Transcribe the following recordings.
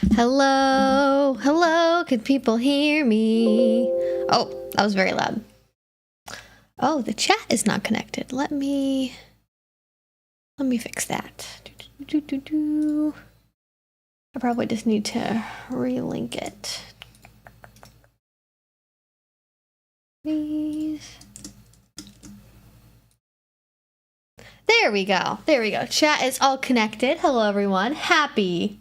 Hello, hello, can people hear me? Oh, that was very loud. Oh, the chat is not connected. Let me fix that. I probably just need to relink it. Please. There we go. There we go. Chat is all connected. Hello, everyone. Happy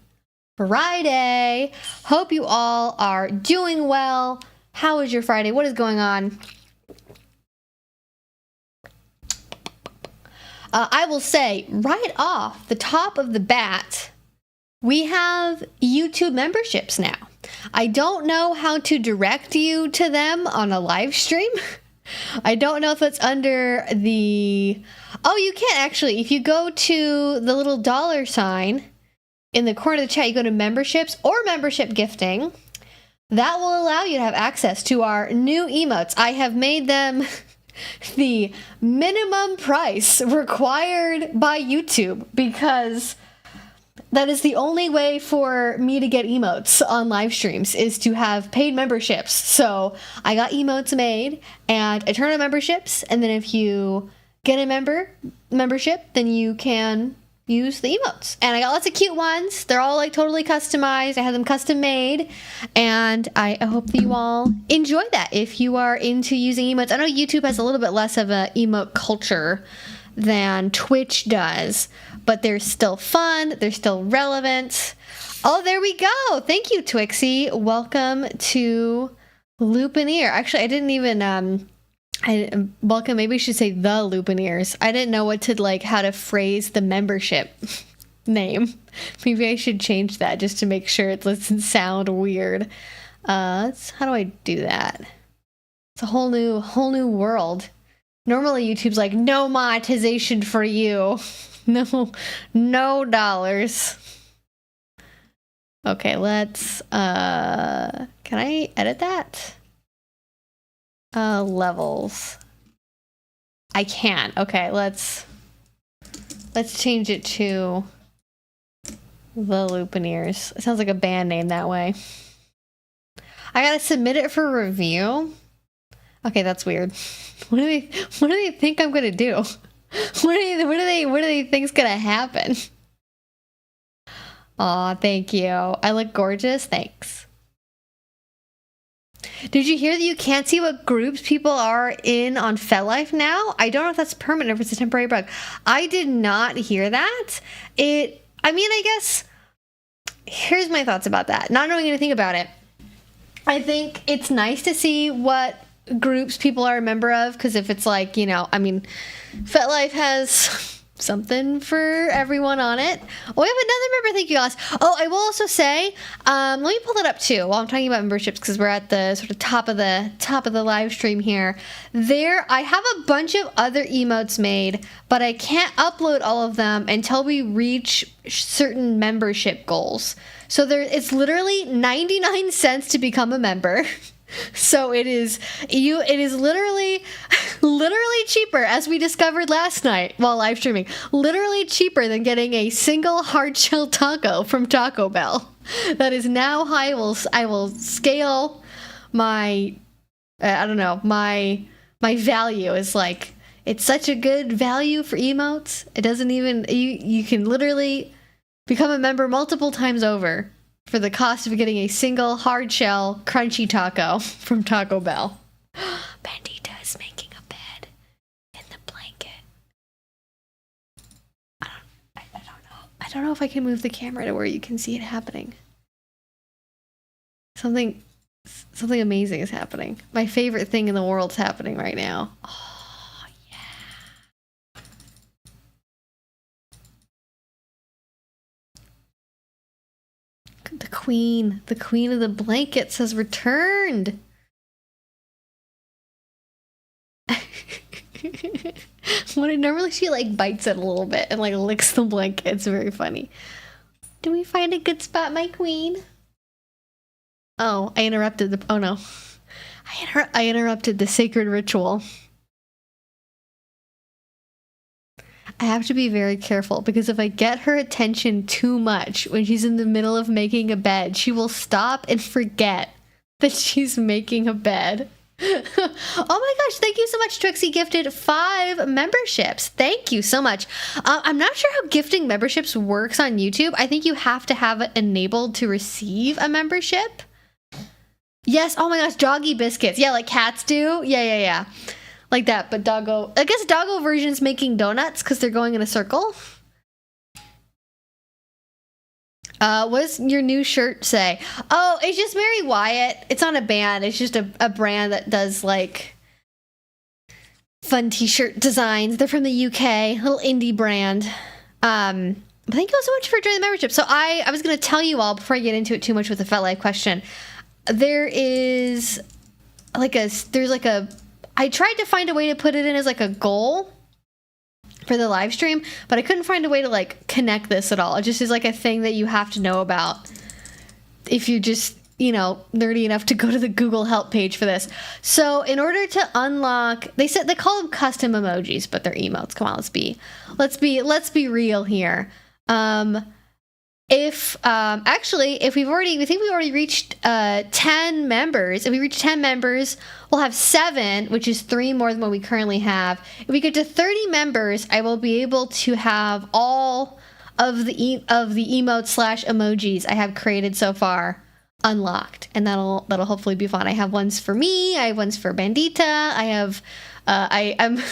Friday. Hope you all are doing well. How is your Friday? What is going on? I will say right off the top of the bat, we have YouTube memberships now. I don't know how to direct you to them on a live stream. I don't know if it's under the... Oh, you can actually. If you go to the little dollar sign in the corner of the chat, you go to memberships or membership gifting. That will allow you to have access to our new emotes. I have made them the minimum price required by YouTube because that is the only way for me to get emotes on live streams is to have paid memberships. So I got emotes made and I turn on memberships, and then if you get a membership, then you can use the emotes. And I got lots of cute ones. They're all like totally customized. I have them custom made, and I hope that you all enjoy that if you are into using emotes. I know YouTube has a little bit less of a emote culture than Twitch does, but they're still fun. They're still relevant. Oh, there we go. Thank you, Twixie. Welcome to Lupineer. Actually, I didn't even welcome. Maybe I should say the Lupineers. I didn't know how to phrase the membership name. Maybe I should change that just to make sure it doesn't sound weird. How do I do that? It's a whole new world. Normally YouTube's like, no monetization for you. No dollars. Okay, let's can I edit that? Levels. I can. Okay, let's change it to the Lupineers. It sounds like a band name that way. I gotta submit it for review. Okay, that's weird. What do they think I'm gonna do? What do they think's gonna happen? Aw, thank you. I look gorgeous. Thanks. Did you hear that you can't see what groups people are in on FetLife now? I don't know if that's permanent or if it's a temporary bug. I did not hear that. I guess, here's my thoughts about that. Not knowing anything about it. I think it's nice to see what groups people are a member of, because if it's like, FetLife has something for everyone on it. Oh, we have another member. Thank you, guys. Oh, I will also say, let me pull it up too while I'm talking about memberships, because we're at the sort of top of the live stream here. I have a bunch of other emotes made, but I can't upload all of them until we reach certain membership goals. So it's literally 99 cents to become a member. So it is literally cheaper, as we discovered last night while live streaming, literally cheaper than getting a single hard shell taco from Taco Bell. That is now how I will scale my my value is like, it's such a good value for emotes. It doesn't even, you can literally become a member multiple times over for the cost of getting a single hard shell crunchy taco from Taco Bell. Bandita is making a bed in the blanket. I don't know if I can move the camera to where you can see it happening. Something amazing is happening. My favorite thing in the world's happening right now. Oh, yeah. The queen of the blankets has returned. Normally she like bites it a little bit and like licks the blanket. It's very funny. Do we find a good spot, my queen? Oh, I interrupted the... Oh no. I interrupted the sacred ritual. I have to be very careful because if I get her attention too much when she's in the middle of making a bed, she will stop and forget that she's making a bed. Oh my gosh, thank you so much. Trixie gifted 5 memberships. Thank you so much. I'm not sure how gifting memberships works on YouTube. I think you have to have it enabled to receive a membership. Yes, oh my gosh, doggy biscuits. Yeah, like cats do. Yeah. Like that, but doggo, I guess doggo version's making donuts because they're going in a circle. What does your new shirt say? Oh, it's just Mary Wyatt. It's not a band. It's just a brand that does like fun t-shirt designs. They're from the UK, a little indie brand. Thank you all so much for joining the membership. So I was going to tell you all before I get into it too much with the FetLife question. There is like I tried to find a way to put it in as like a goal for the live stream, but I couldn't find a way to like connect this at all. It just is like a thing that you have to know about if you're just, you know, nerdy enough to go to the Google help page for this. So in order to unlock, they call them custom emojis, but they're emotes. Come on, let's be real here. If we think we've already reached 10 members. If we reach 10 members, we'll have 7, which is 3 more than what we currently have. If we get to 30 members, I will be able to have all of the emotes / emojis I have created so far unlocked, and that'll hopefully be fun. I have ones for me. I have ones for Bandita. I'm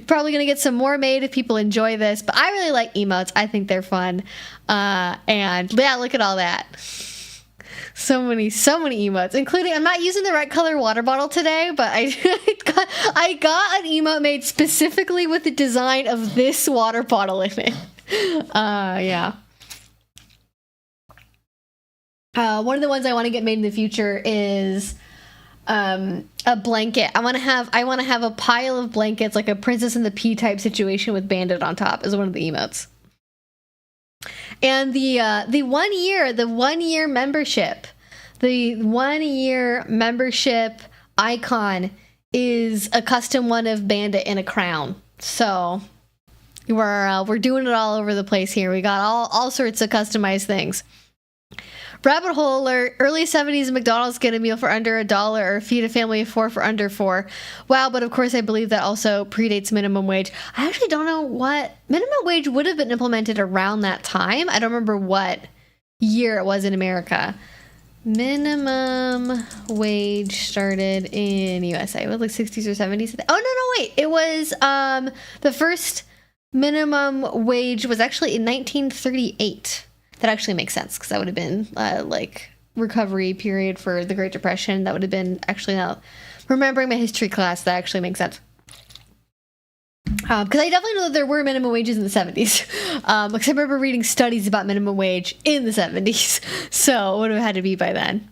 probably gonna get some more made if people enjoy this, but I really like emotes. I think they're fun. And yeah, look at all that. So many emotes, including, I'm not using the right color water bottle today, but I got an emote made specifically with the design of this water bottle in it. Yeah. One of the ones I want to get made in the future is a blanket. I want to have a pile of blankets, like a Princess and the Pea type situation with Bandit on top is one of the emotes. And the 1 year membership, icon is a custom one of Bandit in a crown. So we're doing it all over the place here. We got all sorts of customized things. Rabbit hole alert. Early 70s McDonald's get a meal for under $1 or feed a family of 4 for under 4. Wow, but of course I believe that also predates minimum wage. I actually don't know what minimum wage would have been implemented around that time. I don't remember what year it was in America. Minimum wage started in USA. It was like 60s or 70s. Oh, no, wait. It was the first minimum wage was actually in 1938. That actually makes sense because that would have been like recovery period for the Great Depression. That would have been actually, now remembering my history class, that actually makes sense. Because I definitely know that there were minimum wages in the 70s. Because I remember reading studies about minimum wage in the 70s. So it would have had to be by then.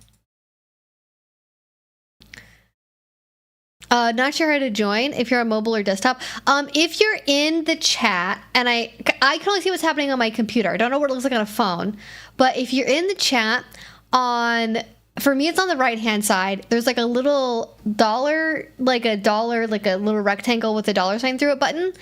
Not sure how to join if you're on mobile or desktop. If you're in the chat, and I can only see what's happening on my computer. I don't know what it looks like on a phone. But if you're in the chat for me, it's on the right-hand side. There's like a little dollar, like a little rectangle with a dollar sign through it button.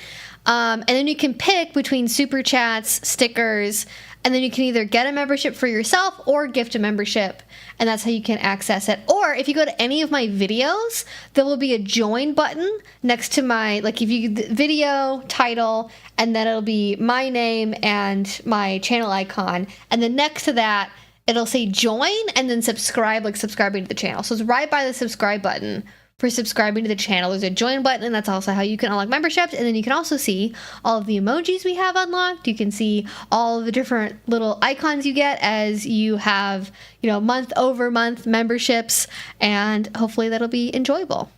And then you can pick between super chats, stickers, and then you can either get a membership for yourself or gift a membership, and that's how you can access it. Or if you go to any of my videos, there will be a join button next to my, like if you video title, and then it'll be my name and my channel icon, and then next to that it'll say join and then subscribe, like subscribing to the channel. So it's right by the subscribe button. For subscribing to the channel, there's a join button, and that's also how you can unlock memberships. And then you can also see all of the emojis we have unlocked. You can see all of the different little icons you get as you have, month over month memberships, and hopefully that'll be enjoyable.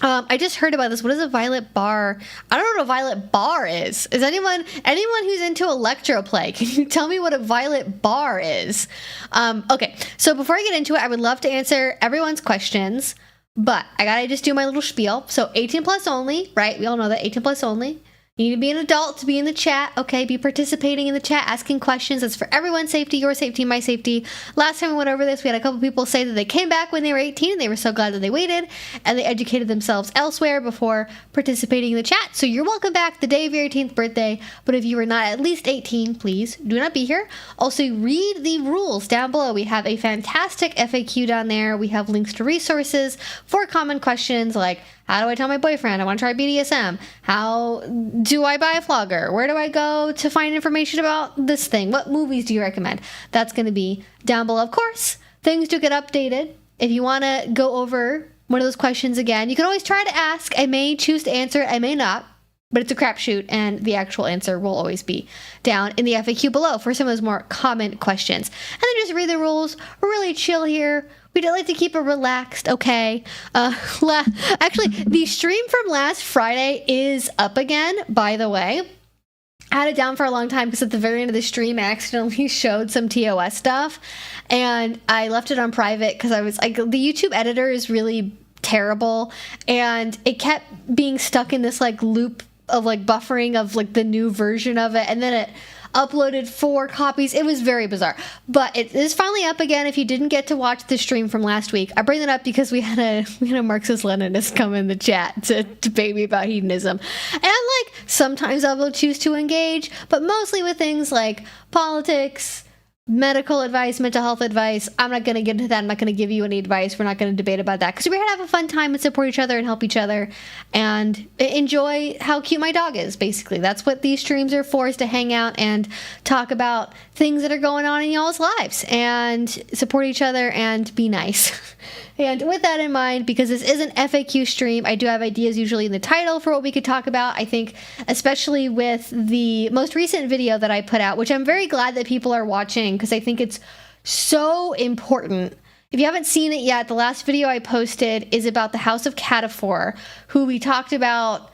I just heard about this. What is a violet bar? I don't know what a violet bar is. Is anyone who's into electroplay, can you tell me what a violet bar is? Okay, so before I get into it, I would love to answer everyone's questions. But I gotta just do my little spiel. So 18 plus only, right? We all know that 18 plus only. You need to be an adult to be in the chat, okay? Be participating in the chat, asking questions. That's for everyone's safety, your safety, my safety. Last time we went over this, we had a couple people say that they came back when they were 18 and they were so glad that they waited and they educated themselves elsewhere before participating in the chat. So you're welcome back the day of your 18th birthday, but if you are not at least 18, please do not be here. Also, read the rules down below. We have a fantastic FAQ down there. We have links to resources for common questions like, how do I tell my boyfriend I want to try BDSM? How do I buy a flogger? Where do I go to find information about this thing? What movies do you recommend? That's going to be down below. Of course, things do get updated. If you want to go over one of those questions again, you can always try to ask. I may choose to answer it. I may not. But it's a crapshoot, and the actual answer will always be down in the FAQ below for some of those more common questions. And then just read the rules. We're really chill here. We don't like to keep it relaxed, okay? Actually, the stream from last Friday is up again, by the way. I had it down for a long time because at the very end of the stream, I accidentally showed some TOS stuff, and I left it on private because I was like, the YouTube editor is really terrible, and it kept being stuck in this like loop of like buffering of like the new version of it, and then it uploaded 4 copies. It was very bizarre, but it is finally up again. If you didn't get to watch the stream from last week, I bring that up because we had a Marxist-Leninist come in the chat to debate me about hedonism, and like sometimes I will choose to engage, but mostly with things like politics, medical advice, mental health advice. I'm not going to get into that. I'm not going to give you any advice. We're not going to debate about that because we're going to have a fun time and support each other and help each other and enjoy how cute my dog is, basically. That's what these streams are for, is to hang out and talk about things that are going on in y'all's lives and support each other and be nice. And with that in mind, because this is an FAQ stream, I do have ideas usually in the title for what we could talk about. I think especially with the most recent video that I put out, which I'm very glad that people are watching because I think it's so important. If you haven't seen it yet, the last video I posted is about the House of Cator, who we talked about,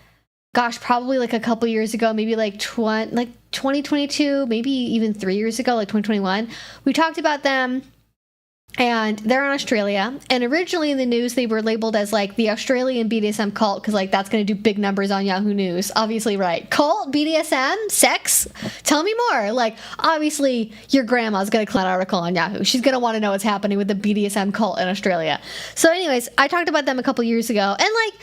gosh, probably like a couple years ago, maybe like 2022, maybe even 3 years ago, like 2021. We talked about them. And they're in Australia. And originally in the news, they were labeled as like the Australian BDSM cult because like that's going to do big numbers on Yahoo News. Obviously, right? Cult, BDSM, sex? Tell me more. Like, obviously, your grandma's going to click that article on Yahoo. She's going to want to know what's happening with the BDSM cult in Australia. So anyways, I talked about them a couple years ago. And like,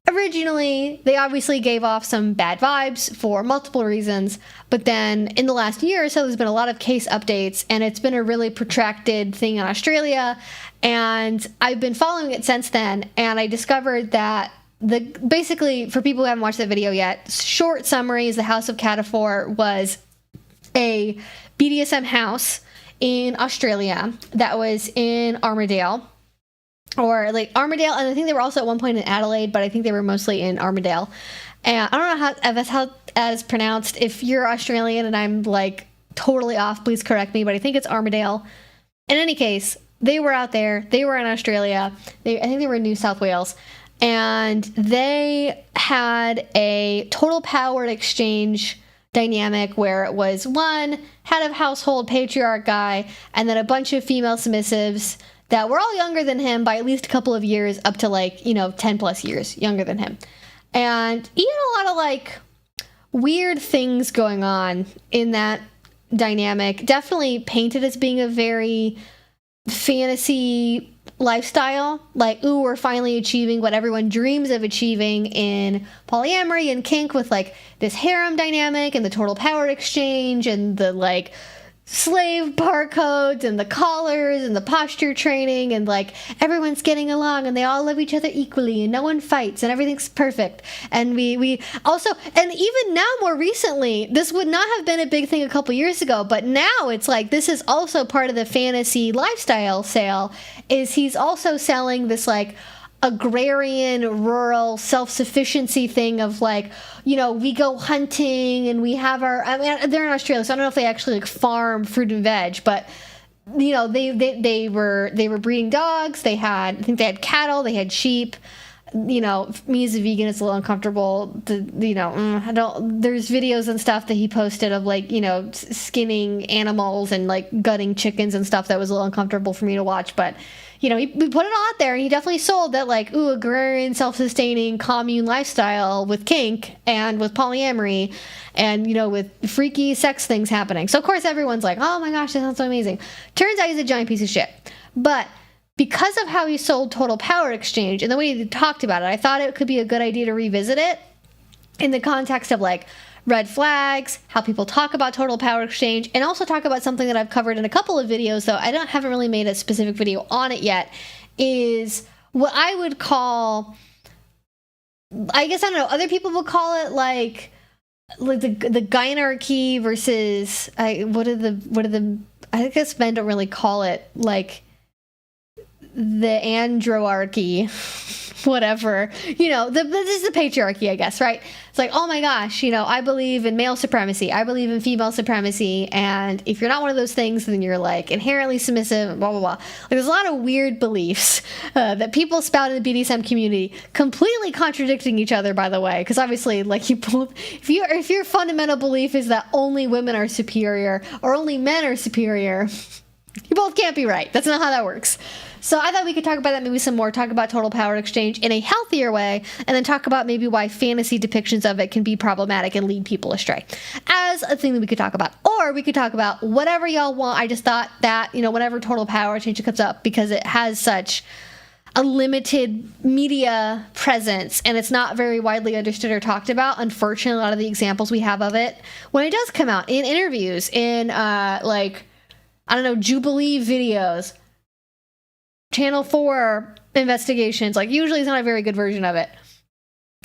originally, they obviously gave off some bad vibes for multiple reasons, but then in the last year or so, there's been a lot of case updates, and it's been a really protracted thing in Australia, and I've been following it since then, and I discovered that basically, for people who haven't watched that video yet, short summary is the House of Cator was a BDSM house in Australia that was in Armidale. Or like Armidale, and I think they were also at one point in Adelaide, but I think they were mostly in Armidale. And I don't know if that's how that is pronounced. If you're Australian and I'm like totally off, please correct me, but I think it's Armidale. In any case, they were out there. They were in Australia. I think they were in New South Wales. And they had a total power exchange dynamic where it was one head of household patriarch guy and then a bunch of female submissives that were all younger than him by at least a couple of years, up to like, 10 plus years younger than him. And he had a lot of like weird things going on in that dynamic. Definitely painted as being a very fantasy lifestyle. Like, ooh, we're finally achieving what everyone dreams of achieving in polyamory and kink with like this harem dynamic and the total power exchange and the like slave barcodes and the collars and the posture training and like everyone's getting along and they all love each other equally and no one fights and everything's perfect. And we also, and even now more recently, this would not have been a big thing a couple years ago, but now it's like this is also part of the fantasy lifestyle sale, is he's also selling this like agrarian, rural, self-sufficiency thing of like, we go hunting and we have they're in Australia, so I don't know if they actually like farm fruit and veg, but they were breeding dogs. I think they had cattle, they had sheep, me as a vegan, it's a little uncomfortable. There's videos and stuff that he posted of like, skinning animals and like gutting chickens and stuff that was a little uncomfortable for me to watch. But, he put it out there and he definitely sold that like, agrarian, self-sustaining commune lifestyle with kink and with polyamory and, with freaky sex things happening. So of course everyone's like, oh my gosh, that sounds so amazing. Turns out he's a giant piece of shit. But because of how he sold Total Power Exchange and the way he talked about it, I thought it could be a good idea to revisit it in the context of like red flags, how people talk about Total Power Exchange, and also talk about something that I've covered in a couple of videos, though I haven't really made a specific video on it yet, is what I would call, I guess, I don't know, other people would call it like the gynarchy versus, I guess men don't really call it like the androarchy, whatever, this is the patriarchy, I guess, right? It's like, oh my gosh, I believe in male supremacy, I believe in female supremacy, and if you're not one of those things, then you're like inherently submissive, blah blah blah. Like, there's a lot of weird beliefs that people spout in the BDSM community, completely contradicting each other, by the way, because obviously, like, if your fundamental belief is that only women are superior or only men are superior, you both can't be right. That's not how that works. So I thought we could talk about that maybe some more, talk about Total Power Exchange in a healthier way, and then talk about maybe why fantasy depictions of it can be problematic and lead people astray as a thing that we could talk about. Or we could talk about whatever y'all want. I just thought that, whenever Total Power Exchange comes up, because it has such a limited media presence and it's not very widely understood or talked about. Unfortunately, a lot of the examples we have of it, when it does come out in interviews, in Jubilee videos, Channel 4 investigations, like, usually it's not a very good version of it.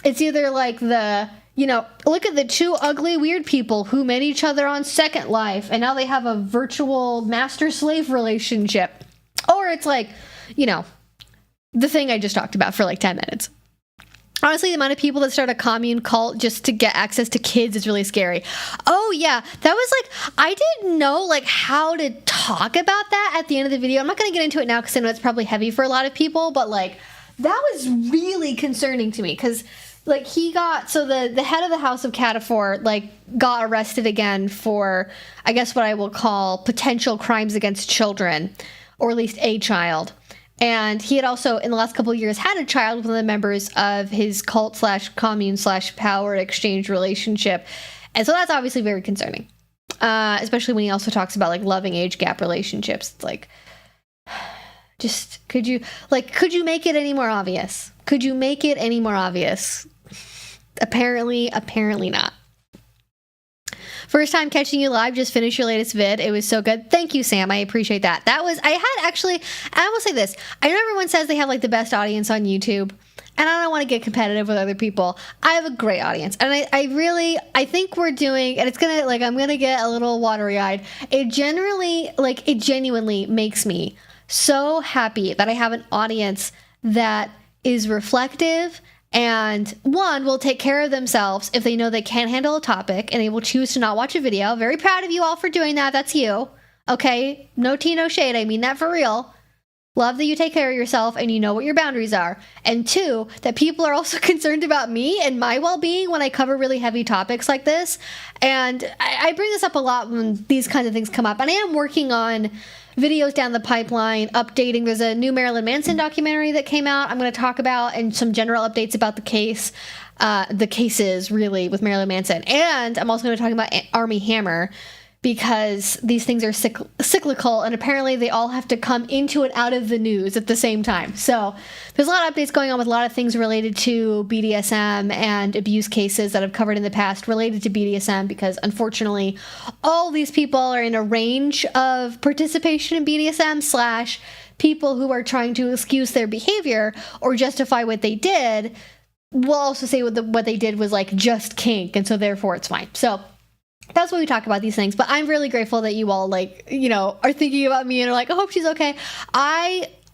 It's either like look at the two ugly weird people who met each other on Second Life and now they have a virtual master-slave relationship. Or it's like, the thing I just talked about for like 10 minutes. Honestly, the amount of people that start a commune cult just to get access to kids is really scary. Oh, yeah. That was like, I didn't know like how to talk about that at the end of the video. I'm not going to get into it now because I know it's probably heavy for a lot of people, but like, that was really concerning to me because like the head of the House of Cator like got arrested again for, I guess what I will call potential crimes against children, or at least a child. And he had also, in the last couple of years, had a child with one of the members of his cult / commune / power exchange relationship. And so that's obviously very concerning. Especially when he also talks about like loving age gap relationships. It's like, just, could you make it any more obvious? Could you make it any more obvious? Apparently not. First time catching you live, just finished your latest vid. It was so good. Thank you, Sam. I appreciate that. I will say this. I know everyone says they have like the best audience on YouTube, and I don't want to get competitive with other people. I have a great audience, and I think we're doing, and it's gonna, like, I'm gonna get a little watery-eyed. It genuinely makes me so happy that I have an audience that is reflective and, one, will take care of themselves if they know they can't handle a topic and they will choose to not watch a video. Very proud of you all for doing that. That's you. Okay? No tea, no shade. I mean that for real. Love that you take care of yourself and you know what your boundaries are. And two, that people are also concerned about me and my well-being when I cover really heavy topics like this. And I bring this up a lot when these kinds of things come up. And I am working on videos down the pipeline, updating. There's a new Marilyn Manson documentary that came out I'm going to talk about, and some general updates about the cases really with Marilyn Manson. And I'm also going to talk about Armie Hammer, because these things are cyclical, and apparently they all have to come into and out of the news at the same time. So there's a lot of updates going on with a lot of things related to BDSM and abuse cases that I've covered in the past related to BDSM, because unfortunately all these people are in a range of participation in BDSM / people who are trying to excuse their behavior or justify what they did will also say what they did was like just kink, and so therefore it's fine. So that's why we talk about these things. But I'm really grateful that you all are thinking about me and are like, I hope she's okay.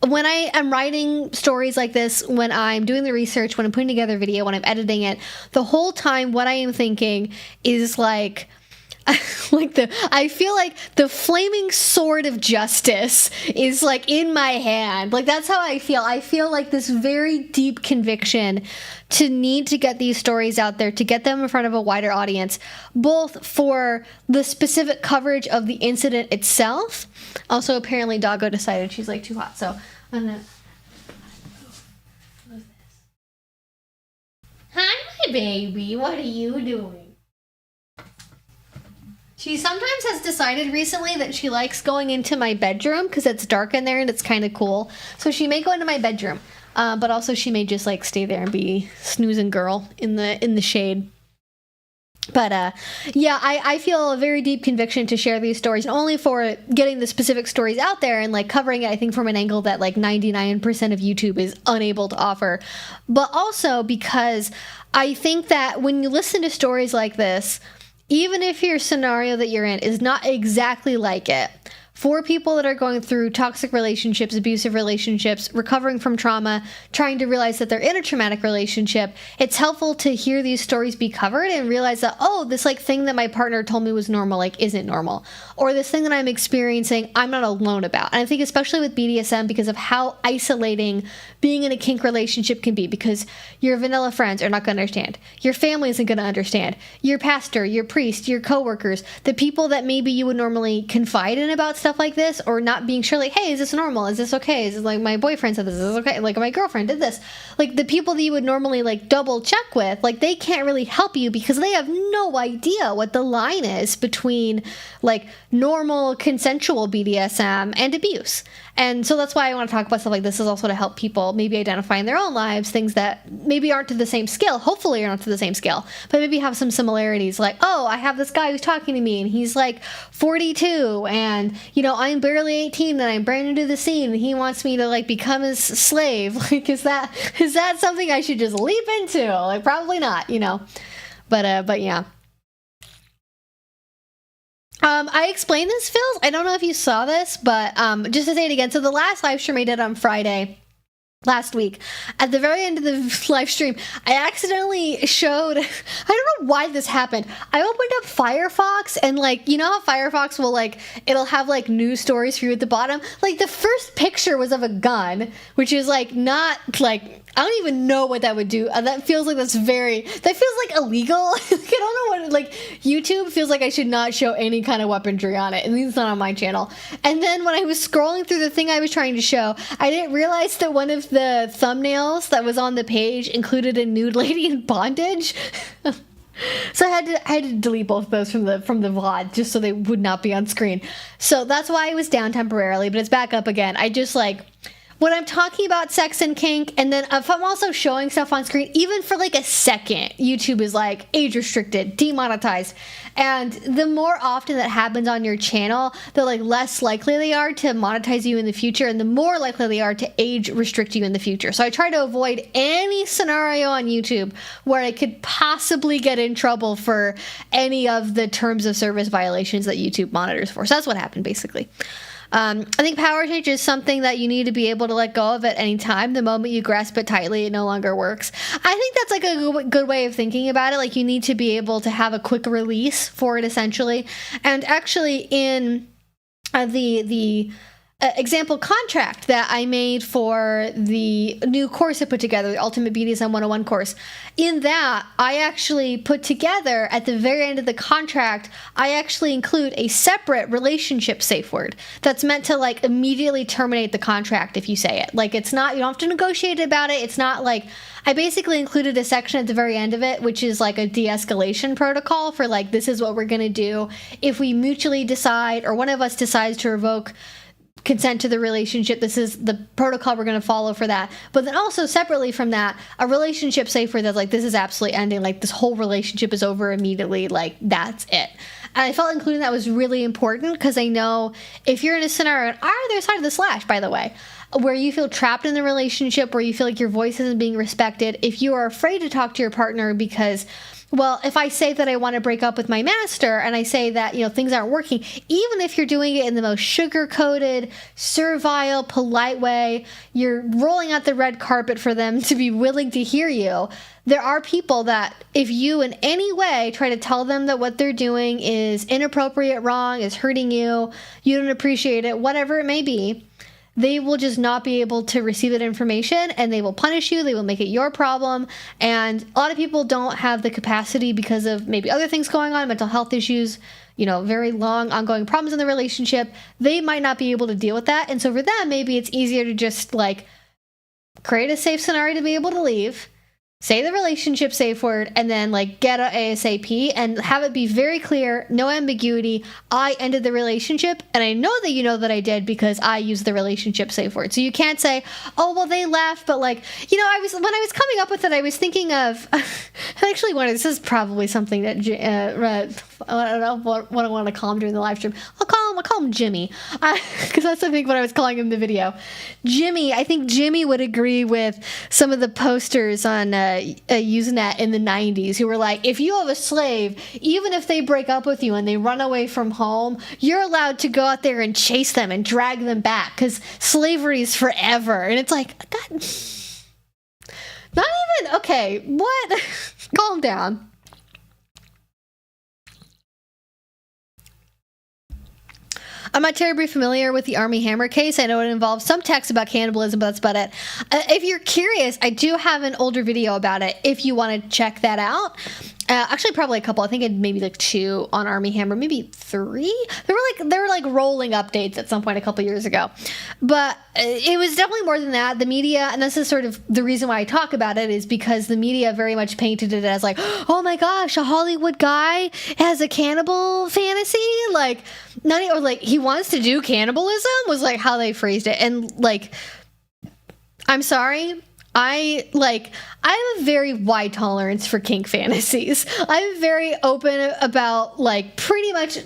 When I am writing stories like this, when I'm doing the research, when I'm putting together a video, when I'm editing it, the whole time what I am thinking is like, I feel like the flaming sword of justice is like in my hand. Like, that's how I feel. I feel like this very deep conviction to need to get these stories out there, to get them in front of a wider audience, both for the specific coverage of the incident itself. Also, apparently Doggo decided she's like too hot, so I'm gonna move this. Hi, my baby. What are you doing? She sometimes has decided recently that she likes going into my bedroom because it's dark in there and it's kind of cool. So she may go into my bedroom, but also she may just like stay there and be snoozing girl in the shade. But yeah, I feel a very deep conviction to share these stories, not only for getting the specific stories out there and like covering it, I think, from an angle that like 99% of YouTube is unable to offer, but also because I think that when you listen to stories like this, even if your scenario that you're in is not exactly like it, for people that are going through toxic relationships, abusive relationships, recovering from trauma, trying to realize that they're in a traumatic relationship, it's helpful to hear these stories be covered and realize that, oh, this like thing that my partner told me was normal, like, isn't normal. Or this thing that I'm experiencing, I'm not alone about. And I think especially with BDSM, because of how isolating being in a kink relationship can be, because your vanilla friends are not going to understand. Your family isn't going to understand. Your pastor, your priest, your coworkers, the people that maybe you would normally confide in about stuff like this, or not being sure, like, hey, is this normal? Is this okay? Is this, like, my boyfriend said this, is this okay? Like, my girlfriend did this. Like, the people that you would normally, like, double check with, like, they can't really help you because they have no idea what the line is between, like, normal consensual BDSM and abuse. And so that's why I want to talk about stuff like this, is also to help people maybe identify in their own lives things that maybe aren't to the same scale, hopefully are not to the same scale, but maybe have some similarities. Like, oh, I have this guy who's talking to me and he's like 42 and, you know, I'm barely 18 and I'm brand new to the scene and he wants me to like become his slave. Like, is that something I should just leap into? Like, probably not, you know, but yeah. I explained this, Phil. I don't know if you saw this, but just to say it again. So the last live stream I did on Friday last week, at the very end of the live stream, I accidentally showed, I don't know why this happened. I opened up Firefox and, like, you know how Firefox will, like, it'll have like news stories for you at the bottom? Like, the first picture was of a gun, which is like not like, I don't even know what that would do. That feels like that feels like illegal. Like, I don't know what, like, YouTube feels like I should not show any kind of weaponry on it, and it's not on my channel. And then when I was scrolling through the thing I was trying to show, I didn't realize that one of the thumbnails that was on the page included a nude lady in bondage. So I had to delete both of those from the VOD just so they would not be on screen. So that's why I was down temporarily, but it's back up again. I just, like, when I'm talking about sex and kink, and then if I'm also showing stuff on screen, even for like a second, YouTube is like age restricted, demonetized. And the more often that happens on your channel, the like less likely they are to monetize you in the future, and the more likely they are to age restrict you in the future. So I try to avoid any scenario on YouTube where I could possibly get in trouble for any of the terms of service violations that YouTube monitors for. So that's what happened, basically. I think power change is something that you need to be able to let go of at any time. The moment you grasp it tightly, it no longer works. I think that's like a good way of thinking about it. Like, you need to be able to have a quick release for it, essentially. And actually, in the example contract that I made for the new course I put together, the Ultimate BDSM 101 course, in that I actually put together at the very end of the contract, I actually include a separate relationship safe word that's meant to like immediately terminate the contract if you say it. Like, it's not, you don't have to negotiate about it. It's not like, I basically included a section at the very end of it, which is like a de-escalation protocol for like, this is what we're going to do if we mutually decide, or one of us decides to revoke consent to the relationship. This is the protocol we're going to follow for that. But then also separately from that, a relationship safe word that's like, this is absolutely ending, like this whole relationship is over immediately, like that's it. And I felt including that was really important, because I know if you're in a scenario on either side of the slash, by the way, where you feel trapped in the relationship, where you feel like your voice isn't being respected, if you are afraid to talk to your partner because well, if I say that I want to break up with my master and I say that, you know, things aren't working, even if you're doing it in the most sugar-coated, servile, polite way, you're rolling out the red carpet for them to be willing to hear you. There are people that if you in any way try to tell them that what they're doing is inappropriate, wrong, is hurting you, you don't appreciate it, whatever it may be, they will just not be able to receive that information, and they will punish you. They will make it your problem. And a lot of people don't have the capacity because of maybe other things going on, mental health issues, you know, very long ongoing problems in the relationship. They might not be able to deal with that. And so for them, maybe it's easier to just like create a safe scenario to be able to leave, say the relationship safe word, and then like get a ASAP and have it be very clear, no ambiguity. I ended the relationship, and I know that you know that I did because I used the relationship safe word. So you can't say, oh, well, they left, but like, you know, when I was coming up with it, I was thinking of, actually, this is probably something that, I don't know what I want to call him during the live stream. I'll call him Jimmy, because that's I think what I was calling him in the video. Jimmy, I think Jimmy would agree with some of the posters on Usenet in the 90s who were like, if you have a slave, even if they break up with you and they run away from home, you're allowed to go out there and chase them and drag them back because slavery is forever. And it's like, God, not even, okay, what? Calm down. I'm not terribly familiar with the Armie Hammer case. I know it involves some text about cannibalism, but that's about it. If you're curious, I do have an older video about it if you want to check that out. Actually, probably a couple. I think it maybe like 2 on Armie Hammer, maybe 3. They were like rolling updates at some point a couple years ago. But it was definitely more than that. The media, and this is sort of the reason why I talk about it, is because the media very much painted it as like, oh my gosh, a Hollywood guy has a cannibal fantasy, like or like he wants to do cannibalism, was like how they phrased it. And like, I'm sorry, I have a very wide tolerance for kink fantasies. I'm very open about like pretty much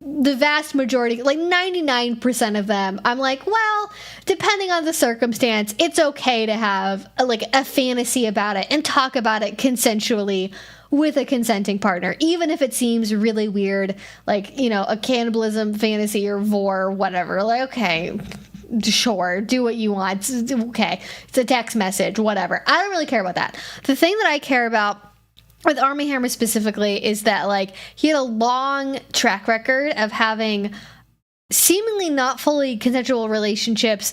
the vast majority, like 99% of them. I'm like, well, depending on the circumstance, it's okay to have a fantasy about it and talk about it consensually with a consenting partner, even if it seems really weird, like, you know, a cannibalism fantasy or vor or whatever. Like, okay, sure, do what you want. It's okay. It's a text message, whatever. I don't really care about that. The thing that I care about with Armie Hammer specifically is that, like, he had a long track record of having seemingly not fully consensual relationships,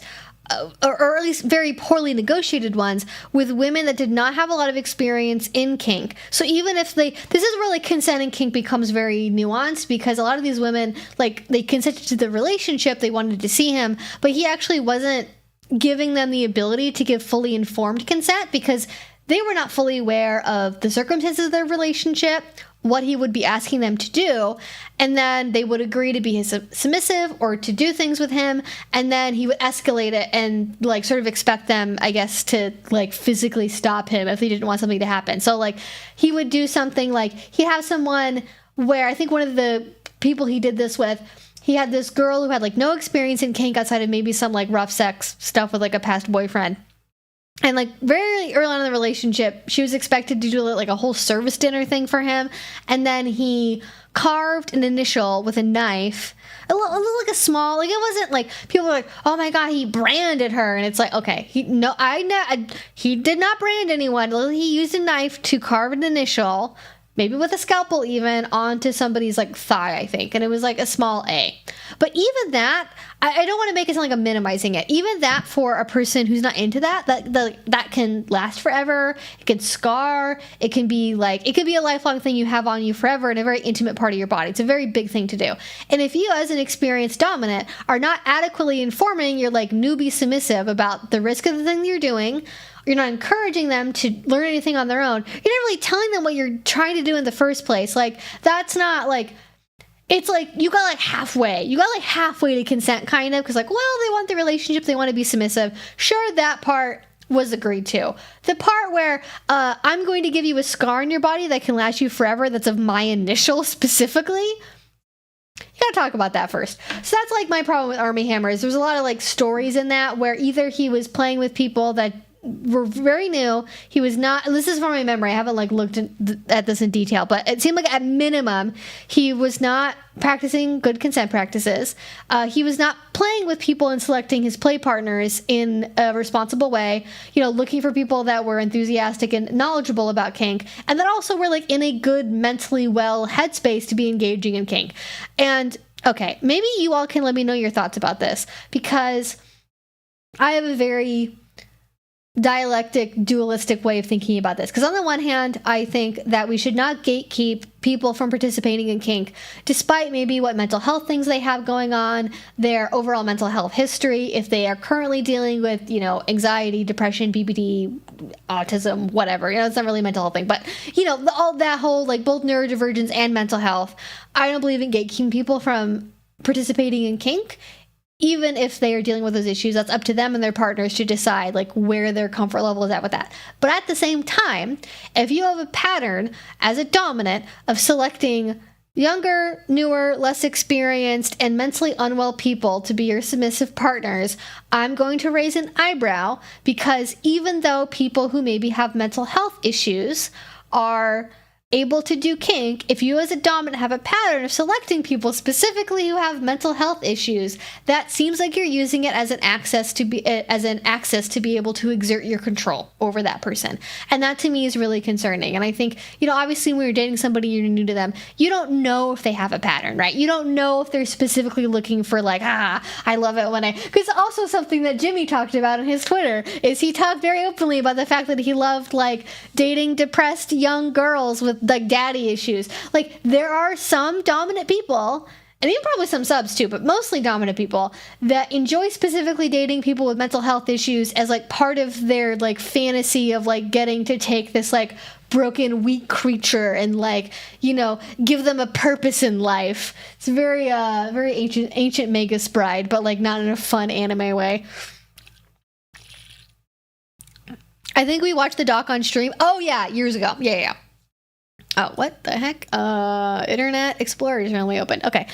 or at least very poorly negotiated ones, with women that did not have a lot of experience in kink. So even if this is where like consent in kink becomes very nuanced, because a lot of these women, like, they consented to the relationship, they wanted to see him, but he actually wasn't giving them the ability to give fully informed consent because they were not fully aware of the circumstances of their relationship, what he would be asking them to do, and then they would agree to be his submissive or to do things with him, and then he would escalate it and like sort of expect them, I guess, to like physically stop him if he didn't want something to happen. So like he would do something like he'd have someone where, I think one of the people he did this with, he had this girl who had like no experience in kink outside of maybe some like rough sex stuff with like a past boyfriend. And like very early on in the relationship, she was expected to do like a whole service dinner thing for him. And then he carved an initial with a knife, a little like a small, like it wasn't like people were like, oh my God, he branded her. And it's like, okay, he did not brand anyone. He used a knife to carve an initial, maybe with a scalpel even, onto somebody's like thigh, I think. And it was like a small A. But even that, I don't want to make it sound like I'm minimizing it. Even that, for a person who's not into that can last forever. It can scar. It can be a lifelong thing you have on you forever and a very intimate part of your body. It's a very big thing to do. And if you, as an experienced dominant, are not adequately informing your like newbie submissive about the risk of the thing that you're doing, you're not encouraging them to learn anything on their own, you're not really telling them what you're trying to do in the first place. Like, that's not like, it's like you got like halfway to consent, kind of, because like, well, they want the relationship, they want to be submissive. Sure, that part was agreed to. The part where I'm going to give you a scar in your body that can last you forever, that's of my initial specifically, you gotta talk about that first. So that's like my problem with Armie Hammer. There's a lot of like stories in that where either he was playing with people that were very new. He was not, this is from my memory, I haven't like looked at this in detail, but it seemed like at minimum he was not practicing good consent practices. He was not playing with people and selecting his play partners in a responsible way, you know, looking for people that were enthusiastic and knowledgeable about kink, and that also were like in a good mentally well headspace to be engaging in kink. And okay, maybe you all can let me know your thoughts about this, because I have a very dialectic, dualistic way of thinking about this. Because on the one hand, I think that we should not gatekeep people from participating in kink, despite maybe what mental health things they have going on, their overall mental health history, if they are currently dealing with, you know, anxiety, depression, BPD, autism, whatever. You know, it's not really a mental health thing, but, you know, all that whole, like, both neurodivergence and mental health. I don't believe in gatekeeping people from participating in kink. Even if they are dealing with those issues, that's up to them and their partners to decide like where their comfort level is at with that. But at the same time, if you have a pattern as a dominant of selecting younger, newer, less experienced, and mentally unwell people to be your submissive partners, I'm going to raise an eyebrow, because even though people who maybe have mental health issues are able to do kink, if you as a dominant have a pattern of selecting people specifically who have mental health issues, that seems like you're using it as an access to be able to exert your control over that person. And that to me is really concerning. And I think, you know, obviously when you're dating somebody, you're new to them, you don't know if they have a pattern, right? You don't know if they're specifically looking for like, I love it when because also something that Jimmy talked about on his Twitter is he talked very openly about the fact that he loved like dating depressed young girls with like daddy issues. Like there are some dominant people, and even probably some subs too, but mostly dominant people that enjoy specifically dating people with mental health issues as like part of their like fantasy of like getting to take this like broken, weak creature and like, you know, give them a purpose in life. It's very very ancient Magus Bride, but like not in a fun anime way. I think we watched the doc on stream. Oh yeah, years ago. Yeah. Oh, what the heck? Internet Explorer is only open. Okay.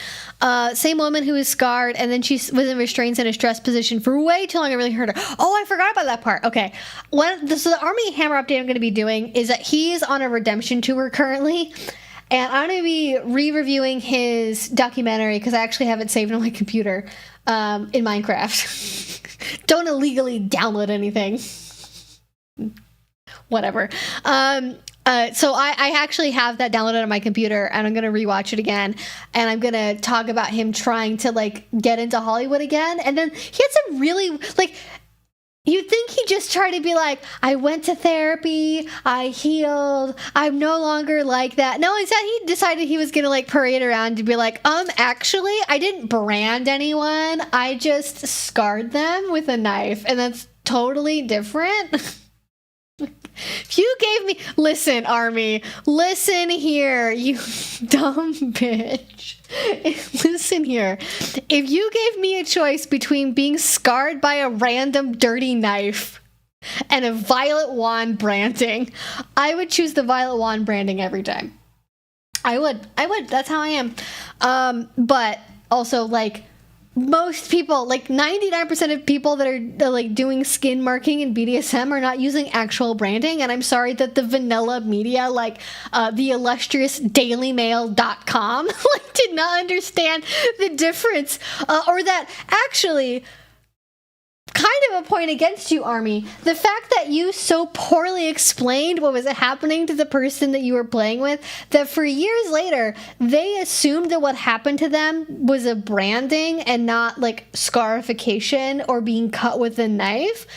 Same woman who was scarred, and then she was in restraints in a stress position for way too long. I really heard her. Oh, I forgot about that part. Okay. So the Armie Hammer update I'm going to be doing is that he's on a redemption tour currently, and I'm going to be re-reviewing his documentary because I actually have it saved on my computer in Minecraft. Don't illegally download anything. Whatever. So I actually have that downloaded on my computer, and I'm going to rewatch it again, and I'm going to talk about him trying to, like, get into Hollywood again. And then he had some really, like, you'd think he just tried to be like, I went to therapy, I healed, I'm no longer like that. No, instead he decided he was going to, like, parade around to be like, actually, I didn't brand anyone, I just scarred them with a knife, and that's totally different. If you gave me... Listen, Armie. Listen here, you dumb bitch. Listen here. If you gave me a choice between being scarred by a random dirty knife and a violet wand branding, I would choose the violet wand branding every time. I would. That's how I am. But also, like... Most people, like 99% of people that are like doing skin marking in BDSM are not using actual branding. And I'm sorry that the vanilla media, like the illustrious dailymail.com, like did not understand the difference. Or that actually... kind of a point against you, Armie. The fact that you so poorly explained what was happening to the person that you were playing with, that for years later, they assumed that what happened to them was a branding and not like scarification or being cut with a knife.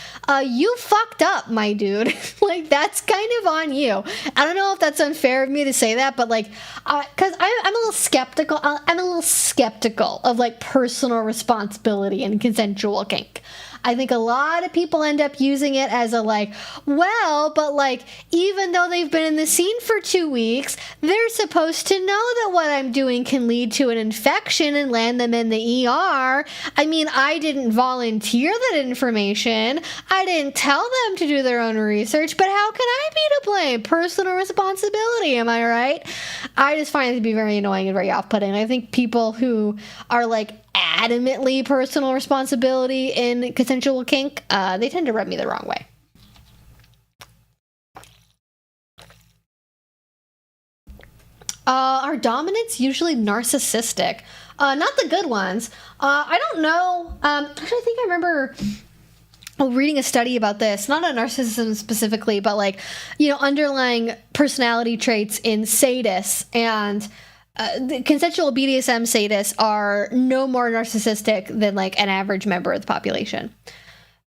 You fucked up, my dude. Like, that's kind of on you. I don't know if that's unfair of me to say that, but like, because I'm a little skeptical. I'm a little skeptical of like personal responsibility and consensual kink. I think a lot of people end up using it as a like, well, but like, even though they've been in the scene for 2 weeks, they're supposed to know that what I'm doing can lead to an infection and land them in the ER. I mean, I didn't volunteer that information. I didn't tell them to do their own research, but how can I be to blame? Personal responsibility, am I right? I just find it to be very annoying and very off-putting. I think people who are like, adamantly personal responsibility in consensual kink, they tend to rub me the wrong way. Are dominants usually narcissistic? Not the good ones. I don't know. Actually, I think I remember reading a study about this, not on narcissism specifically, but like, underlying personality traits in sadists, and the consensual BDSM sadists are no more narcissistic than like an average member of the population.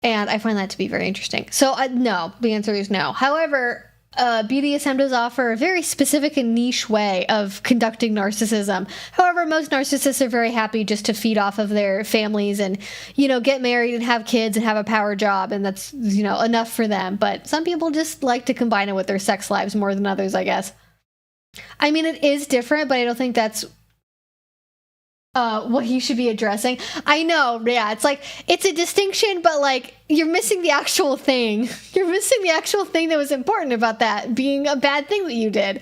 And I find that to be very interesting. So no, the answer is no. However, BDSM does offer a very specific and niche way of conducting narcissism. However, most narcissists are very happy just to feed off of their families and, get married and have kids and have a power job, and that's, enough for them. But some people just like to combine it with their sex lives more than others, I guess. I mean, it is different, but I don't think that's what he should be addressing. I know, yeah, it's a distinction, but like, you're missing the actual thing. You're missing the actual thing that was important about that being a bad thing that you did.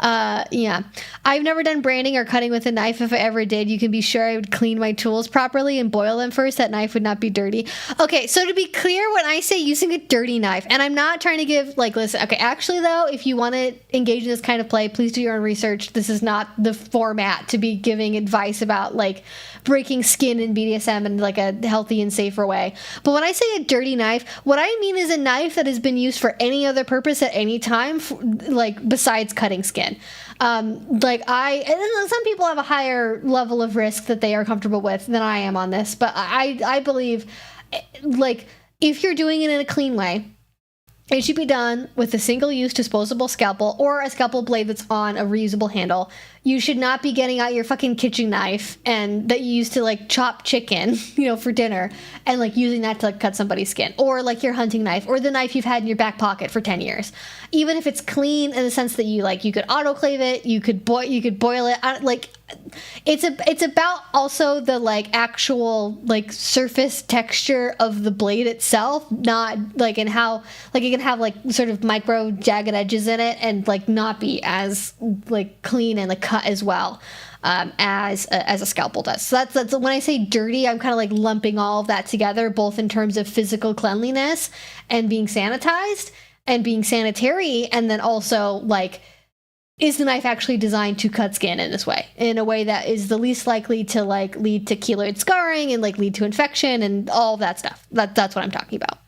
Yeah. I've never done branding or cutting with a knife. If I ever did, you can be sure I would clean my tools properly and boil them first. That knife would not be dirty. Okay, so to be clear, when I say using a dirty knife, and I'm not trying to give, listen, okay, actually though, if you want to engage in this kind of play, please do your own research. This is not the format to be giving advice about breaking skin in BDSM in a healthy and safer way. But when I say a dirty knife, what I mean is a knife that has been used for any other purpose at any time, besides cutting skin. And some people have a higher level of risk that they are comfortable with than I am on this, but I believe, if you're doing it in a clean way, it should be done with a single-use disposable scalpel or a scalpel blade that's on a reusable handle. You should not be getting out your fucking kitchen knife and that you used to chop chicken, for dinner, and using that to cut somebody's skin, or your hunting knife or the knife you've had in your back pocket for 10 years. Even if it's clean in the sense that you could autoclave it, you could boil it. It's about also the actual surface texture of the blade itself, not in how it can have sort of micro jagged edges in it and not be as clean and cut as well as a scalpel does. So that's when I say dirty, I'm kind of lumping all of that together, both in terms of physical cleanliness and being sanitized and being sanitary, and then also is the knife actually designed to cut skin in this way, in a way that is the least likely to lead to keloid scarring and lead to infection and all of that stuff. That's what I'm talking about.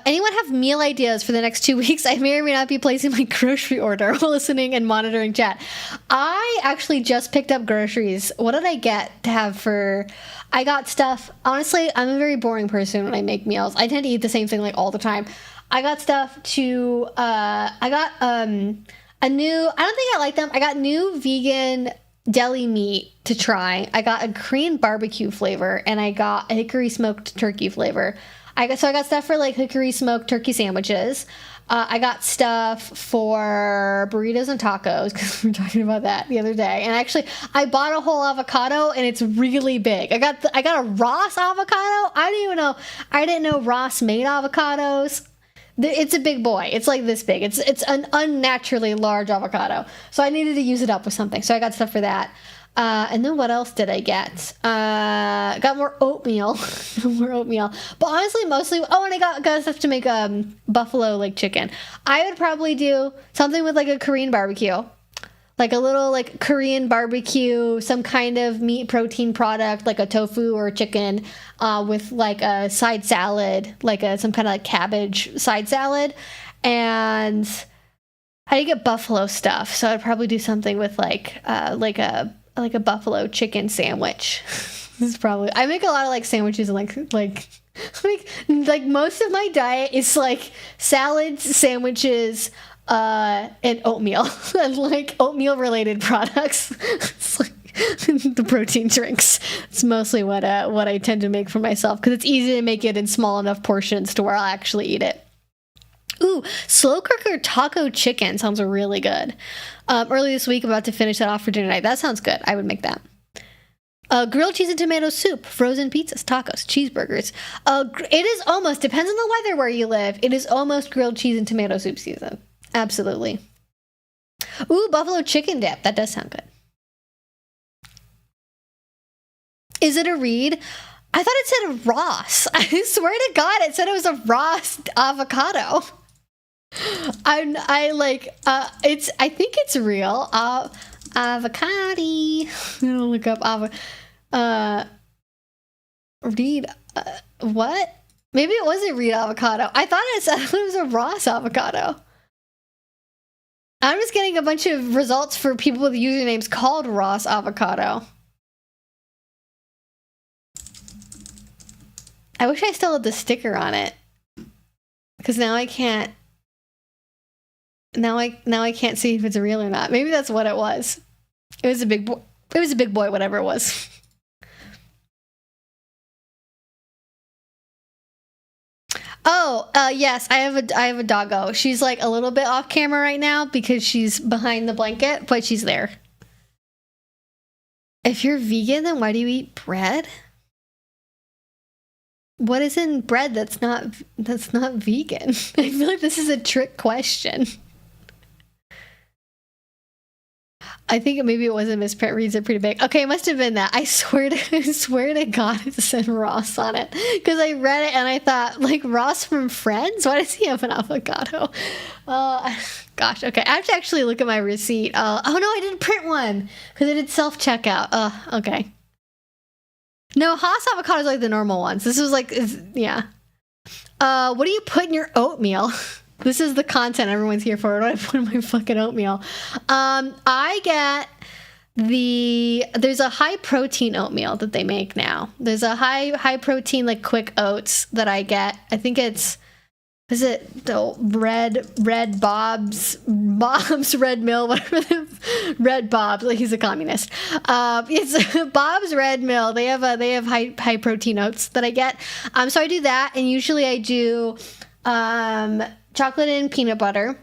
Anyone have meal ideas for the next 2 weeks? I may or may not be placing my grocery order while listening and monitoring chat. I actually just picked up groceries. What did I get to have for... I got stuff... Honestly, I'm a very boring person when I make meals. I tend to eat the same thing all the time. I got stuff to... I got a new... I don't think I like them. I got new vegan deli meat to try. I got a Korean barbecue flavor, and I got a hickory smoked turkey flavor. I got stuff for hickory smoked turkey sandwiches. I got stuff for burritos and tacos, because we were talking about that the other day. And actually, I bought a whole avocado, and it's really big. I got a Ross avocado. I didn't know Ross made avocados. It's a big boy. It's this big. It's an unnaturally large avocado. So I needed to use it up with something. So I got stuff for that. And then what else did I get? Got more oatmeal. But honestly, mostly... Oh, and I got stuff to make buffalo chicken. I would probably do something with a Korean barbecue. A little Korean barbecue, some kind of meat protein product, a tofu or chicken, with a side salad, some kind of cabbage side salad. And I did get buffalo stuff, so I'd probably do something with a buffalo chicken sandwich. This is probably... I make a lot of sandwiches and most of my diet is salads, sandwiches, and oatmeal and oatmeal related products. It's the protein drinks. It's mostly what I tend to make for myself, because it's easy to make it in small enough portions to where I'll actually eat it. Ooh, slow cooker taco chicken sounds really good. Early this week, about to finish that off for dinner tonight. That sounds good. I would make that. Grilled cheese and tomato soup, frozen pizzas, tacos, cheeseburgers. It is almost, depends on the weather where you live, it is almost grilled cheese and tomato soup season. Absolutely. Ooh, buffalo chicken dip. That does sound good. Is it a read? I thought it said Ross. I swear to God, it said it was a Ross avocado. I think it's real. Avocado. Look up read what? Maybe it wasn't read avocado. I thought it was a Ross avocado. I'm just getting a bunch of results for people with usernames called Ross avocado. I wish I still had the sticker on it, because now I can't. Now I can't see if it's real or not. Maybe that's what it was. It was a big boy. It was a big boy, whatever it was. Oh, yes, I have a doggo. She's like a little bit off camera right now because she's behind the blanket, but she's there. If you're vegan, then why do you eat bread? What is in bread that's not vegan? I feel like this is a trick question. I think maybe it was a misprint. Reads it pretty big. Okay, it must have been that. I swear to God, it said Ross on it, because I read it and I thought, like, Ross from Friends. Why does he have an avocado? Gosh. Okay, I have to actually look at my receipt. Oh no, I didn't print one because I did self checkout. Okay. No, Haas avocados are like the normal ones. This was like, yeah. What do you put in your oatmeal? This is the content everyone's here for. What do I put in my fucking oatmeal? I get there's a high protein oatmeal that they make now. There's a high protein, like, quick oats that I get. I think is it the red Bob's Red Mill, whatever the Red Bob's, like, he's a communist. It's Bob's Red Mill. They have high protein oats that I get. So I do that, and usually I do chocolate and peanut butter,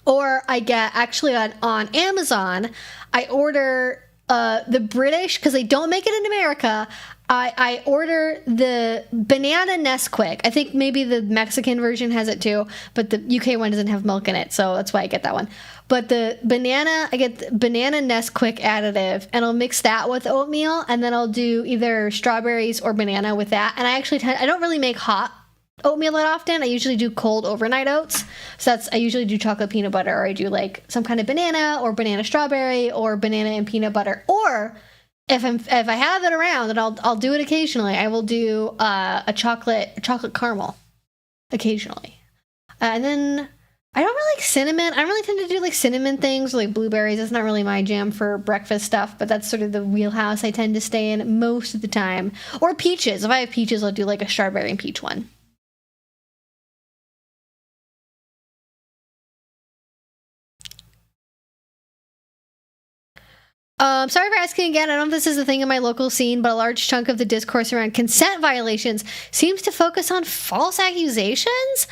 or I get, actually on Amazon, I order the British, because they don't make it in America. I order the banana Nesquik. I think maybe the Mexican version has it too, but the UK one doesn't have milk in it, so that's why I get that one. But I get the banana Nesquik additive, and I'll mix that with oatmeal, and then I'll do either strawberries or banana with that. And I don't really make hot oatmeal that often. I usually do cold overnight oats. So I usually do chocolate peanut butter, or I do like some kind of banana or banana strawberry or banana and peanut butter. Or if I have it around, and I'll do it occasionally, I will do a chocolate caramel occasionally. And then I don't really like cinnamon. I don't really tend to do like cinnamon things, or like blueberries. That's not really my jam for breakfast stuff, but that's sort of the wheelhouse I tend to stay in most of the time. Or peaches. If I have peaches, I'll do like a strawberry and peach one. Sorry for asking again. I don't know if this is a thing in my local scene, but a large chunk of the discourse around consent violations seems to focus on false accusations.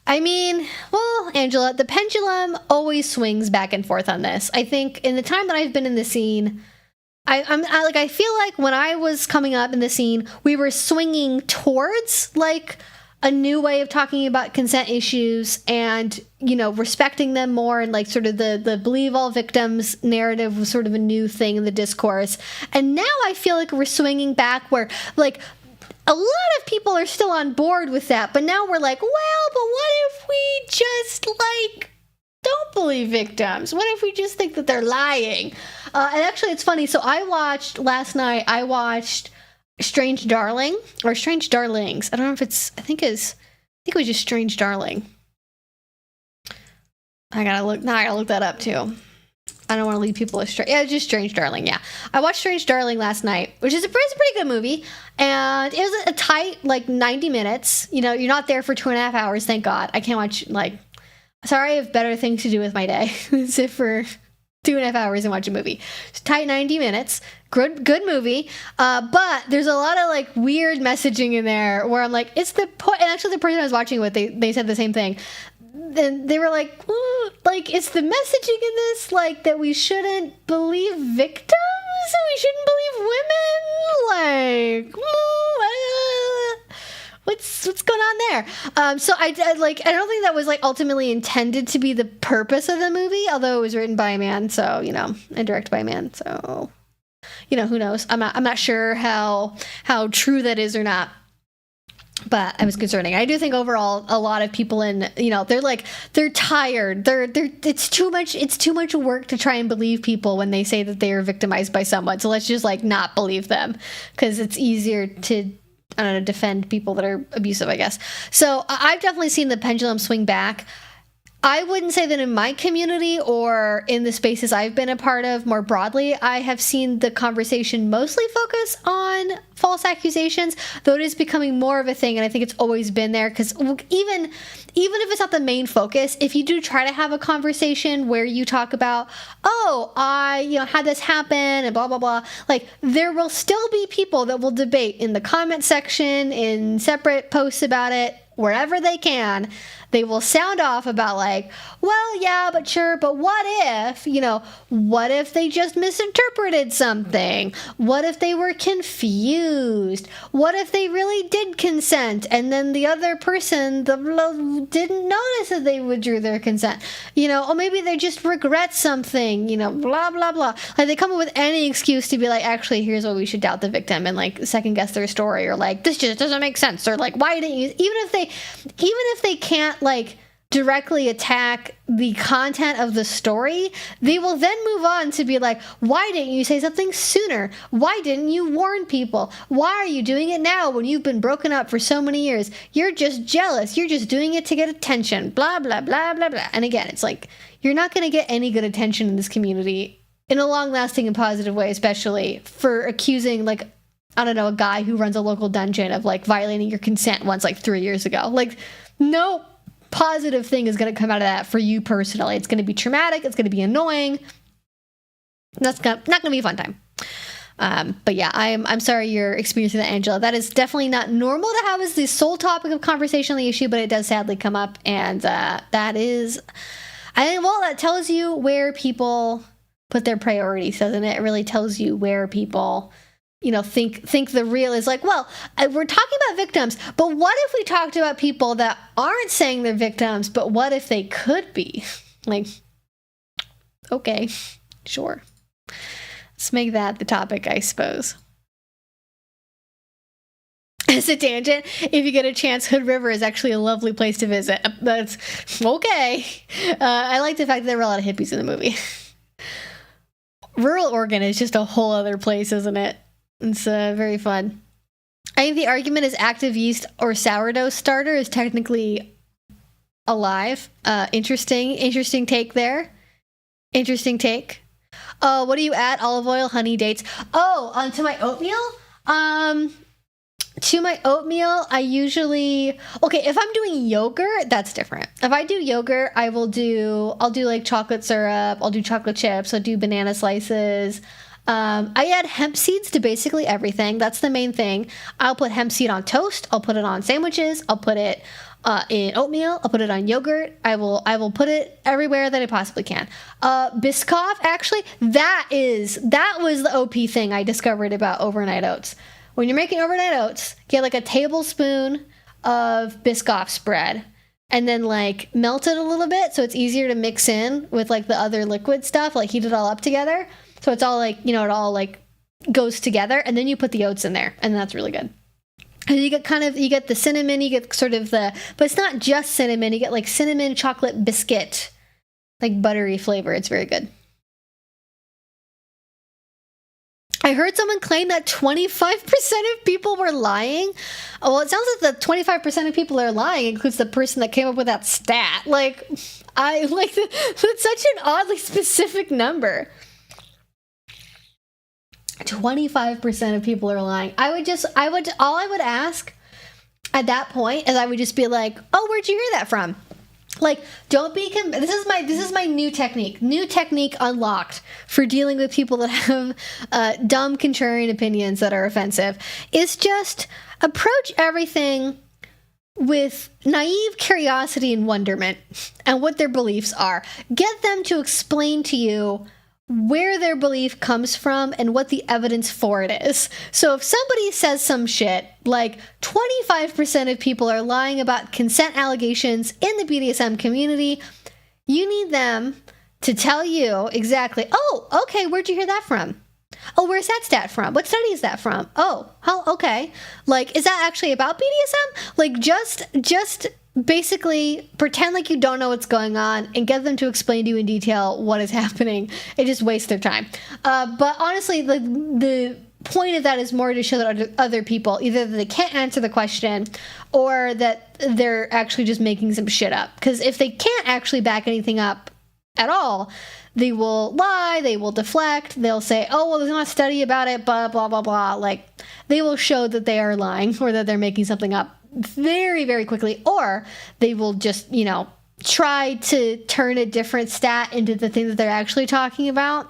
I mean, well, Angela, the pendulum always swings back and forth on this. I think in the time that I've been in the scene, I feel like when I was coming up in the scene, we were swinging towards like a new way of talking about consent issues and, you know, respecting them more, and like sort of the believe all victims narrative was sort of a new thing in the discourse. And now I feel like we're swinging back where like a lot of people are still on board with that, but now we're like, well, but what if we just like don't believe victims? What if we just think that they're lying? And actually it's funny. So last night I watched Strange Darling, or Strange Darlings. I don't know if I think it was just Strange Darling. I gotta look that up too. I don't want to lead people astray. Yeah, it's just Strange Darling. Yeah, I watched Strange Darling last night, which is a pretty good movie, and it was a tight like 90 minutes. You know, you're not there for 2.5 hours. Thank God. I can't watch Sorry, I have better things to do with my day than sit for 2.5 hours and watch a movie. It's tight 90 minutes. Good movie. But there's a lot of like weird messaging in there where I'm like, it's the point. And actually the person I was watching with, they said the same thing. And they were like, it's the messaging in this, like that we shouldn't believe victims and we shouldn't believe women. Like, what's going on there? So I don't think that was like ultimately intended to be the purpose of the movie, although it was written by a man, so, you know, and directed by a man, so, you know, who knows? I'm not sure how true that is or not. But I was concerning. I do think overall a lot of people they're tired. It's too much work to try and believe people when they say that they are victimized by someone. So let's just like not believe them, because it's easier to, I don't know, defend people that are abusive, I guess. So I've definitely seen the pendulum swing back. I wouldn't say that in my community or in the spaces I've been a part of more broadly, I have seen the conversation mostly focus on false accusations, though it is becoming more of a thing, and I think it's always been there, because even if it's not the main focus, if you do try to have a conversation where you talk about, oh, I had this happen and blah, blah, blah, like there will still be people that will debate in the comment section, in separate posts about it, wherever they can. They will sound off about like, well, yeah, but sure, but what if they just misinterpreted something? What if they were confused? What if they really did consent and then the other person didn't notice that they withdrew their consent? Or maybe they just regret something, blah, blah, blah. Like they come up with any excuse to be like, actually, here's why we should doubt the victim and like second guess their story, or like, this just doesn't make sense, or like, why didn't you, even if they can't like directly attack the content of the story, they will then move on to be like, why didn't you say something sooner? Why didn't you warn people? Why are you doing it now when you've been broken up for so many years? You're just jealous. You're just doing it to get attention. Blah, blah, blah, blah, blah. And again, it's like, you're not going to get any good attention in this community in a long-lasting and positive way, especially for accusing, like, I don't know, a guy who runs a local dungeon of like violating your consent once like 3 years ago. Like, no positive thing is going to come out of that for you personally. It's going to be traumatic. It's going to be annoying. That's not going to be a fun time. But yeah, I'm sorry you're experiencing that, Angela. That is definitely not normal to have as the sole topic of conversation on the issue, but it does sadly come up. And that is, that tells you where people put their priorities, doesn't it? It really tells you where people think the real is like, well, we're talking about victims, but what if we talked about people that aren't saying they're victims, but what if they could be? Like, okay, sure. Let's make that the topic, I suppose. As a tangent, if you get a chance, Hood River is actually a lovely place to visit. That's okay. I like the fact that there were a lot of hippies in the movie. Rural Oregon is just a whole other place, isn't it? It's very fun. I think the argument is active yeast or sourdough starter is technically alive. Interesting take there. Interesting take. What do you add? Olive oil, honey, dates. To my oatmeal? To my oatmeal, I usually... Okay, if I'm doing yogurt, that's different. If I do yogurt, I'll do like chocolate syrup, I'll do chocolate chips, I'll do banana slices. I add hemp seeds to basically everything. That's the main thing. I'll put hemp seed on toast. I'll put it on sandwiches. I'll put it in oatmeal. I'll put it on yogurt. I will put it everywhere that I possibly can. Biscoff, actually, that was the OP thing I discovered about overnight oats. When you're making overnight oats, get like a tablespoon of Biscoff spread and then like melt it a little bit so it's easier to mix in with like the other liquid stuff, like heat it all up together. So it's all like, it all like goes together, and then you put the oats in there, and that's really good. And you get the cinnamon, you get sort of but it's not just cinnamon, you get like cinnamon chocolate biscuit, like buttery flavor. It's very good. I heard someone claim that 25% of people were lying. Oh, well, it sounds like the 25% of people are lying includes the person that came up with that stat. Like, that's such an oddly specific number. 25% of people are lying. All I would ask at that point is I would just be like, oh, where'd you hear that from? Like, don't be, this is my new technique unlocked for dealing with people that have dumb contrarian opinions that are offensive, is just approach everything with naive curiosity and wonderment and what their beliefs are. Get them to explain to you where their belief comes from and what the evidence for it is. So if somebody says some shit like 25% of people are lying about consent allegations in the BDSM community, you need them to tell you exactly, oh, okay, where'd you hear that from? Oh, where's that stat from? What study is that from? Oh, okay. Like, is that actually about BDSM? Like, just basically pretend like you don't know what's going on and get them to explain to you in detail what is happening. It just wastes their time. But honestly, the point of that is more to show that other people, either that they can't answer the question or that they're actually just making some shit up. Because if they can't actually back anything up at all, they will lie, they will deflect, they'll say, oh, well, there's not a study about it, blah, blah, blah, blah. Like, they will show that they are lying or that they're making something up very, very quickly. Or they will just, try to turn a different stat into the thing that they're actually talking about,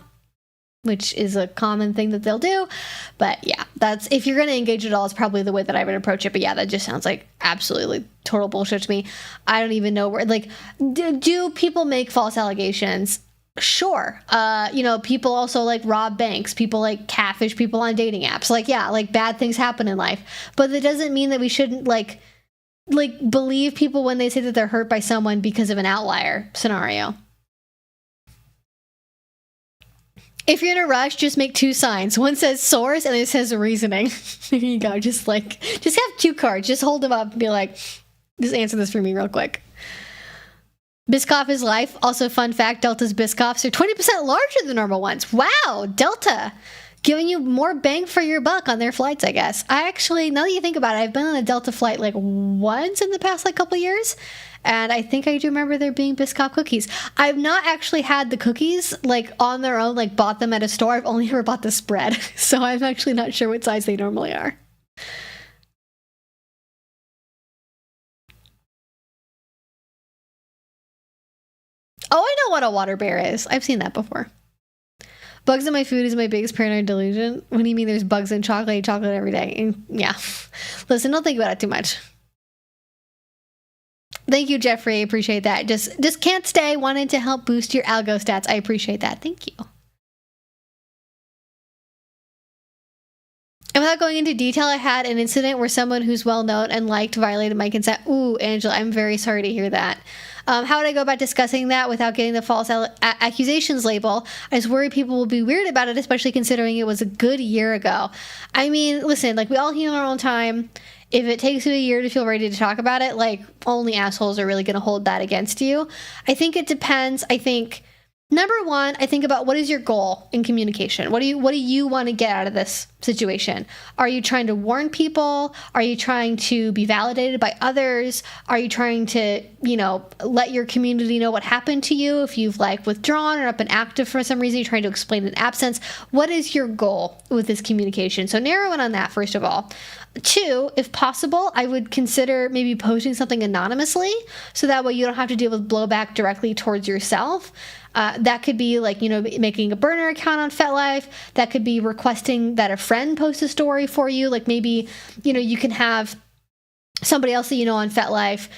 which is a common thing that they'll do. But yeah, that's, if you're going to engage at all, it's probably the way that I would approach it. But yeah, that just sounds like absolutely total bullshit to me. I don't even know where, like, do people make false allegations? Sure. People also like rob banks, people like catfish people on dating apps. Like, yeah, like bad things happen in life, but that doesn't mean that we shouldn't like believe people when they say that they're hurt by someone because of an outlier scenario. If you're in a rush, just make two signs. One says source and it says reasoning. There you go. Just have two cards. Just hold them up and be like, just answer this for me real quick. Biscoff is life. Also, fun fact, Delta's Biscoffs are 20% larger than normal ones. Wow, Delta. Giving you more bang for your buck on their flights, I guess. I actually, now that you think about it, I've been on a Delta flight like once in the past couple of years. And I think I do remember there being Biscoff cookies. I've not actually had the cookies like on their own, like bought them at a store. I've only ever bought the spread. So I'm actually not sure what size they normally are. Oh, I know what a water bear is. I've seen that before. Bugs in my food is my biggest paranoid delusion. What do you mean there's bugs in chocolate? I eat chocolate every day. And yeah. Listen, don't think about it too much. Thank you, Jeffrey. I appreciate that. Just can't stay. Wanted to help boost your algo stats. I appreciate that. Thank you. And without going into detail, I had an incident where someone who's well known and liked violated my consent. Ooh, Angela, I'm very sorry to hear that. How would I go about discussing that without getting the false accusations label? I just worry people will be weird about it, especially considering it was a good year ago. I mean, listen, like we all heal in our own time. If it takes you a year to feel ready to talk about it, like only assholes are really going to hold that against you. I think it depends. I think number one, I think about what is your goal in communication? What do you want to get out of this situation? Are you trying to warn people? Are you trying to be validated by others? Are you trying to, let your community know what happened to you? If you've like withdrawn or not been active for some reason, you're trying to explain an absence. What is your goal with this communication? So narrow in on that, first of all. Two, if possible, I would consider maybe posting something anonymously so that way you don't have to deal with blowback directly towards yourself. That could be like, making a burner account on FetLife. That could be requesting that a friend post a story for you. Like maybe, you can have somebody else that you know on FetLife,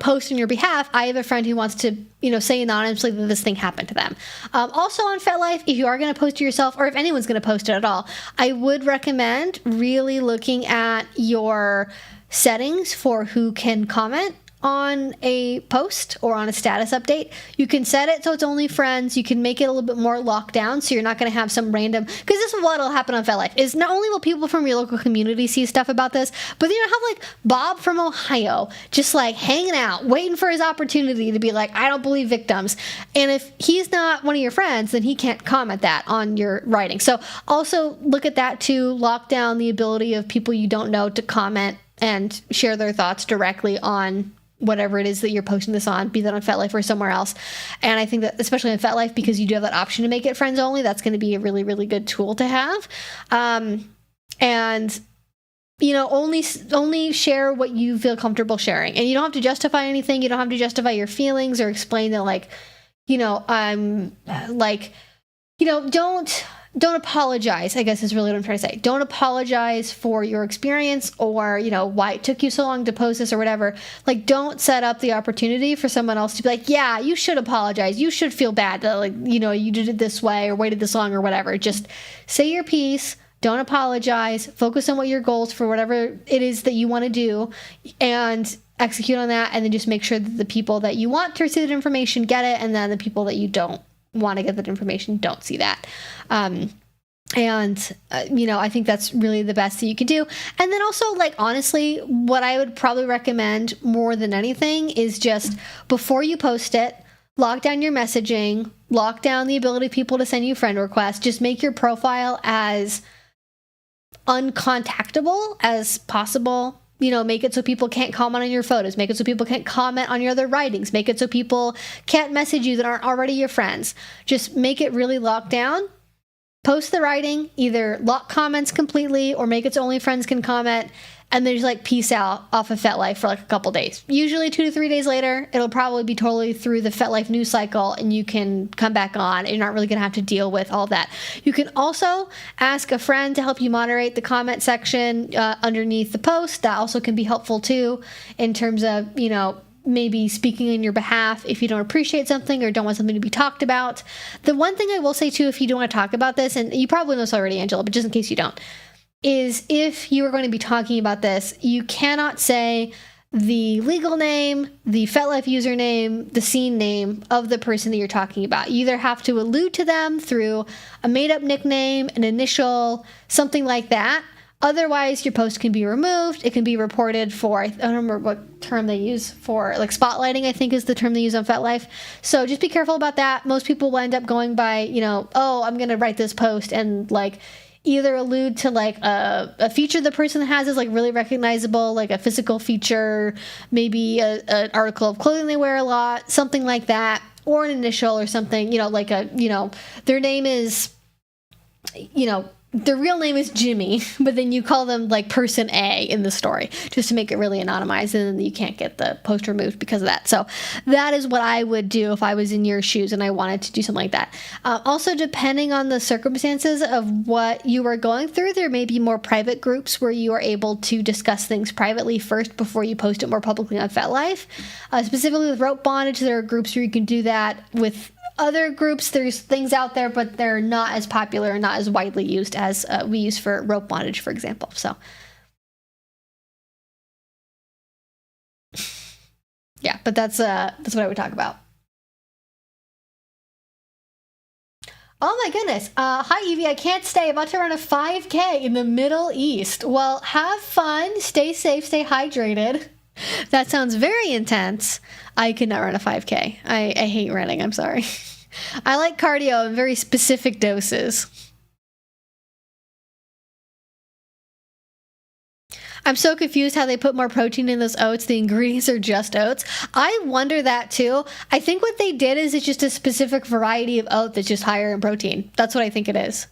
post on your behalf. I have a friend who wants to, say anonymously that this thing happened to them. Also on FetLife, if you are going to post to yourself or if anyone's going to post it at all, I would recommend really looking at your settings for who can comment on a post or on a status update. You can set it so it's only friends. You can make it a little bit more locked down so you're not going to have some random, because this is what will happen on FetLife, is not only will people from your local community see stuff about this, but then you'll have like Bob from Ohio just like hanging out, waiting for his opportunity to be like, I don't believe victims. And if he's not one of your friends, then he can't comment that on your writing. So also look at that to lock down the ability of people you don't know to comment and share their thoughts directly on whatever it is that you're posting this on, be that on FetLife or somewhere else. And I think that especially on FetLife, because you do have that option to make it friends only, that's going to be a really, really good tool to have. And only share what you feel comfortable sharing. And you don't have to justify anything. You don't have to justify your feelings or explain that don't apologize, I guess is really what I'm trying to say. Don't apologize for your experience or, why it took you so long to post this or whatever. Like, don't set up the opportunity for someone else to be like, yeah, you should apologize. You should feel bad that, you did it this way or waited this long or whatever. Just say your piece. Don't apologize. Focus on what your goals for whatever it is that you want to do and execute on that. And then just make sure that the people that you want to receive that information get it. And then the people that you don't want to get that information don't see that. And, I think that's really the best that you can do. And then also, like, honestly, what I would probably recommend more than anything is just before you post it, lock down your messaging, lock down the ability of people to send you friend requests. Just make your profile as uncontactable as possible. Make it so people can't comment on your photos. Make it so people can't comment on your other writings. Make it so people can't message you that aren't already your friends. Just make it really locked down. Post the writing, either lock comments completely or make it so only friends can comment, and then just like peace out off of FetLife for like a couple days. Usually 2 to 3 days later, it'll probably be totally through the FetLife news cycle and you can come back on. You're not really going to have to deal with all that. You can also ask a friend to help you moderate the comment section underneath the post. That also can be helpful too in terms of, maybe speaking in your behalf if you don't appreciate something or don't want something to be talked about. The one thing I will say too, if you don't want to talk about this, and you probably know this already, Angela, but just in case you don't, is if you are going to be talking about this, you cannot say the legal name, the FetLife username, the scene name of the person that you're talking about. You either have to allude to them through a made-up nickname, an initial, something like that. Otherwise, your post can be removed. It can be reported for, I don't remember what term they use for, like spotlighting, I think is the term they use on FetLife. So just be careful about that. Most people will end up going by, oh, I'm going to write this post and like either allude to like a feature the person has is like really recognizable, like a physical feature, maybe an article of clothing they wear a lot, something like that, or an initial or something, like their name is, their real name is Jimmy, but then you call them like person A in the story just to make it really anonymized, and then you can't get the post removed because of that. So that is what I would do if I was in your shoes and I wanted to do something like that. Also, depending on the circumstances of what you are going through, there may be more private groups where you are able to discuss things privately first before you post it more publicly on FetLife. Specifically with rope bondage, there are groups where you can do that. With other groups, there's things out there, but they're not as popular and not as widely used as we use for rope bondage, for example. So, yeah, but that's what I would talk about. Oh my goodness. Hi, Evie. I can't stay. About to run a 5K in the Middle East. Well, have fun. Stay safe. Stay hydrated. That sounds very intense. I could not run a 5K. I hate running. I'm sorry. I like cardio in very specific doses. I'm so confused how they put more protein in those oats. The ingredients are just oats. I wonder that too. I think what they did is it's just a specific variety of oat that's just higher in protein. That's what I think it is.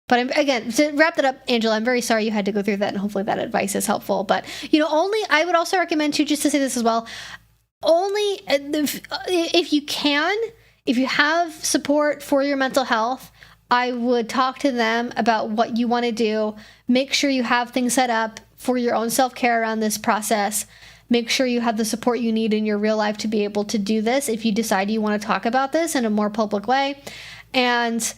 But again, to wrap that up, Angela, I'm very sorry you had to go through that, and hopefully that advice is helpful. But, I would also recommend too, just to say this as well, only if you can, if you have support for your mental health, I would talk to them about what you want to do. Make sure you have things set up for your own self-care around this process. Make sure you have the support you need in your real life to be able to do this if you decide you want to talk about this in a more public way. And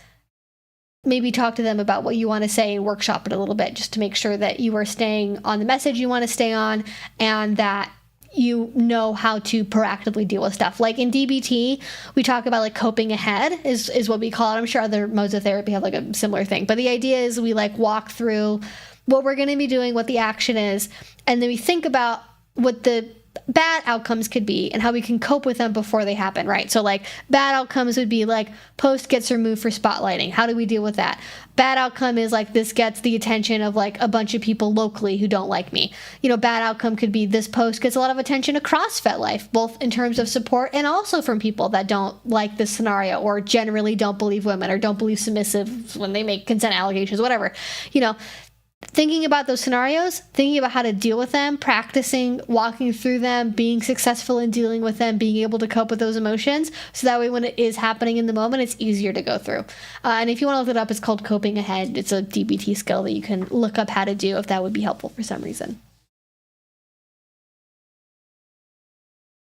maybe talk to them about what you want to say and workshop it a little bit just to make sure that you are staying on the message you want to stay on and that you know how to proactively deal with stuff. Like in DBT, we talk about like coping ahead is what we call it. I'm sure other modes of therapy have like a similar thing. But the idea is we like walk through what we're going to be doing, what the action is, and then we think about what the bad outcomes could be and how we can cope with them before they happen, right? So like bad outcomes would be like post gets removed for spotlighting. How do we deal with that? Bad outcome is like this gets the attention of like a bunch of people locally who don't like me. Bad outcome could be this post gets a lot of attention across FetLife, both in terms of support and also from people that don't like this scenario or generally don't believe women or don't believe submissives when they make consent allegations, whatever. Thinking about those scenarios, thinking about how to deal with them, practicing walking through them, being successful in dealing with them, being able to cope with those emotions, so that way when it is happening in the moment, it's easier to go through. And if you want to look it up, it's called Coping Ahead. It's a DBT skill that you can look up how to do if that would be helpful for some reason.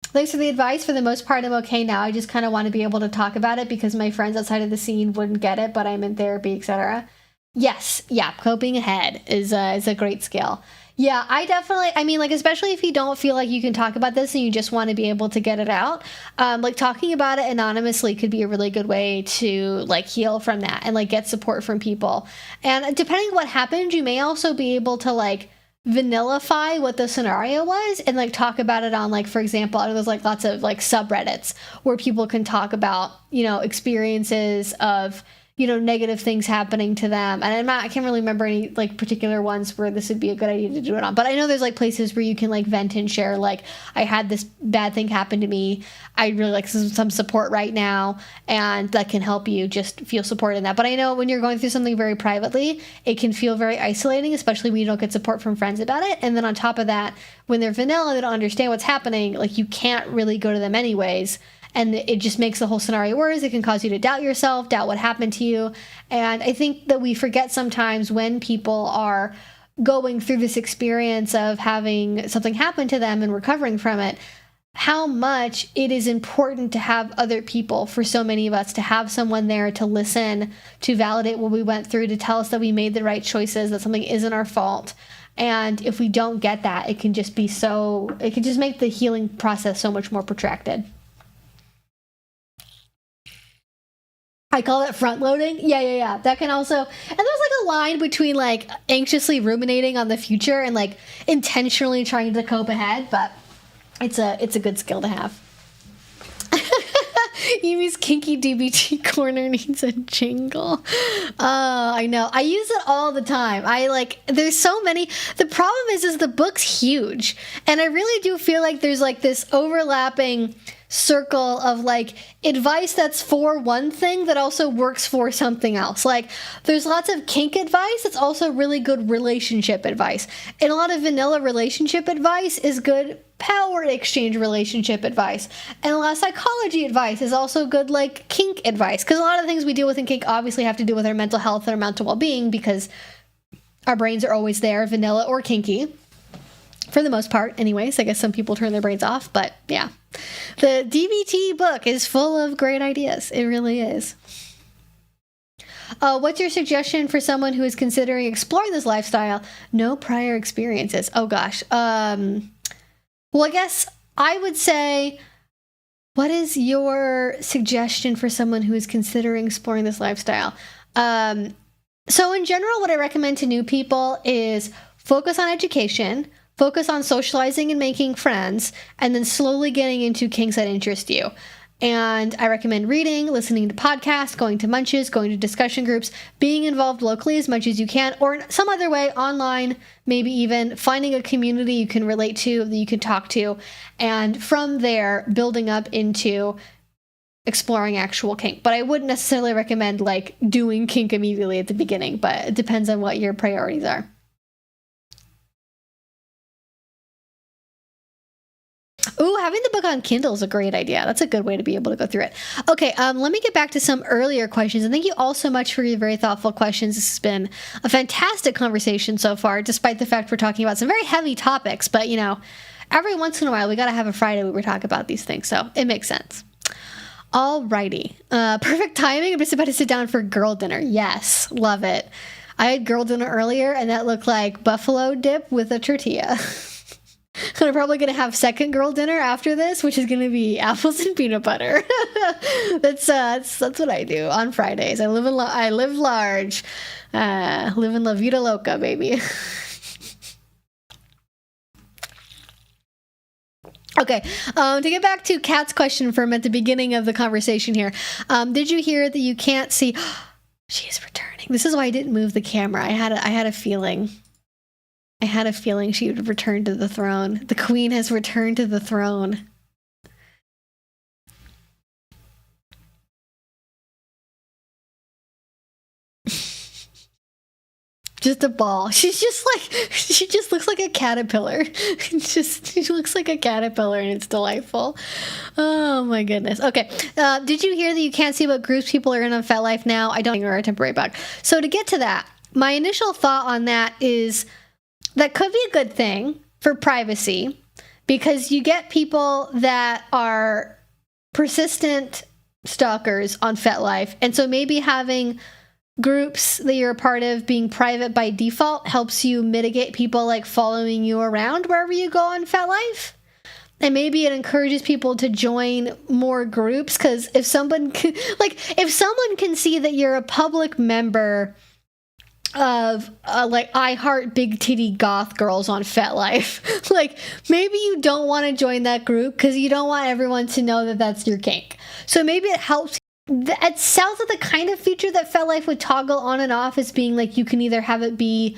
Thanks for the advice. For the most part, I'm okay now. I just kind of want to be able to talk about it because my friends outside of the scene wouldn't get it, but I'm in therapy, etc. Yes, yeah, coping ahead is a great skill. Yeah, I mean, like, especially if you don't feel like you can talk about this and you just want to be able to get it out, like, talking about it anonymously could be a really good way to, like, heal from that and, like, get support from people. And depending on what happened, you may also be able to, like, vanillify what the scenario was and, like, talk about it on, like, for example, I know there's, like, lots of, like, subreddits where people can talk about, you know, experiences of, you know, negative things happening to them. And I can't really remember any, like, particular ones where this would be a good idea to do it on. But I know there's, like, places where you can, like, vent and share, like, I had this bad thing happen to me. I'd really like some support right now. And that can help you just feel support in that. But I know when you're going through something very privately, it can feel very isolating, especially when you don't get support from friends about it. And then on top of that, when they're vanilla, they don't understand what's happening. Like, you can't really go to them anyways. And it just makes the whole scenario worse. It can cause you to doubt yourself, doubt what happened to you. And I think that we forget sometimes when people are going through this experience of having something happen to them and recovering from it, how much it is important to have other people, for so many of us, to have someone there to listen, to validate what we went through, to tell us that we made the right choices, that something isn't our fault. And if we don't get that, it can just make the healing process so much more protracted. I call it front loading. Yeah. That can also, and there's like a line between like anxiously ruminating on the future and like intentionally trying to cope ahead, but it's a good skill to have. Evie's kinky DBT corner needs a jingle. I know. I use it all the time. There's so many. The problem is the book's huge. And I really do feel like there's like this overlapping circle of like advice that's for one thing that also works for something else. Like there's lots of kink advice that's also really good relationship advice, and a lot of vanilla relationship advice is good power exchange relationship advice, and a lot of psychology advice is also good like kink advice, because a lot of the things we deal with in kink obviously have to do with our mental health and our mental well-being, because our brains are always there, vanilla or kinky. For the most part, anyways. I guess some people turn their brains off, but yeah. The DBT book is full of great ideas. It really is. What's your suggestion for someone who is considering exploring this lifestyle? No prior experiences. Oh, gosh. Well, I guess I would say, what is your suggestion for someone who is considering exploring this lifestyle? So in general, what I recommend to new people is focus on education, focus on socializing and making friends, and then slowly getting into kinks that interest you. And I recommend reading, listening to podcasts, going to munches, going to discussion groups, being involved locally as much as you can, or in some other way, online, maybe even finding a community you can relate to, that you can talk to, and from there, building up into exploring actual kink. But I wouldn't necessarily recommend like doing kink immediately at the beginning, but it depends on what your priorities are. Ooh, having the book on Kindle is a great idea. That's a good way to be able to go through it. Okay, let me get back to some earlier questions. And thank you all so much for your very thoughtful questions. This has been a fantastic conversation so far, despite the fact we're talking about some very heavy topics. But, you know, every once in a while, we got to have a Friday where we talk about these things. So it makes sense. Alrighty. Perfect timing. I'm just about to sit down for girl dinner. Yes, love it. I had girl dinner earlier, and that looked like buffalo dip with a tortilla. I'm probably going to have second girl dinner after this, which is going to be apples and peanut butter. That's what I do on Fridays. I live large. Live in La Vida Loca, baby. Okay, to get back to Kat's question from at the beginning of the conversation here. Did you hear that you can't see? She is returning. This is why I didn't move the camera. I had a feeling. I had a feeling she would return to the throne. The queen has returned to the throne. Just a ball. She just looks like a caterpillar. She looks like a caterpillar, and it's delightful. Oh my goodness. Okay. Did you hear that you can't see what groups people are in on FetLife now? I don't think are a temporary bug. So to get to that, my initial thought on that is that could be a good thing for privacy, because you get people that are persistent stalkers on FetLife. And so maybe having groups that you're a part of being private by default helps you mitigate people like following you around wherever you go on FetLife. And maybe it encourages people to join more groups, because if someone can, if someone can see that you're a public member of I Heart Big Titty Goth Girls on FetLife, maybe you don't want to join that group because you don't want everyone to know that that's your kink. So maybe it helps. It sounds like the kind of feature that FetLife would toggle on and off as being you can either have it be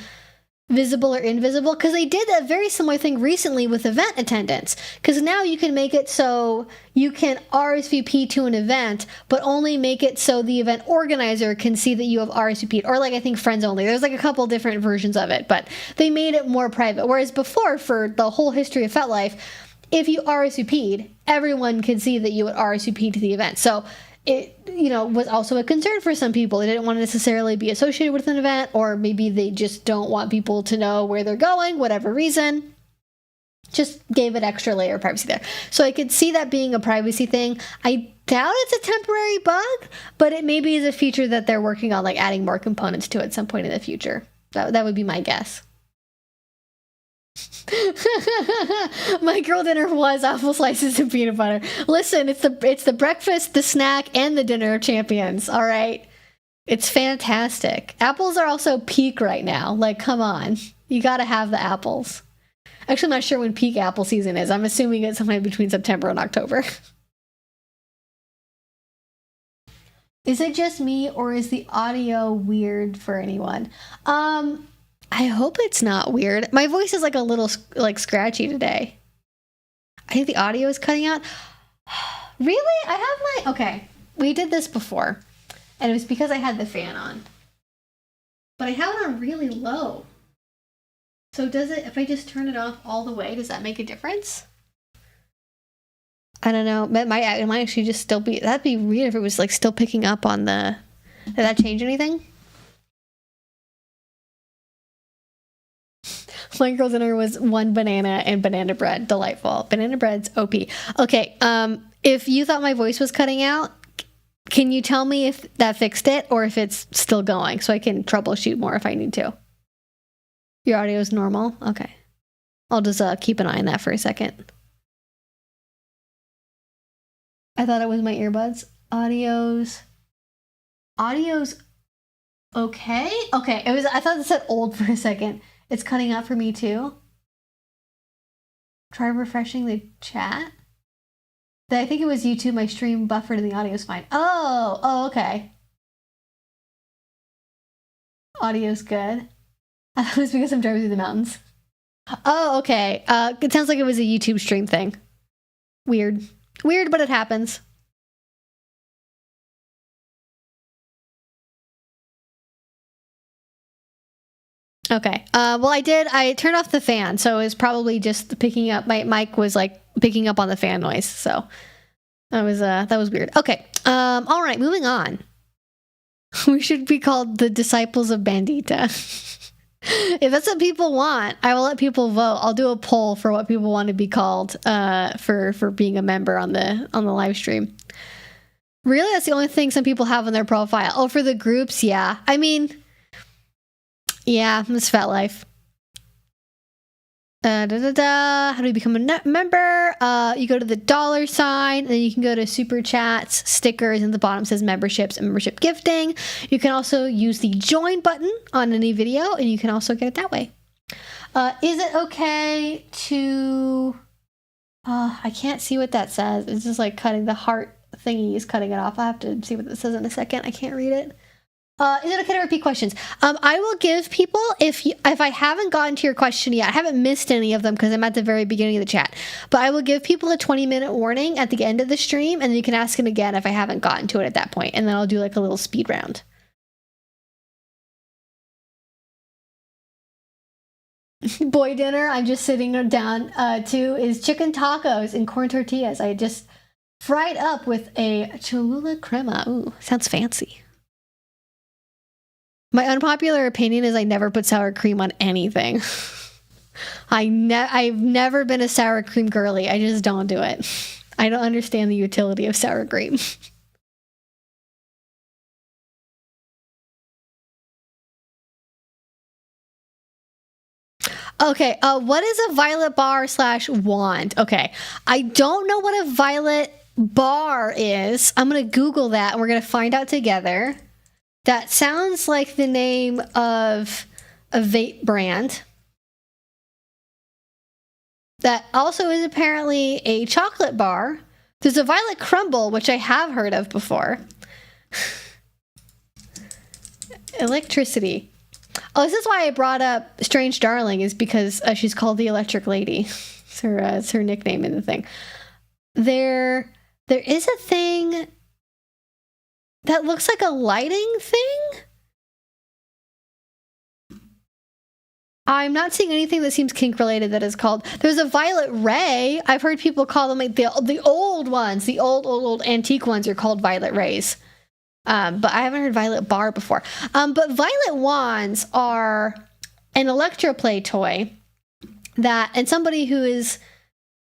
visible or invisible, because they did a very similar thing recently with event attendance, because now you can make it so you can RSVP to an event, but only make it so the event organizer can see that you have RSVP'd, or I think friends only. There's a couple different versions of it, but they made it more private, whereas before, for the whole history of FetLife, if you RSVP'd, everyone could see that you would RSVP to the event. So it, was also a concern for some people. They didn't want to necessarily be associated with an event, or maybe they just don't want people to know where they're going, whatever reason. Just gave it extra layer of privacy there. So I could see that being a privacy thing. I doubt it's a temporary bug, but it maybe is a feature that they're working on, adding more components to at some point in the future. That would be my guess. My girl dinner was apple slices and peanut butter. Listen, it's the breakfast, the snack, and the dinner of champions. All right, it's fantastic. Apples are also peak right now. Come on, you gotta have the apples. Actually, I'm not sure when peak apple season is. I'm assuming it's sometime between September and October. Is it just me, or is the audio weird for anyone? I hope it's not weird. My voice is a little scratchy today. I think the audio is cutting out. Really? I have okay. We did this before, and it was because I had the fan on. But I have it on really low. So if I just turn it off all the way, does that make a difference? I don't know. It might actually just still be, that'd be weird if it was still picking up on the, did that change anything? My girl dinner was one banana and banana bread. Delightful. Banana bread's OP. Okay, if you thought my voice was cutting out, can you tell me if that fixed it or if it's still going so I can troubleshoot more if I need to? Your audio is normal? Okay. I'll just keep an eye on that for a second. I thought it was my earbuds. Audio's okay? Okay, I thought it said old for a second. It's cutting out for me too. Try refreshing the chat. I think it was YouTube. My stream buffered and the audio is fine. Oh, okay. Audio's good. I thought it was because I'm driving through the mountains. Oh, okay. It sounds like it was a YouTube stream thing. Weird, but it happens. Okay. Well, I turned off the fan, so it was probably just picking up. My mic was picking up on the fan noise, so that was weird. Okay. All right. Moving on. We should be called the Disciples of Bandita. If that's what people want, I will let people vote. I'll do a poll for what people want to be called for being a member on the live stream. Really, that's the only thing some people have on their profile. Oh, for the groups, yeah. I mean. Yeah, it's FetLife. How do you become a member? You go to the $sign, and then you can go to super chats, stickers, and the bottom says memberships and membership gifting. You can also use the join button on any video, and you can also get it that way. Is it okay to... I can't see what that says. It's just cutting the heart thingy is cutting it off. I'll have to see what this says in a second. I can't read it. Is it okay to repeat questions? I will give people, if I haven't gotten to your question yet, I haven't missed any of them because I'm at the very beginning of the chat, but I will give people a 20-minute warning at the end of the stream, and then you can ask it again if I haven't gotten to it at that point, and then I'll do a little speed round. Boy dinner, I'm just sitting down to, is chicken tacos and corn tortillas. I just fried up with a Cholula crema. Ooh, sounds fancy. My unpopular opinion is I never put sour cream on anything. I've never been a sour cream girly. I just don't do it. I don't understand the utility of sour cream. Okay, what is a violet bar / wand? Okay, I don't know what a violet bar is. I'm going to Google that and we're going to find out together. That sounds like the name of a vape brand. That also is apparently a chocolate bar. There's a violet crumble, which I have heard of before. Electricity. Oh, this is why I brought up Strange Darling, is because she's called the Electric Lady. It's her nickname in the thing. There is a thing that looks like a lighting thing. I'm not seeing anything that seems kink related that is called. There's a violet ray. I've heard people call them like the old ones. The old antique ones are called violet rays. But I haven't heard violet bar before. But violet wands are an electroplay toy that, and somebody who is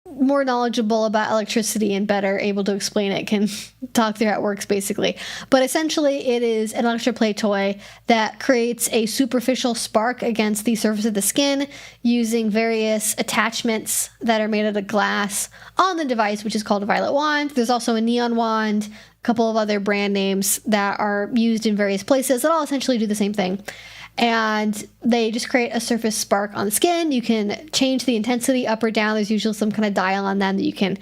more knowledgeable about electricity and better able to explain it can talk through how it works, basically. But essentially, it is an electroplay toy that creates a superficial spark against the surface of the skin using various attachments that are made out of glass on the device, which is called a violet wand. There's also a neon wand, a couple of other brand names that are used in various places that all essentially do the same thing. And they just create a surface spark on the skin. You can change the intensity up or down. There's usually some kind of dial on them that you can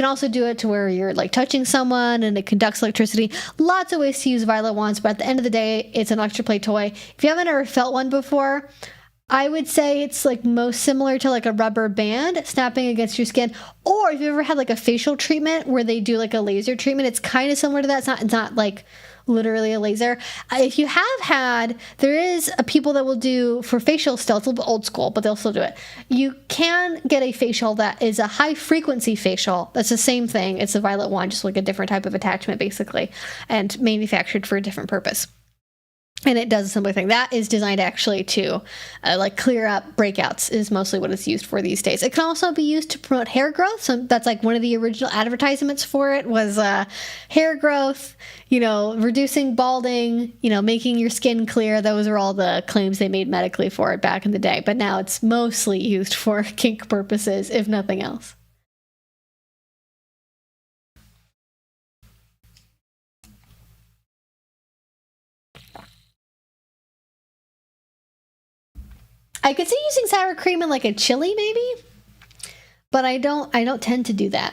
also do it to where you're like touching someone and it conducts electricity. Lots of ways to use violet wands, but at the end of the day, it's an electroplay toy. If you haven't ever felt one before, I would say it's like most similar to like a rubber band snapping against your skin. Or if you ever had like a facial treatment where they do like a laser treatment, it's kind of similar to that. It's not like literally a laser. If you have had, there is people that will do for facial still. It's a little bit old school, but they'll still do it. You can get a facial that is a high frequency facial. That's the same thing. It's a violet wand, just like a different type of attachment basically, and manufactured for a different purpose. And it does a similar thing. That is designed actually to like clear up breakouts is mostly what it's used for these days. It can also be used to promote hair growth. So that's like one of the original advertisements for it was hair growth, reducing balding, making your skin clear. Those are all the claims they made medically for it back in the day. But now it's mostly used for kink purposes, if nothing else. I could see using sour cream in like a chili maybe, but I don't tend to do that.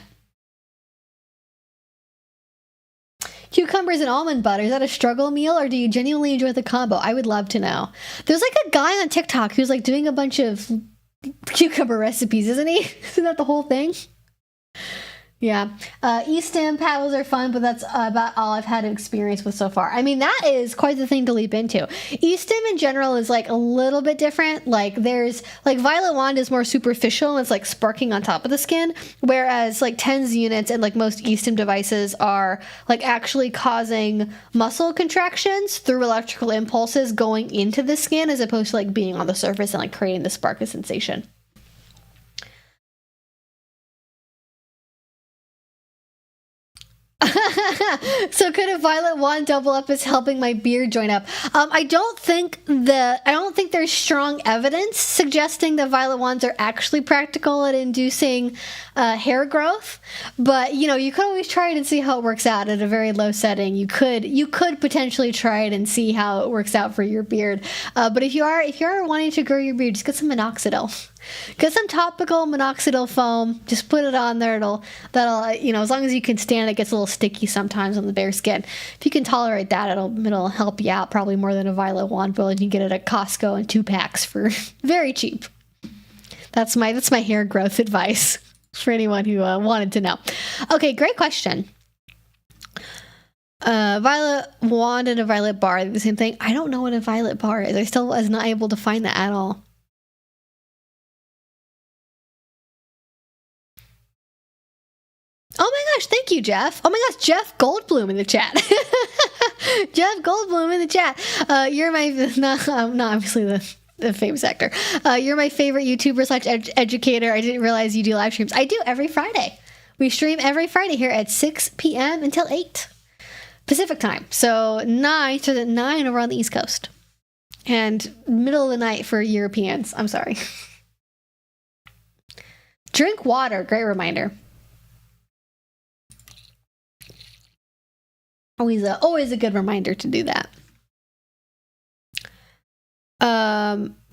Cucumbers and almond butter, is that a struggle meal or do you genuinely enjoy the combo? I would love to know. There's like a guy on TikTok who's like doing a bunch of cucumber recipes, isn't he? Isn't that the whole thing? Yeah. E-stim paddles are fun, but that's about all I've had experience with so far. I mean, that is quite the thing to leap into. E-stim in general is like a little bit different. Like there's like violet wand is more superficial and it's like sparking on top of the skin, whereas like TENS units and like most E-stim devices are like actually causing muscle contractions through electrical impulses going into the skin as opposed to like being on the surface and like creating the spark of sensation. So could a violet wand double up as helping my beard join up? I don't think there's strong evidence suggesting that violet wands are actually practical at inducing hair growth, but you could always try it and see how it works out at a very low setting. You could potentially try it and see how it works out for your beard. But if you are wanting to grow your beard, just get some minoxidil. Get some topical minoxidil foam. Just put it on there. That'll as long as you can stand it, gets a little sticky sometimes on the bare skin. If you can tolerate that, it'll help you out probably more than a violet wand will. And you can get it at Costco in 2 packs for very cheap. That's my hair growth advice for anyone who wanted to know. Okay, great question. Violet wand and a violet bar, the same thing. I don't know what a violet bar is. I still was not able to find that at all. Oh my gosh, thank you, Jeff. Oh my gosh, Jeff Goldblum in the chat. Jeff Goldblum in the chat. You're my, not obviously the famous actor. You're my favorite YouTuber / educator. I didn't realize you do live streams. I do every Friday. We stream every Friday here at 6 p.m. until 8 Pacific time. So 9 over on the East Coast. And middle of the night for Europeans. I'm sorry. Drink water. Great reminder. Always a good reminder to do that.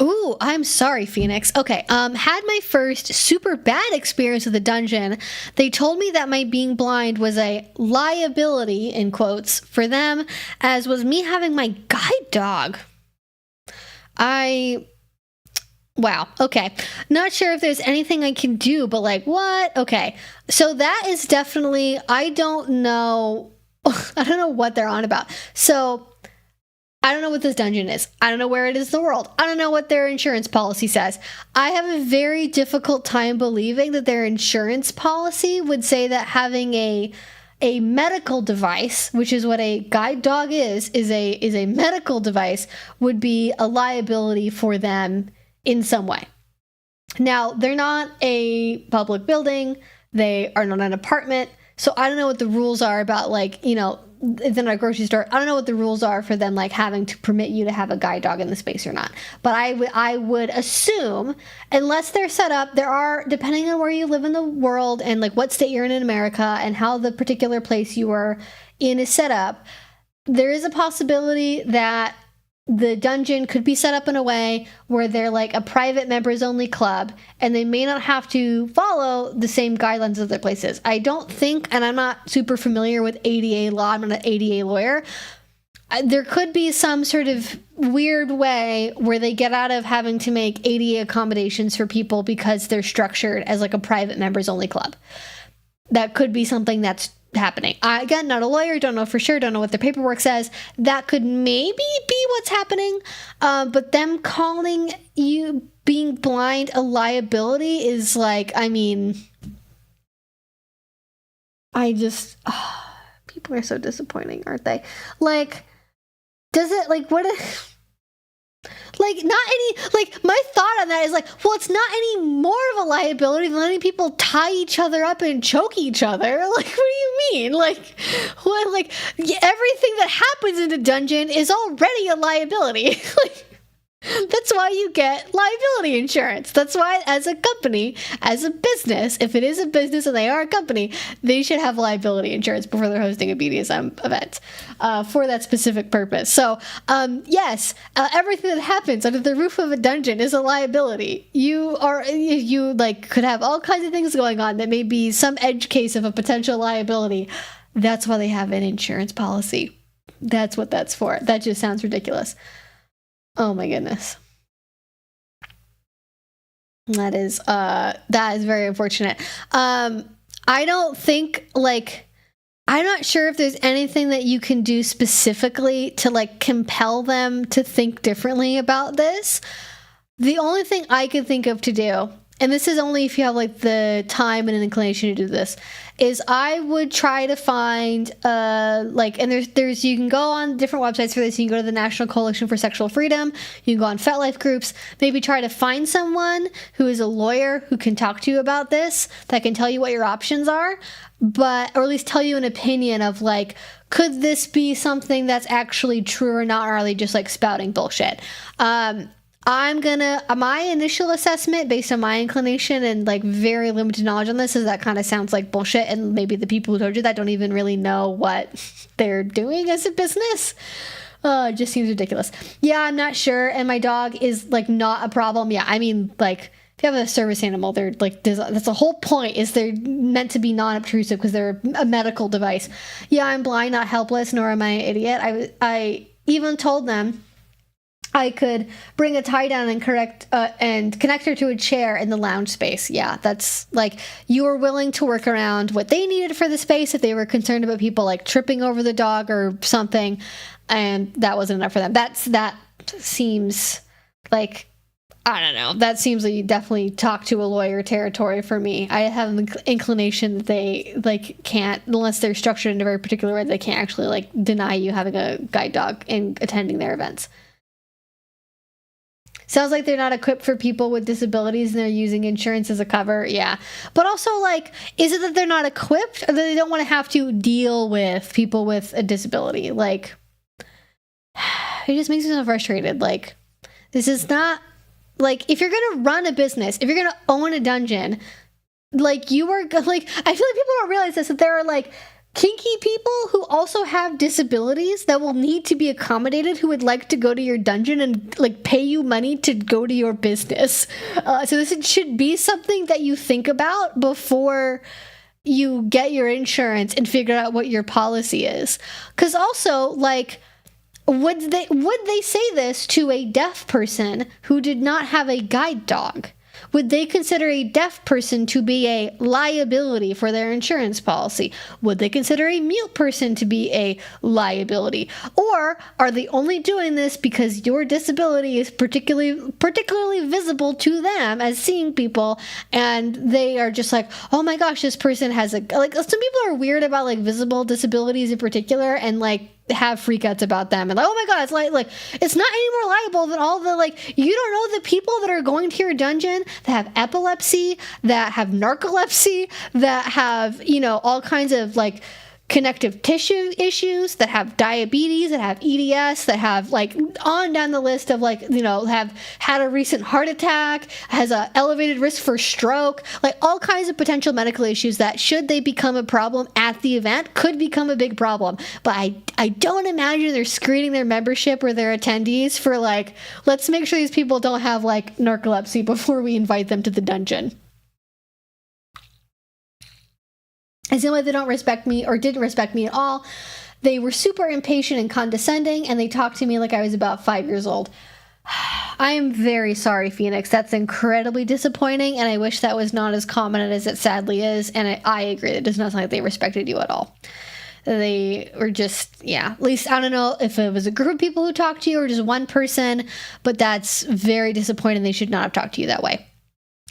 Ooh, I'm sorry, Phoenix. Okay, had my first super bad experience with the dungeon. They told me that my being blind was a liability, in quotes, for them, as was me having my guide dog. Wow, okay. Not sure if there's anything I can do, but like, what? Okay, so that is definitely, I don't know what they're on about. So, I don't know what this dungeon is. I don't know where it is in the world. I don't know what their insurance policy says. I have a very difficult time believing that their insurance policy would say that having a medical device, which is what a guide dog is a medical device, would be a liability for them in some way. Now, they're not a public building. They are not an apartment. So I don't know what the rules are about, like, you know, if they're not a grocery store. I don't know what the rules are for them, like, having to permit you to have a guide dog in the space or not. But I would assume, unless they're set up, there are, depending on where you live in the world and, like, what state you're in America and how the particular place you are in is set up, there is a possibility that the dungeon could be set up in a way where they're like a private members only club and they may not have to follow the same guidelines as other places. I don't think, and I'm not super familiar with ADA law, I'm not an ADA lawyer, there could be some sort of weird way where they get out of having to make ADA accommodations for people because they're structured as like a private members only club. That could be something that's happening. Again, not a lawyer, don't know for sure, don't know what the paperwork says. That could maybe be what's happening, but them calling you being blind a liability is like, I mean, people are so disappointing, aren't they? Like, does it, like, what if... Like, not any, like, my thought on that is like, well, it's not any more of a liability than letting people tie each other up and choke each other. Like, what do you mean? Like, what, like, everything that happens in the dungeon is already a liability. Like, that's why you get liability insurance. That's why, as a company, as a business, if it is a business and they are a company, they should have liability insurance before they're hosting a BDSM event for that specific purpose. So, yes, everything that happens under the roof of a dungeon is a liability. You like could have all kinds of things going on that may be some edge case of a potential liability. That's why they have an insurance policy. That's what that's for. That just sounds ridiculous. Oh my goodness. That is very unfortunate. I don't think, like, I'm not sure if there's anything that you can do specifically to, like, compel them to think differently about this. The only thing I can think of to do, and this is only if you have, like, the time and an inclination to do this, is I would try to find, like, and there's you can go on different websites for this. You can go to the National Coalition for Sexual Freedom. You can go on FetLife groups. Maybe try to find someone who is a lawyer who can talk to you about this, that can tell you what your options are, or at least tell you an opinion of, like, could this be something that's actually true or not, or are they just, like, spouting bullshit? My initial assessment based on my inclination and, like, very limited knowledge on this is that kind of sounds like bullshit, and maybe the people who told you that don't even really know what they're doing as a business. It just seems ridiculous. Yeah, I'm not sure, and my dog is, like, not a problem. Yeah, I mean, like, if you have a service animal, they're, like, that's the whole point, is they're meant to be non-obtrusive because they're a medical device. Yeah, I'm blind, not helpless, nor am I an idiot. I even told them I could bring a tie down and connect her to a chair in the lounge space. Yeah, that's, like, you were willing to work around what they needed for the space if they were concerned about people, like, tripping over the dog or something, and that wasn't enough for them. That seems like, I don't know, that seems like you definitely talk to a lawyer territory for me. I have an inclination that they, like, can't, unless they're structured in a very particular way, they can't actually, like, deny you having a guide dog and attending their events. Sounds like they're not equipped for people with disabilities and they're using insurance as a cover. Yeah. But also, like, is it that they're not equipped or that they don't want to have to deal with people with a disability? Like, it just makes me so frustrated. Like, This is not, like, if you're going to run a business, if you're going to own a dungeon, like, you are, like, I feel like people don't realize this, that there are, like, kinky people who also have disabilities that will need to be accommodated, who would like to go to your dungeon and, like, pay you money to go to your business. So this should be something that you think about before you get your insurance and figure out what your policy is. Because also, like, would they say this to a deaf person who did not have a guide dog? Would they consider a deaf person to be a liability for their insurance policy? Would they consider a mute person to be a liability? Or are they only doing this because your disability is particularly visible to them as seeing people, and they are just like, oh my gosh, this person has a, like, some people are weird about, like, visible disabilities in particular, and, like, have freakouts about them, and, like, oh my god, it's like it's not any more liable than all the, like, you don't know the people that are going to your dungeon that have epilepsy, that have narcolepsy, that have, you know, all kinds of, like, connective tissue issues, that have diabetes, that have EDS, that have, like, on down the list of, like, you know, have had a recent heart attack, has a elevated risk for stroke, like, all kinds of potential medical issues that, should they become a problem at the event, could become a big problem. But I don't imagine they're screening their membership or their attendees for, like, let's make sure these people don't have, like, narcolepsy before we invite them to the dungeon. It seemed like they don't respect me, or didn't respect me at all. They were super impatient and condescending, and they talked to me like I was about 5 years old. I am very sorry, Phoenix. That's incredibly disappointing, and I wish that was not as common as it sadly is, and I agree. It does not sound like they respected you at all. They were just, yeah, at least I don't know if it was a group of people who talked to you or just one person, but that's very disappointing. They should not have talked to you that way.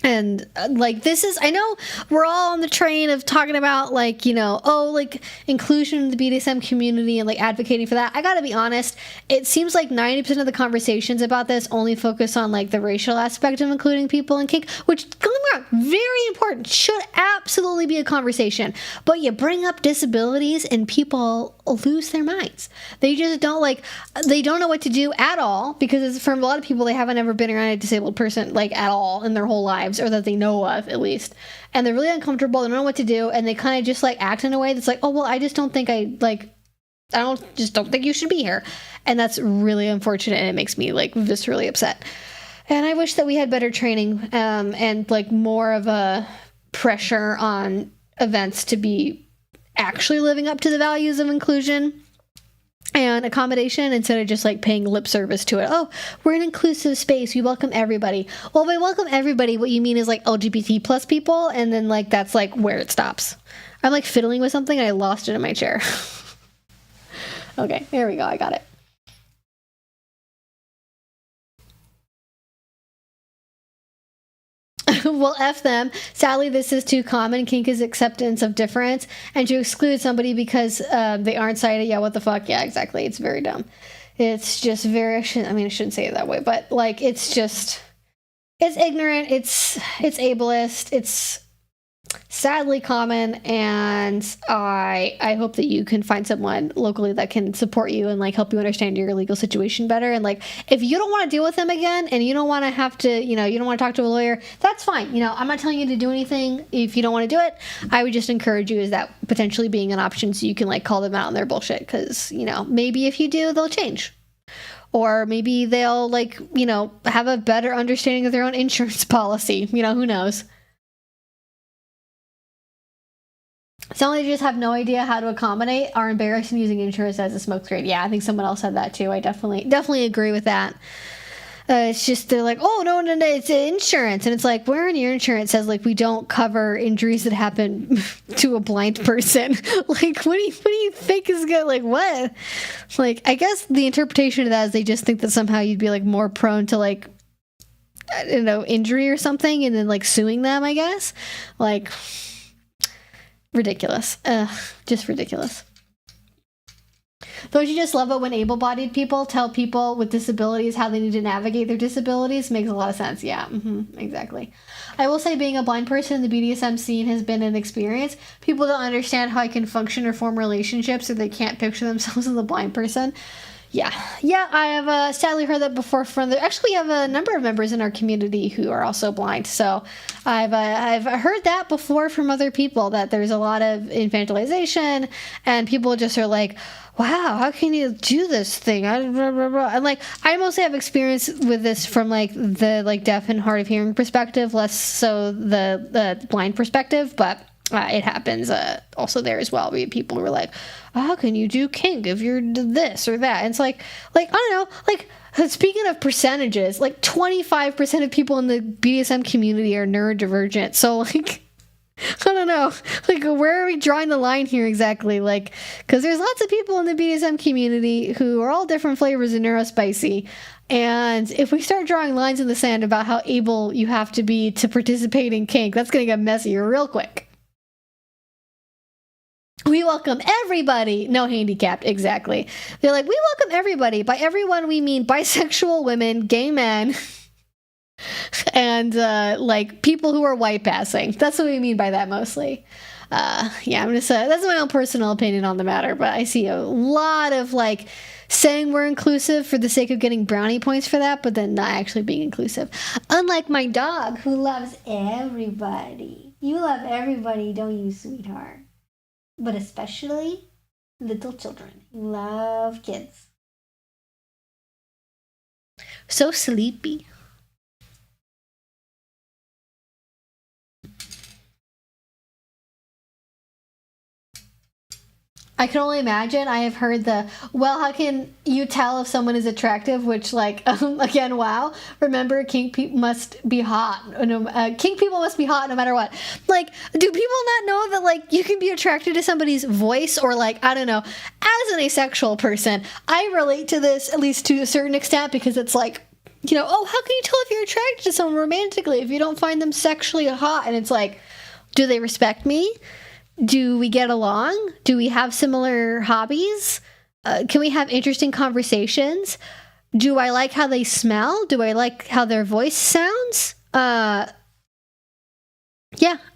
And, like, this is, I know we're all on the train of talking about, like, you know, oh, like, inclusion in the BDSM community and, like, advocating for that. I gotta be honest, it seems like 90% of the conversations about this only focus on, like, the racial aspect of including people in kink, which, don't get me wrong, very important, should absolutely be a conversation. But you bring up disabilities and people lose their minds. They just don't, like, they don't know what to do at all, because for a lot of people, they haven't ever been around a disabled person, like, at all in their whole lives, or that they know of, at least. And they're really uncomfortable, they don't know what to do, and they kind of just, like, act in a way that's like, oh, well, I just don't think I don't think you should be here. And that's really unfortunate, and it makes me, like, viscerally upset. And I wish that we had better training, and, like, more of a pressure on events to be actually living up to the values of inclusion and accommodation, instead of just, like, paying lip service to it. Oh, we're an inclusive space, we welcome everybody. Well, by welcome everybody, what you mean is, like, LGBT plus people, and then, like, that's, like, where it stops. I'm, like, fiddling with something and I lost it in my chair. Okay, there we go, I got it. Well, F them. Sadly, this is too common. Kink is acceptance of difference. And to exclude somebody because they aren't sighted, yeah, what the fuck? Yeah, exactly. It's very dumb. It's just very, I shouldn't say it that way, but, like, it's just, it's ignorant, it's ableist, it's sadly common, and I hope that you can find someone locally that can support you and, like, help you understand your legal situation better. And, like, if you don't want to deal with them again, and you don't want to have to, you know, you don't want to talk to a lawyer, that's fine. You know, I'm not telling you to do anything if you don't want to do it. I would just encourage you as that potentially being an option, so you can, like, call them out on their bullshit, because, you know, maybe if you do, they'll change. Or maybe they'll, like, you know, have a better understanding of their own insurance policy. You know, who knows? Some of you just have no idea how to accommodate, are embarrassed in using insurance as a smokescreen. Yeah, I think someone else said that too. I definitely agree with that. It's just, they're like, oh, no, it's insurance. And it's like, where in your insurance says, like, we don't cover injuries that happen to a blind person? Like, what do you think is good? Like, what? Like, I guess the interpretation of that is they just think that somehow you'd be, like, more prone to, like, I don't know, injury or something, and then, like, suing them, I guess. Like, ridiculous. Just ridiculous. Don't you just love it when able-bodied people tell people with disabilities how they need to navigate their disabilities? Makes a lot of sense. Yeah, exactly. I will say, being a blind person in the BDSM scene has been an experience. People don't understand how I can function or form relationships, or they can't picture themselves as a blind person. Yeah, I have sadly heard that before from actually we have a number of members in our community who are also blind. So I've heard that before from other people, that there's a lot of infantilization and people just are like, wow, how can you do this thing? And like, I mostly have experience with this from like the like deaf and hard of hearing perspective, less so the blind perspective, but it happens also there as well. We have people who are like, how can you do kink if you're this or that? And it's like I don't know, like, speaking of percentages, like 25% of people in the BDSM community are neurodivergent. So like, I don't know, like, where are we drawing the line here exactly? Like, because there's lots of people in the BDSM community who are all different flavors of neurospicy. And if we start drawing lines in the sand about how able you have to be to participate in kink, that's going to get messier real quick. We welcome everybody. No handicapped, exactly. They're like, we welcome everybody. By everyone, we mean bisexual women, gay men, and like people who are white passing. That's what we mean by that mostly. Yeah, I'm just that's my own personal opinion on the matter, but I see a lot of like saying we're inclusive for the sake of getting brownie points for that, but then not actually being inclusive. Unlike my dog, who loves everybody. You love everybody, don't you, sweetheart? But especially little children. You love kids. So sleepy. I can only imagine. I have heard well, how can you tell if someone is attractive? Which, like, again, wow. Remember, kink people must be hot. Kink people must be hot no matter what. Like, do people not know that, like, you can be attracted to somebody's voice? Or, like, I don't know, as an asexual person, I relate to this, at least to a certain extent, because it's like, you know, oh, how can you tell if you're attracted to someone romantically if you don't find them sexually hot? And it's like, do they respect me? Do we get along? Do we have similar hobbies? Can we have interesting conversations? Do I like how they smell? Do I like how their voice sounds? Yeah,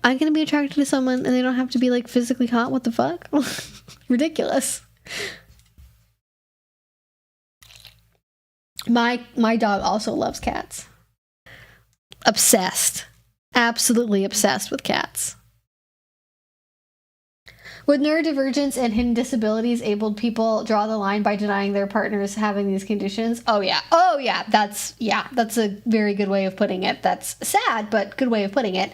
I'm gonna be attracted to someone and they don't have to be like physically hot. What the fuck? Ridiculous. My dog also loves cats. Obsessed. Absolutely obsessed with cats. With neurodivergence and hidden disabilities, abled people draw the line by denying their partners having these conditions. Oh yeah. That's a very good way of putting it. That's sad, but good way of putting it.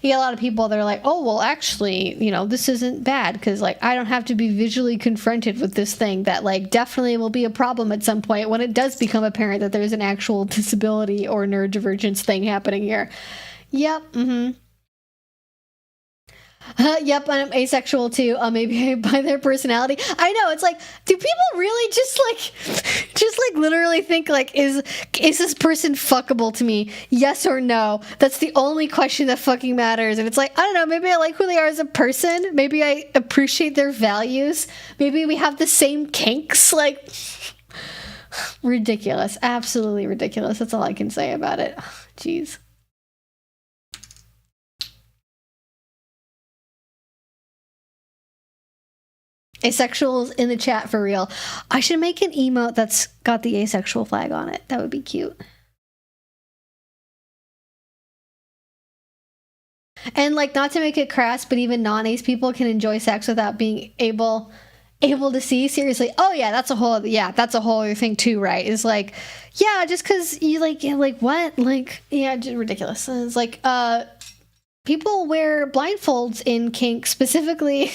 You get a lot of people that are like, oh, well, actually, you know, this isn't bad because, like, I don't have to be visually confronted with this thing that, like, definitely will be a problem at some point when it does become apparent that there's an actual disability or neurodivergence thing happening here. Yep, yep, I'm asexual too. Maybe by their personality. I know, it's like, do people really just literally think like, is this person fuckable to me? Yes or no? That's the only question that fucking matters. And it's like, I don't know, maybe I like who they are as a person. Maybe I appreciate their values. Maybe we have the same kinks. Like, ridiculous. Absolutely ridiculous. That's all I can say about it. Jeez. Asexuals in the chat for real. I should make an emote that's got the asexual flag on it. That would be cute. And like, not to make it crass, but even non-ace people can enjoy sex without being able to see. Seriously. Oh yeah, that's a whole other thing too, right? It's like, yeah, just because you like what? Like, yeah, just ridiculous. And it's like, people wear blindfolds in kink specifically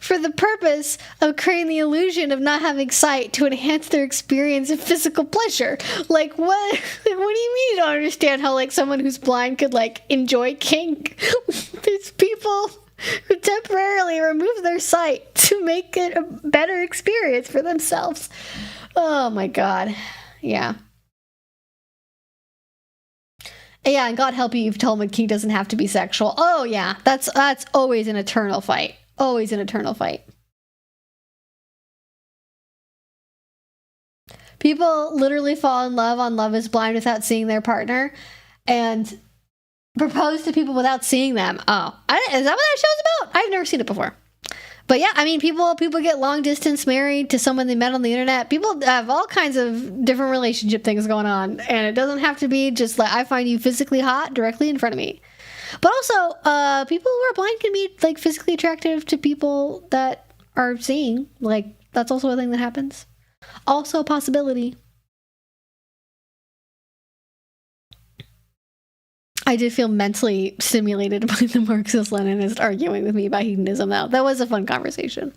for the purpose of creating the illusion of not having sight to enhance their experience of physical pleasure. Like, what? What do you mean you don't understand how, like, someone who's blind could, like, enjoy kink? There's people who temporarily remove their sight to make it a better experience for themselves. Oh my god. Yeah. Yeah, and God help you, you've told me kink doesn't have to be sexual. Oh yeah, that's always an eternal fight. Always an eternal fight. People literally fall in love on Love is Blind without seeing their partner, and propose to people without seeing them. Oh, is that what that show's about? I've never seen it before. But yeah, I mean, people get long distance married to someone they met on the internet. People have all kinds of different relationship things going on, and it doesn't have to be just like I find you physically hot directly in front of me. But also, people who are blind can be like physically attractive to people that are seeing. Like that's also a thing that happens. Also a possibility. I did feel mentally stimulated by the Marxist-Leninist arguing with me about hedonism, though. That was a fun conversation.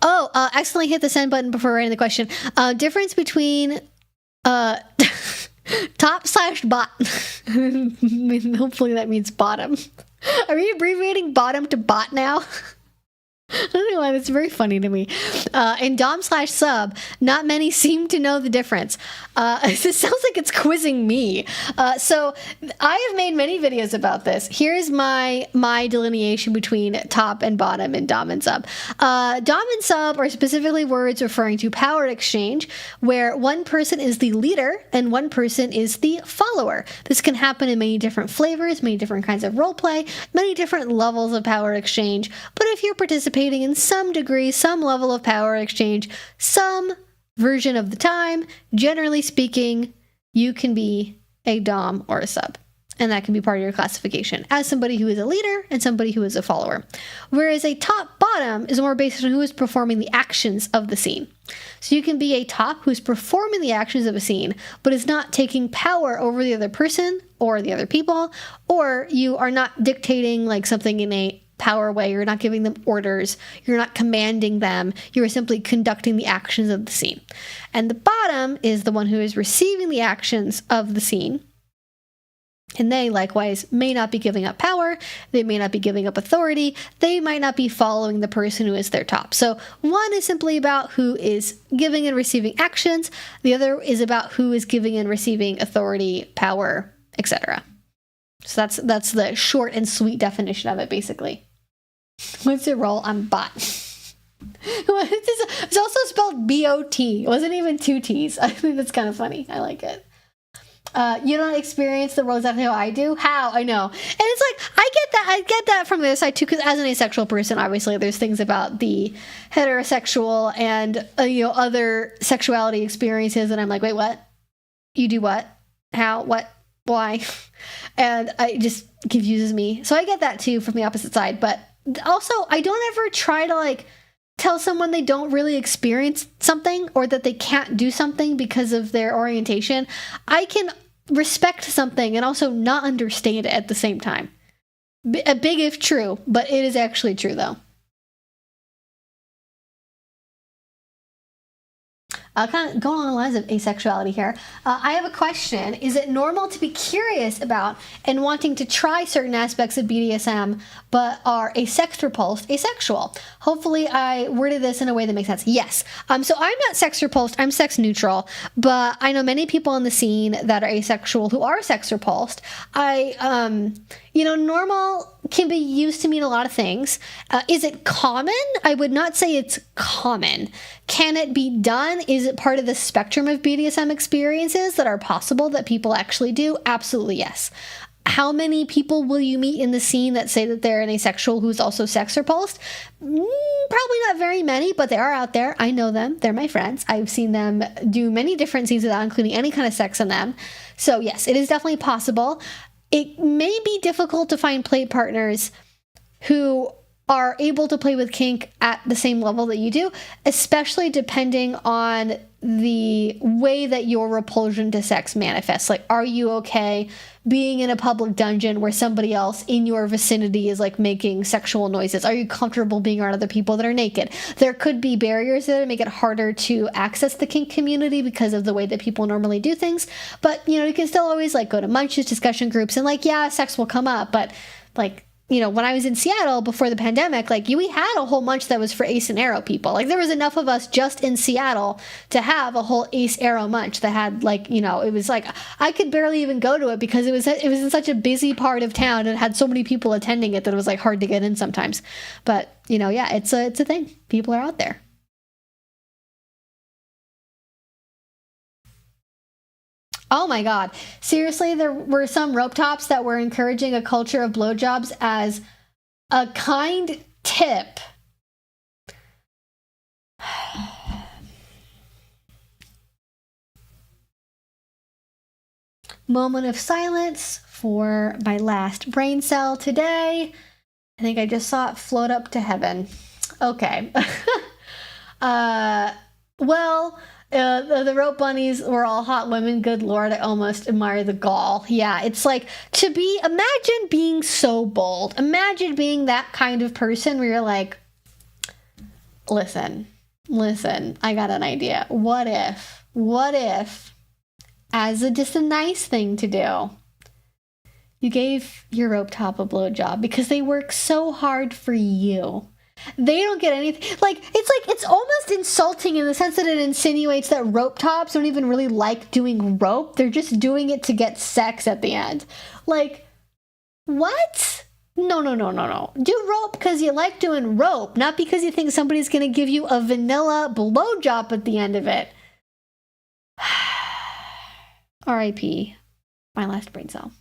Oh, accidentally hit the send button before writing the question. Difference between top/bot. I mean, hopefully that means bottom. Are we abbreviating bottom to bot now? I don't know why, that's very funny to me. And dom/sub, not many seem to know the difference. This sounds like it's quizzing me. So I have made many videos about this. Here's my delineation between top and bottom and dom and sub. Dom and sub are specifically words referring to power exchange, where one person is the leader and one person is the follower. This can happen in many different flavors, many different kinds of role play, many different levels of power exchange. But if you're participating in some degree, some level of power exchange, some version of the time, generally speaking, you can be a dom or a sub. And that can be part of your classification as somebody who is a leader and somebody who is a follower. Whereas a top-bottom is more based on who is performing the actions of the scene. So you can be a top who's performing the actions of a scene, but is not taking power over the other person or the other people, or you are not dictating like something in a power way. You're not giving them orders. You're not commanding them. You're simply conducting the actions of the scene. And the bottom is the one who is receiving the actions of the scene. And they, likewise, may not be giving up power. They may not be giving up authority. They might not be following the person who is their top. So one is simply about who is giving and receiving actions. The other is about who is giving and receiving authority, power, etc. So that's the short and sweet definition of it, basically. What's your role? I'm bot. It's also spelled B-O-T. It wasn't even two T's. I think that's kind of funny. I like it. You don't experience the role exactly how I do? How? I know. And it's like, I get that from the other side too, because as an asexual person, obviously there's things about the heterosexual and, other sexuality experiences. And I'm like, wait, what? You do what? How? What? Why? And it just confuses me. So I get that too from the opposite side. But also, I don't ever try to like tell someone they don't really experience something or that they can't do something because of their orientation. I can respect something and also not understand it at the same time. A big if true, but it is actually true though. Kind of going on the lines of asexuality here. I have a question. Is it normal to be curious about and wanting to try certain aspects of BDSM, but are a sex repulsed asexual? Hopefully I worded this in a way that makes sense. Yes. So I'm not sex repulsed. I'm sex neutral, but I know many people in the scene that are asexual who are sex repulsed. Normal can be used to mean a lot of things. Is it common? I would not say it's common. Can it be done? Is it part of the spectrum of BDSM experiences that are possible that people actually do? Absolutely yes. How many people will you meet in the scene that say that they're an asexual who's also sex repulsed? Probably not very many, but they are out there. I know them. They're my friends. I've seen them do many different scenes without including any kind of sex in them. So yes, it is definitely possible. It may be difficult to find play partners who are able to play with kink at the same level that you do, especially depending on the way that your repulsion to sex manifests. Like, are you okay being in a public dungeon where somebody else in your vicinity is like making sexual noises? Are you comfortable being around other people that are naked? There could be barriers there that make it harder to access the kink community because of the way that people normally do things. But, you can still always like go to munches, discussion groups, and like, yeah, sex will come up, but like, when I was in Seattle before the pandemic, like we had a whole munch that was for ace and arrow people. Like there was enough of us just in Seattle to have a whole ace arrow munch that had like, it was like I could barely even go to it because it was in such a busy part of town and had so many people attending it that it was like hard to get in sometimes. But, yeah, it's a thing. People are out there. Oh my God. Seriously, there were some rope tops that were encouraging a culture of blowjobs as a kind tip. Moment of silence for my last brain cell today. I think I just saw it float up to heaven. Okay. The rope bunnies were all hot women. Good Lord, I almost admire the gall. Yeah, it's like imagine being so bold. Imagine being that kind of person where you're like, listen, I got an idea. What if, as just a nice thing to do, you gave your rope top a blowjob because they work so hard for you. They don't get anything. It's almost insulting in the sense that it insinuates that rope tops don't even really like doing rope. They're just doing it to get sex at the end. Like, what? No. Do rope because you like doing rope, not because you think somebody's going to give you a vanilla blowjob at the end of it. R.I.P. my last brain cell.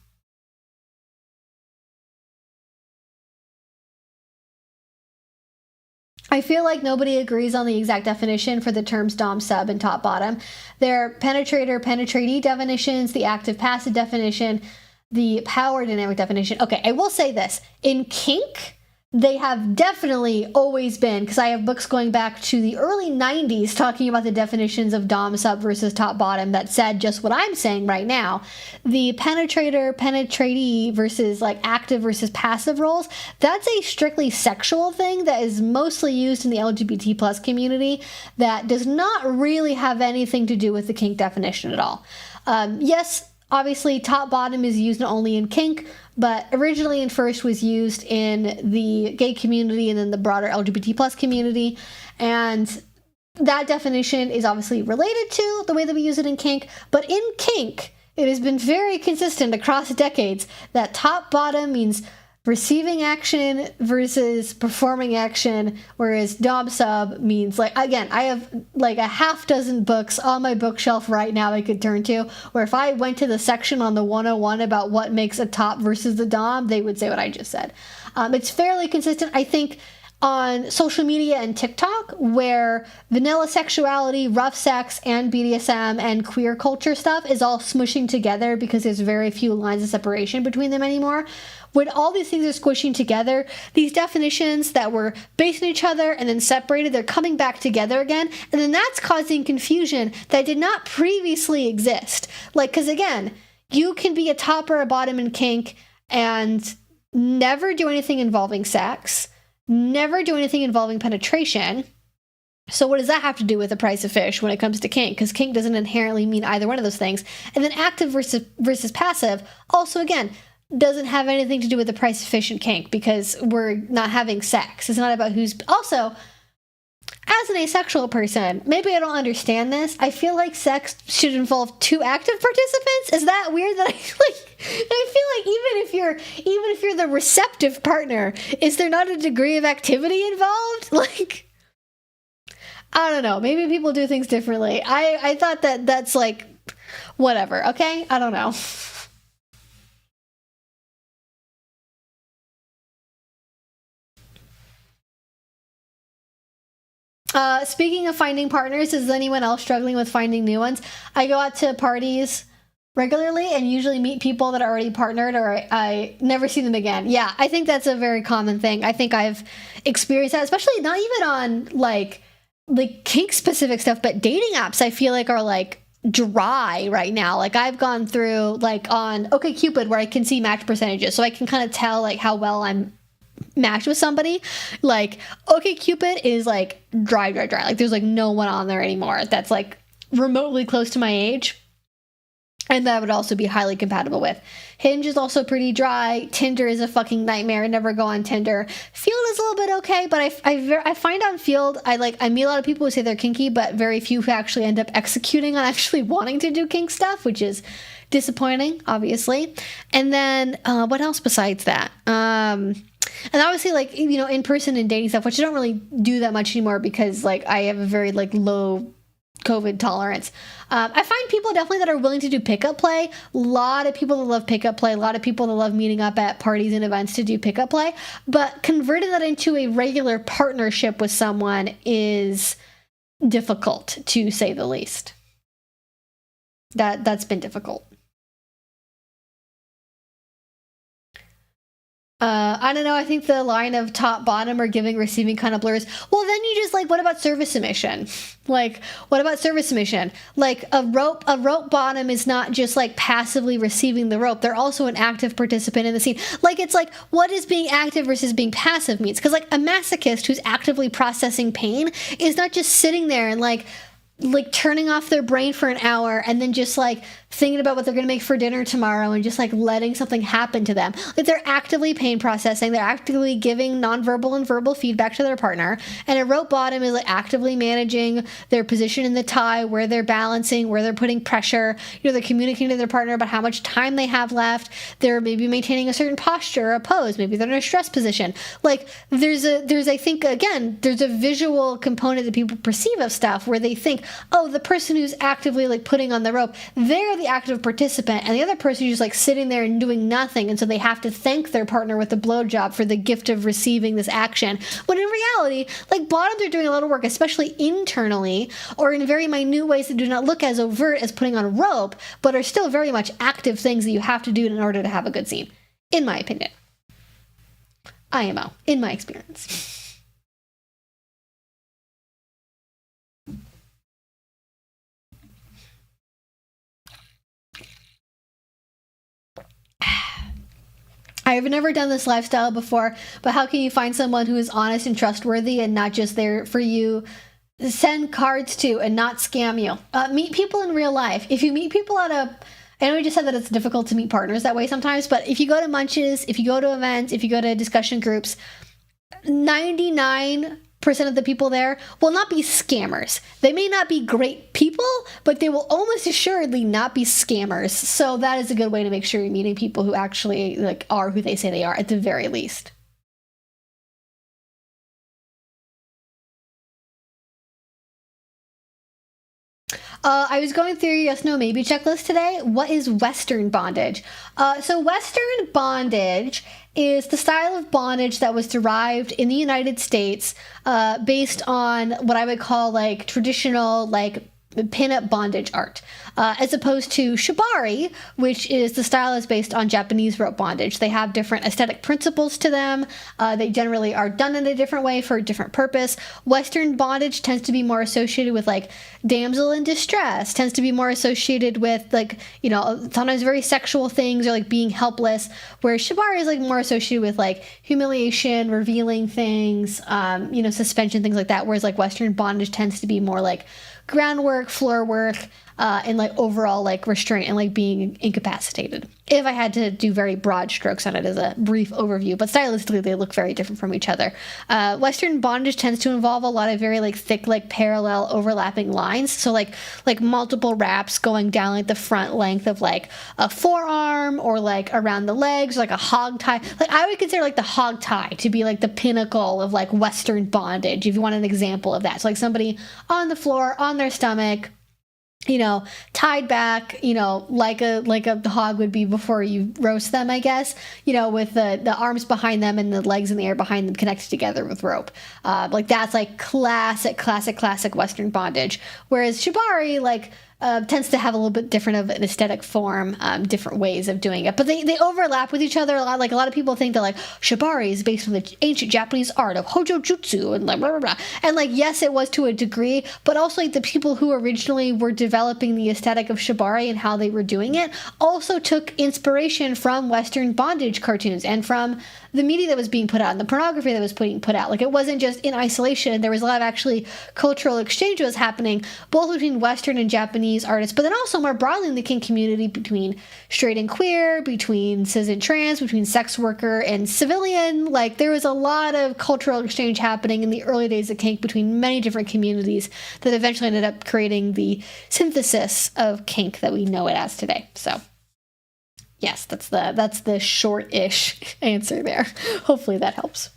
I feel like nobody agrees on the exact definition for the terms dom, sub, and top, bottom. They're penetrator, penetratee definitions, the active, passive definition, the power dynamic definition. Okay, I will say this. In kink, they have definitely always been, because I have books going back to the early 90s talking about the definitions of dom, sub versus top, bottom that said just what I'm saying right now. The penetrator, penetratee versus like active versus passive roles, that's a strictly sexual thing that is mostly used in the LGBT plus community that does not really have anything to do with the kink definition at all. Yes, obviously, top bottom is used not only in kink, but originally and first was used in the gay community and then the broader LGBT plus community. And that definition is obviously related to the way that we use it in kink. But in kink, it has been very consistent across decades that top bottom means receiving action versus performing action, whereas dom sub means, like, again, I have like a half dozen books on my bookshelf right now I could turn to, where if I went to the section on the 101 about what makes a top versus the dom, they would say what I just said. It's fairly consistent, I think, on social media and TikTok, where vanilla sexuality, rough sex, and BDSM and queer culture stuff is all smushing together because there's very few lines of separation between them anymore. When all these things are squishing together, these definitions that were based on each other and then separated, they're coming back together again, and then that's causing confusion that did not previously exist. Like, because again, you can be a top or a bottom in kink and never do anything involving sex, never do anything involving penetration. So what does that have to do with the price of fish when it comes to kink? Because kink doesn't inherently mean either one of those things. And then active versus passive, also again, doesn't have anything to do with the price of fish and kink because we're not having sex. It's not about who's... Also, as an asexual person, maybe I don't understand this. I feel like sex should involve two active participants. Is that weird that I like... I feel like even if you're the receptive partner, is there not a degree of activity involved? Like, I don't know. Maybe people do things differently. I thought that's like, whatever, okay? I don't know. Speaking of finding partners, is anyone else struggling with finding new ones? I go out to parties regularly and usually meet people that are already partnered, or I never see them again. Yeah, I think that's a very common thing. I think I've experienced that, especially not even on like kink specific stuff, but dating apps I feel like are like dry right now. Like I've gone through like on OkCupid where I can see match percentages, so I can kind of tell like how well I'm matched with somebody. Like OkCupid is like dry. Like there's like no one on there anymore that's like remotely close to my age and that I would also be highly compatible with. Hinge is also pretty dry. Tinder is a fucking nightmare. I never go on Tinder. Field is a little bit okay, but I find on Field I meet a lot of people who say they're kinky, but very few who actually end up executing on actually wanting to do kink stuff, which is disappointing, obviously. And then what else besides that? And obviously, like, you know, in person and dating stuff, which I don't really do that much anymore because, like, I have a very, like, low COVID tolerance. I find people definitely that are willing to do pickup play. A lot of people that love pickup play, a lot of people that love meeting up at parties and events to do pickup play, but converting that into a regular partnership with someone is difficult, to say the least. That's been difficult. I don't know. I think the line of top, bottom, or giving, receiving kind of blurs. Well, then you just like, what about service submission? Like, what about service submission? Like a rope bottom is not just like passively receiving the rope. They're also an active participant in the scene. Like, it's like, what does being active versus being passive means? Because like a masochist who's actively processing pain is not just sitting there and like turning off their brain for an hour and then just like thinking about what they're going to make for dinner tomorrow and just like letting something happen to them. Like they're actively pain processing, they're actively giving nonverbal and verbal feedback to their partner. And a rope bottom is like actively managing their position in the tie, where they're balancing, where they're putting pressure. They're communicating to their partner about how much time they have left. They're maybe maintaining a certain posture or a pose. Maybe they're in a stress position. Like there's I think, again, there's a visual component that people perceive of stuff where they think, oh, the person who's actively like putting on the rope, they're the active participant, and the other person is just like sitting there and doing nothing, and so they have to thank their partner with a blowjob for the gift of receiving this action. When in reality, like bottoms are doing a lot of work, especially internally, or in very minute ways that do not look as overt as putting on a rope, but are still very much active things that you have to do in order to have a good scene, in my opinion. IMO, in my experience. I've never done this lifestyle before, but how can you find someone who is honest and trustworthy and not just there for you, send cards to and not scam you? Meet people in real life. If you meet people at I know we just said that it's difficult to meet partners that way sometimes, but if you go to munches, if you go to events, if you go to discussion groups, 99% of the people there will not be scammers. They may not be great people, but they will almost assuredly not be scammers. So that is a good way to make sure you're meeting people who actually like are who they say they are, at the very least. I was going through your yes, no, maybe checklist today. What is Western bondage? So Western bondage is the style of bondage that was derived in the United States based on what I would call like traditional like pin-up bondage art, as opposed to Shibari, which is the style is based on Japanese rope bondage. They have different aesthetic principles to them. They generally are done in a different way for a different purpose. Western bondage tends to be more associated with like damsel in distress, tends to be more associated with like, sometimes very sexual things or like being helpless, where Shibari is like more associated with like humiliation, revealing things, suspension, things like that. Whereas like Western bondage tends to be more like groundwork, floor work, and like overall like restraint and like being incapacitated. If I had to do very broad strokes on it as a brief overview, but stylistically they look very different from each other. Western bondage tends to involve a lot of very like thick, like parallel overlapping lines. So like multiple wraps going down like the front length of like a forearm or like around the legs, like a hog tie. Like I would consider like the hog tie to be like the pinnacle of like Western bondage, if you want an example of that. So like somebody on the floor, on their stomach, tied back, like a hog would be before you roast them, I guess, with the arms behind them and the legs in the air behind them connected together with rope. Like that's like classic Western bondage. Whereas Shibari, tends to have a little bit different of an aesthetic form, different ways of doing it. But they overlap with each other a lot. Like a lot of people think that like Shibari is based on the ancient Japanese art of Hojo Jutsu and like blah, blah, blah. And like, yes, it was to a degree, but also like the people who originally were developing the aesthetic of Shibari and how they were doing it also took inspiration from Western bondage cartoons and from the media that was being put out and the pornography that was being put out. Like it wasn't just in isolation. There was a lot of actually cultural exchange that was happening both between Western and Japanese artists, but then also more broadly in the kink community between straight and queer, between cis and trans, between sex worker and civilian. Like there was a lot of cultural exchange happening in the early days of kink between many different communities that eventually ended up creating the synthesis of kink that we know it as today. So yes, that's the short-ish answer there. Hopefully that helps.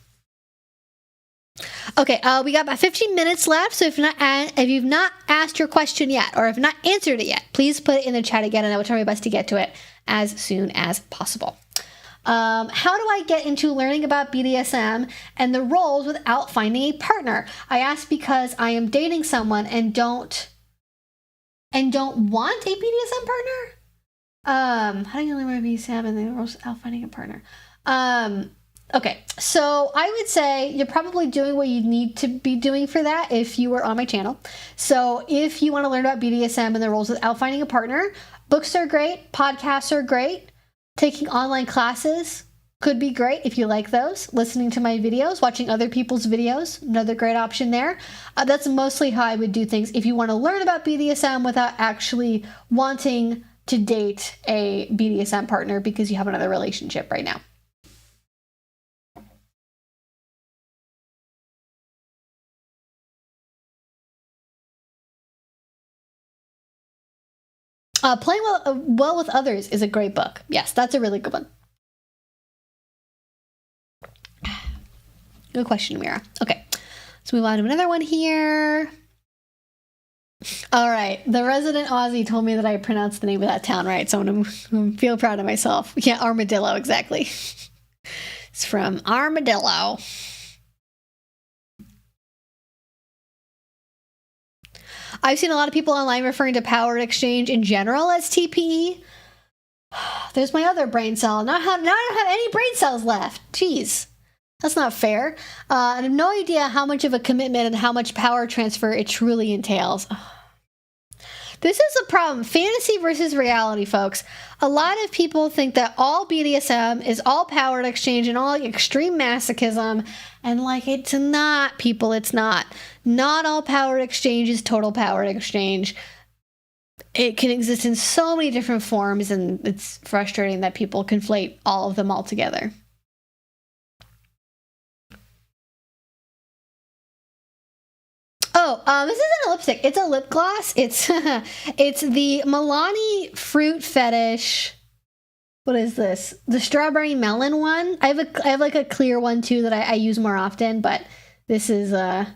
Okay, we got about 15 minutes left, so if you've not asked your question yet, or if not answered it yet, please put it in the chat again, and I will try my best to get to it as soon as possible. How do I get into learning about BDSM and the roles without finding a partner? I ask because I am dating someone and don't want a BDSM partner. How do you learn about BDSM and the roles without finding a partner? Okay, so I would say you're probably doing what you need to be doing for that if you were on my channel. So if you want to learn about BDSM and the roles without finding a partner, books are great, podcasts are great, taking online classes could be great if you like those, listening to my videos, watching other people's videos, another great option there. That's mostly how I would do things if you want to learn about BDSM without actually wanting to date a BDSM partner because you have another relationship right now. Playing well with others is a great book. Yes, that's a really good one. Good question, Mira. Okay, let's move on to another one here. All right, the resident Aussie told me that I pronounced the name of that town right, so I'm gonna feel proud of myself. Yeah, Armadillo, exactly. It's from Armadillo. I've seen a lot of people online referring to power exchange in general as TPE. There's my other brain cell. Now I don't have any brain cells left. Jeez, that's not fair. I have no idea how much of a commitment and how much power transfer it truly entails. This is a problem. Fantasy versus reality, folks. A lot of people think that all BDSM is all power exchange and all like extreme masochism. And like, it's not, people, it's not. Not all power exchange is total power exchange. It can exist in so many different forms, and it's frustrating that people conflate all of them all together. Oh, this isn't a lipstick. It's a lip gloss. It's it's the Milani Fruit Fetish. What is this? The strawberry melon one. I have like a clear one too that I use more often, but this is the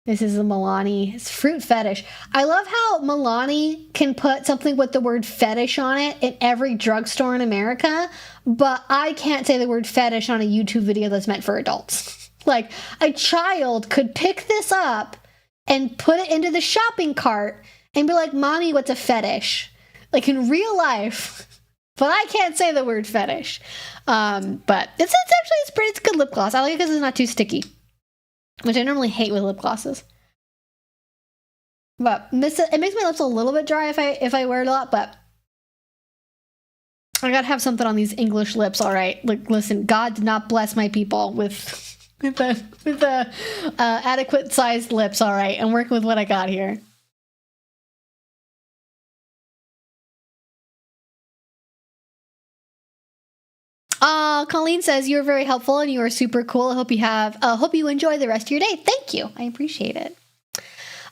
Milani. It's Fruit Fetish. I love how Milani can put something with the word fetish on it in every drugstore in America, but I can't say the word fetish on a YouTube video that's meant for adults. Like, a child could pick this up and put it into the shopping cart and be like, Mommy, what's a fetish? Like in real life. But I can't say the word fetish. But it's a good lip gloss. I like it because it's not too sticky, which I normally hate with lip glosses. But it makes my lips a little bit dry if I wear it a lot, but I gotta have something on these English lips, all right? Like, listen, God did not bless my people with the adequate sized lips, all right? I'm working with what I got here. Colleen says you're very helpful and you are super cool. I hope you enjoy the rest of your day. Thank you. I appreciate it.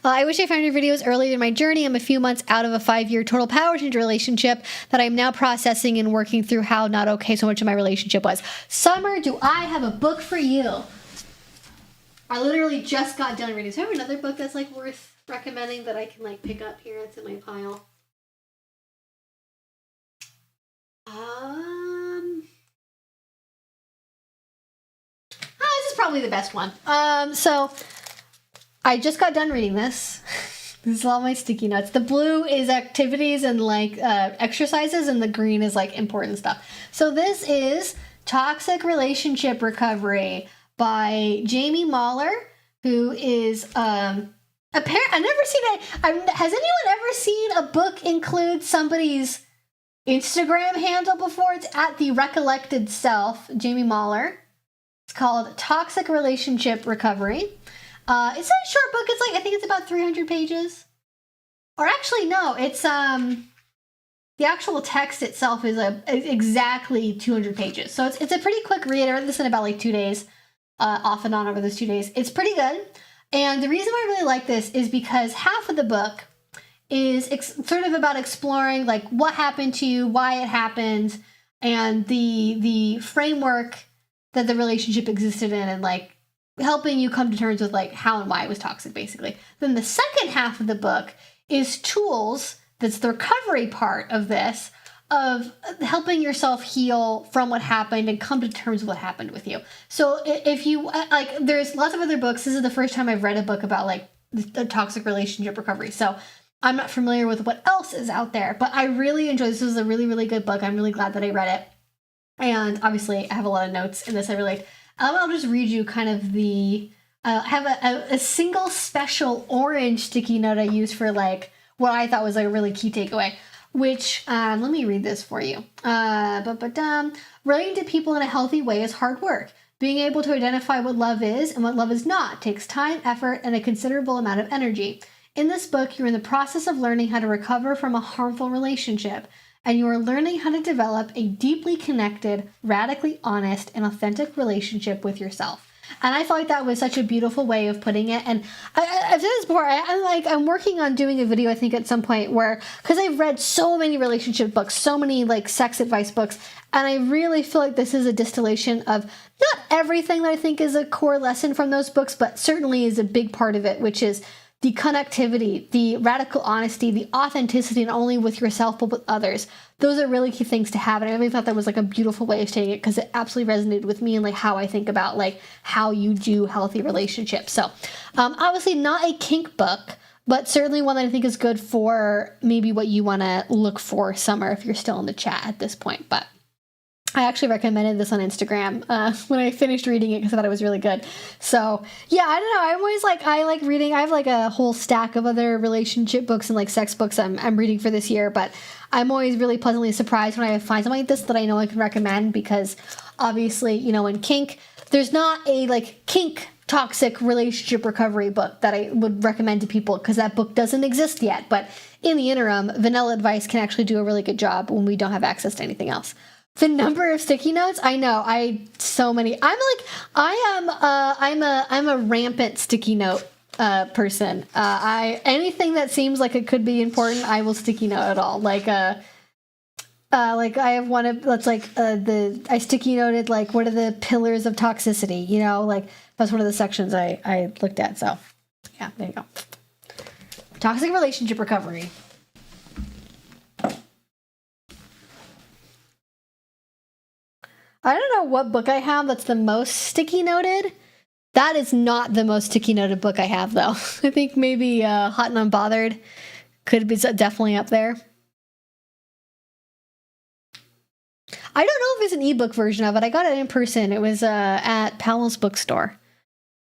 I wish I found your videos earlier in my journey. I'm a few months out of a 5-year total power change relationship that I'm now processing and working through how not okay so much of my relationship was. Summer, do I have a book for you? I literally just got done reading. So I have another book that's like worth recommending that I can like pick up here. It's in my pile. This is probably the best one. So I just got done reading this. This is all my sticky notes. The blue is activities and like exercises, and the green is like important stuff. So this is Toxic Relationship Recovery by Jamie Mahler, who is I've never seen it. Has anyone ever seen a book include somebody's Instagram handle before? It's at the Recollected Self, Jamie Mahler. It's called Toxic Relationship Recovery. It's a short book. It's like, I think it's about 300 pages. Or actually, no, it's the actual text itself is exactly 200 pages. So it's a pretty quick read. I read this in about like 2 days, off and on over those 2 days. It's pretty good. And the reason I really like this is because half of the book is sort of about exploring like what happened to you, why it happened, and the framework that the relationship existed in, and like helping you come to terms with like how and why it was toxic, basically. Then the second half of the book is tools. That's the recovery part of this, of helping yourself heal from what happened and come to terms with what happened with you. So if you, like, there's lots of other books. This is the first time I've read a book about, like, the toxic relationship recovery. So I'm not familiar with what else is out there, but I really enjoyed this. This was a really, really good book. I'm really glad that I read it. And obviously I have a lot of notes in this I really liked. I'll just read you kind of the, I have a single special orange sticky note I used for, like, what I thought was like a really key takeaway, which, let me read this for you. Relating to people in a healthy way is hard work. Being able to identify what love is and what love is not takes time, effort, and a considerable amount of energy. In this book, you're in the process of learning how to recover from a harmful relationship, and you are learning how to develop a deeply connected, radically honest, and authentic relationship with yourself. And I felt like that was such a beautiful way of putting it. And I've said this before, I'm working on doing a video, I think, at some point where, because I've read so many relationship books, so many like sex advice books, and I really feel like this is a distillation of not everything that I think is a core lesson from those books, but certainly is a big part of it, which is the connectivity, the radical honesty, the authenticity, not only with yourself, but with others. Those are really key things to have. And I really thought that was like a beautiful way of saying it, because it absolutely resonated with me and like how I think about like how you do healthy relationships. So obviously not a kink book, but certainly one that I think is good for maybe what you want to look for summer if you're still in the chat at this point. But I actually recommended this on Instagram when I finished reading it because I thought it was really good. So yeah, I don't know. I'm always like, I like reading. I have like a whole stack of other relationship books and like sex books I'm reading for this year, but I'm always really pleasantly surprised when I find something like this that I know I can recommend, because obviously, you know, in kink, there's not a like kink toxic relationship recovery book that I would recommend to people, because that book doesn't exist yet. But in the interim, Vanilla Advice can actually do a really good job when we don't have access to anything else. The number of sticky notes, I know, so many. I'm a rampant sticky note person. Anything that seems like it could be important, I will sticky note it all. Like I have one of, that's like I sticky noted like what are the pillars of toxicity, you know, like that's one of the sections I looked at. So yeah, there you go. Toxic relationship recovery. I don't know what book I have that's the most sticky noted. That is not the most sticky noted book I have, though. I think maybe Hot and Unbothered could be definitely up there. I don't know if there's an ebook version of it. I got it in person. It was at Powell's bookstore.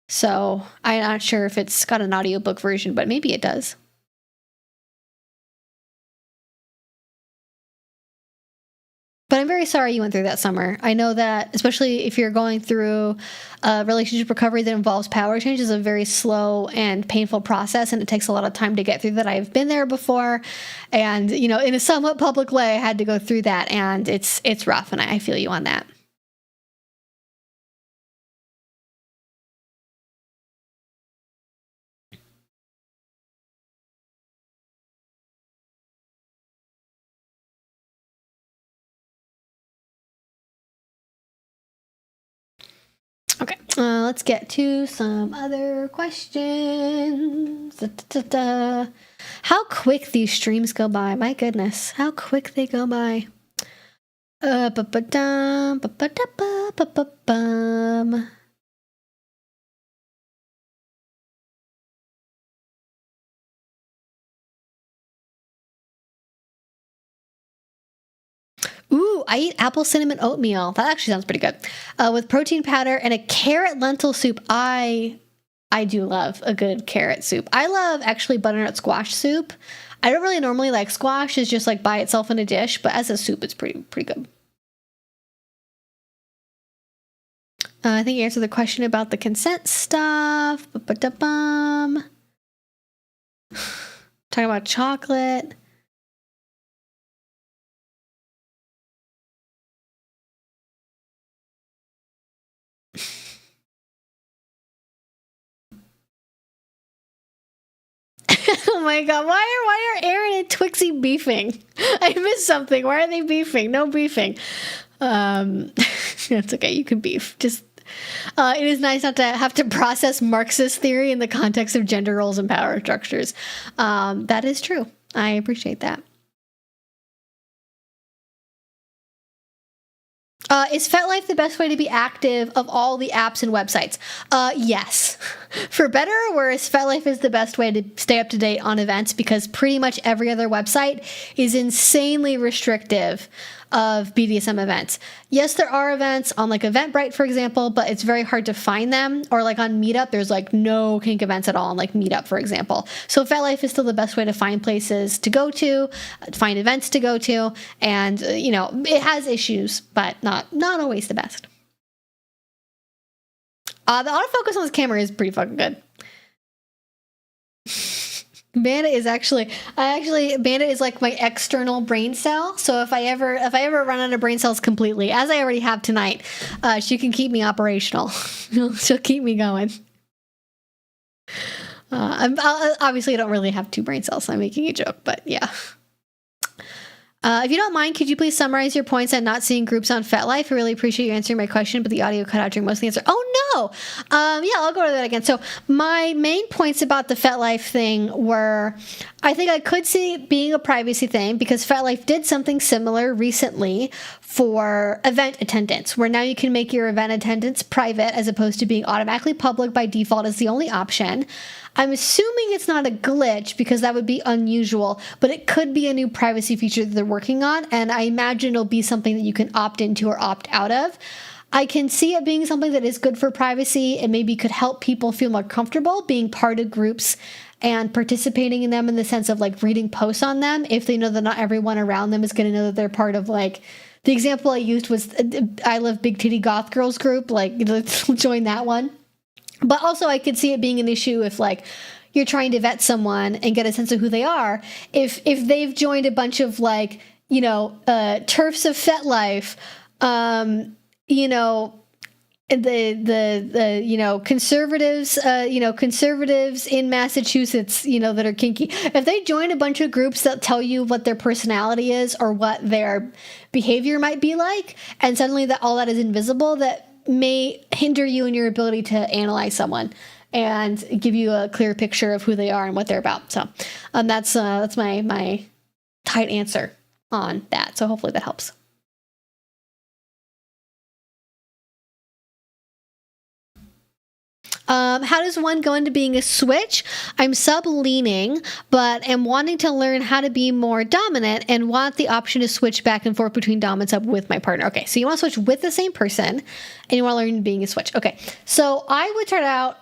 So I'm not sure if it's got an audiobook version, but maybe it does. But I'm very sorry you went through that summer. I know that, especially if you're going through a relationship recovery that involves power change, is a very slow and painful process, and it takes a lot of time to get through that. I've been there before, and, you know, in a somewhat public way, I had to go through that, and it's rough, and I feel you on that. Okay, let's get to some other questions. How quick these streams go by. My goodness, how quick they go by. Ooh, I eat apple cinnamon oatmeal. That actually sounds pretty good. With protein powder and a carrot lentil soup. I do love a good carrot soup. I love actually butternut squash soup. I don't really normally like squash. It's just like by itself in a dish, but as a soup, it's pretty good. I think you answered the question about the consent stuff. Talking about chocolate. Oh my god, why are Aaron and Twixie beefing? I missed something. Why are they beefing? No beefing. It's okay, you can beef. Just It is nice not to have to process Marxist theory in the context of gender roles and power structures. That is true. I appreciate that. Is FetLife the best way to be active of all the apps and websites? Yes. For better or worse, FetLife is the best way to stay up to date on events because pretty much every other website is insanely restrictive of BDSM events. Yes, there are events on like Eventbrite, for example, but it's very hard to find them. Or like on Meetup, there's like no kink events at all on like Meetup, for example. So FetLife is still the best way to find places to go to, find events to go to. And, it has issues, but not always the best. The autofocus on this camera is pretty fucking good. Bandit is Bandit is like my external brain cell. So if I ever run out of brain cells completely, as I already have tonight, she can keep me operational. She'll keep me going. Obviously I don't really have 2 brain cells, so I'm making a joke, but yeah. If you don't mind, could you please summarize your points on not seeing groups on FetLife? I really appreciate you answering my question, but the audio cut out during most of the answer. Oh, no! Yeah, I'll go to that again. So my main points about the FetLife thing were, I think I could see it being a privacy thing because FetLife did something similar recently for event attendance, where now you can make your event attendance private as opposed to being automatically public by default as the only option. I'm assuming it's not a glitch because that would be unusual, but it could be a new privacy feature that they're working on, and I imagine it'll be something that you can opt into or opt out of. I can see it being something that is good for privacy and maybe could help people feel more comfortable being part of groups and participating in them in the sense of like reading posts on them if they know that not everyone around them is going to know that they're part of like, the example I used was I Love Big Titty Goth Girls group, like let's join that one. But also I could see it being an issue if like you're trying to vet someone and get a sense of who they are. If they've joined a bunch of like, turfs of FetLife, the conservatives, conservatives in Massachusetts, that are kinky. If they join a bunch of groups that tell you what their personality is or what their behavior might be like, and suddenly that all that is invisible, that may hinder you in your ability to analyze someone and give you a clear picture of who they are and what they're about. So that's my tight answer on that. So hopefully that helps. How does one go into being a switch? I'm sub-leaning, but am wanting to learn how to be more dominant and want the option to switch back and forth between dom and sub with my partner. Okay, so you want to switch with the same person, and you want to learn being a switch. Okay, so I would start out,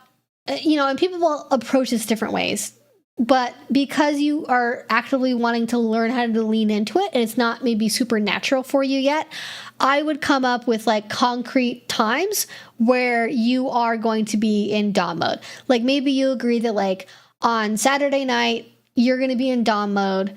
and people will approach this different ways. But because you are actively wanting to learn how to lean into it, and it's not maybe super natural for you yet, I would come up with like concrete times where you are going to be in dom mode. Like maybe you agree that like on Saturday night, you're going to be in dom mode,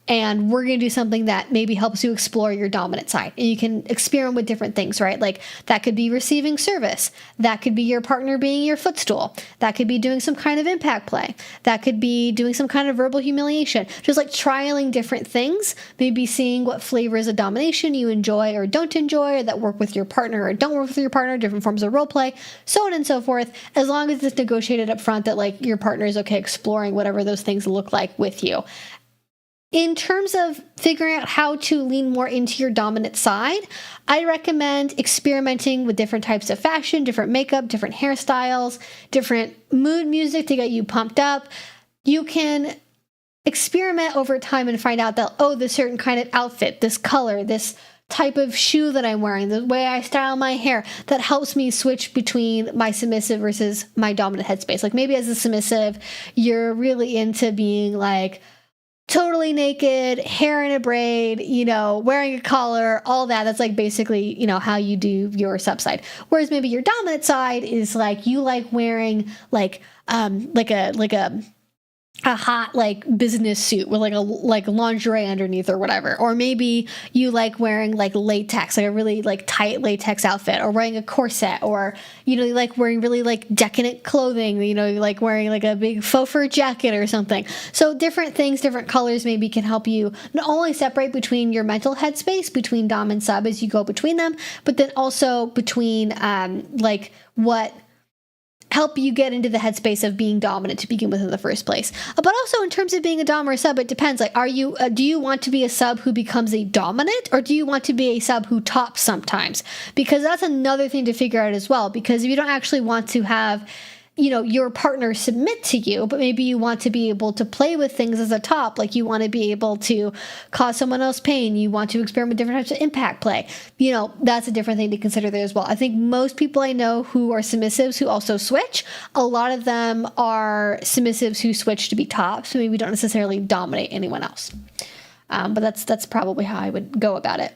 and we're going to do something that maybe helps you explore your dominant side. And you can experiment with different things, right? Like that could be receiving service. That could be your partner being your footstool. That could be doing some kind of impact play. That could be doing some kind of verbal humiliation. Just like trialing different things, maybe seeing what flavors of domination you enjoy or don't enjoy, or that work with your partner or don't work with your partner, different forms of role play, so on and so forth, as long as it's negotiated up front that like your partner is okay exploring whatever those things look like with you. In terms of figuring out how to lean more into your dominant side, I recommend experimenting with different types of fashion, different makeup, different hairstyles, different mood music to get you pumped up. You can experiment over time and find out that, this certain kind of outfit, this color, this type of shoe that I'm wearing, the way I style my hair, that helps me switch between my submissive versus my dominant headspace. Like maybe as a submissive, you're really into being like, totally naked, hair in a braid, wearing a collar, all that. That's like basically, how you do your sub side. Whereas maybe your dominant side is like you like wearing like a a hot like business suit with like lingerie underneath or whatever, or maybe you like wearing like latex, like a really like tight latex outfit, or wearing a corset, or you know, you like wearing really like decadent clothing, you know, you like wearing like a big faux fur jacket or something. So different things, different colors maybe can help you not only separate between your mental headspace between dom and sub as you go between them, but then also between like what help you get into the headspace of being dominant to begin with in the first place. But also in terms of being a dom or a sub, it depends. Like, are you, do you want to be a sub who becomes a dominant, or do you want to be a sub who tops sometimes? Because that's another thing to figure out as well. Because if you don't actually want to have, you know, your partner submit to you, but maybe you want to be able to play with things as a top, like you want to be able to cause someone else pain, you want to experiment with different types of impact play, you know, that's a different thing to consider there as well. I think most people I know who are submissives who also switch, a lot of them are submissives who switch to be tops, so maybe don't necessarily dominate anyone else. But that's probably how I would go about it.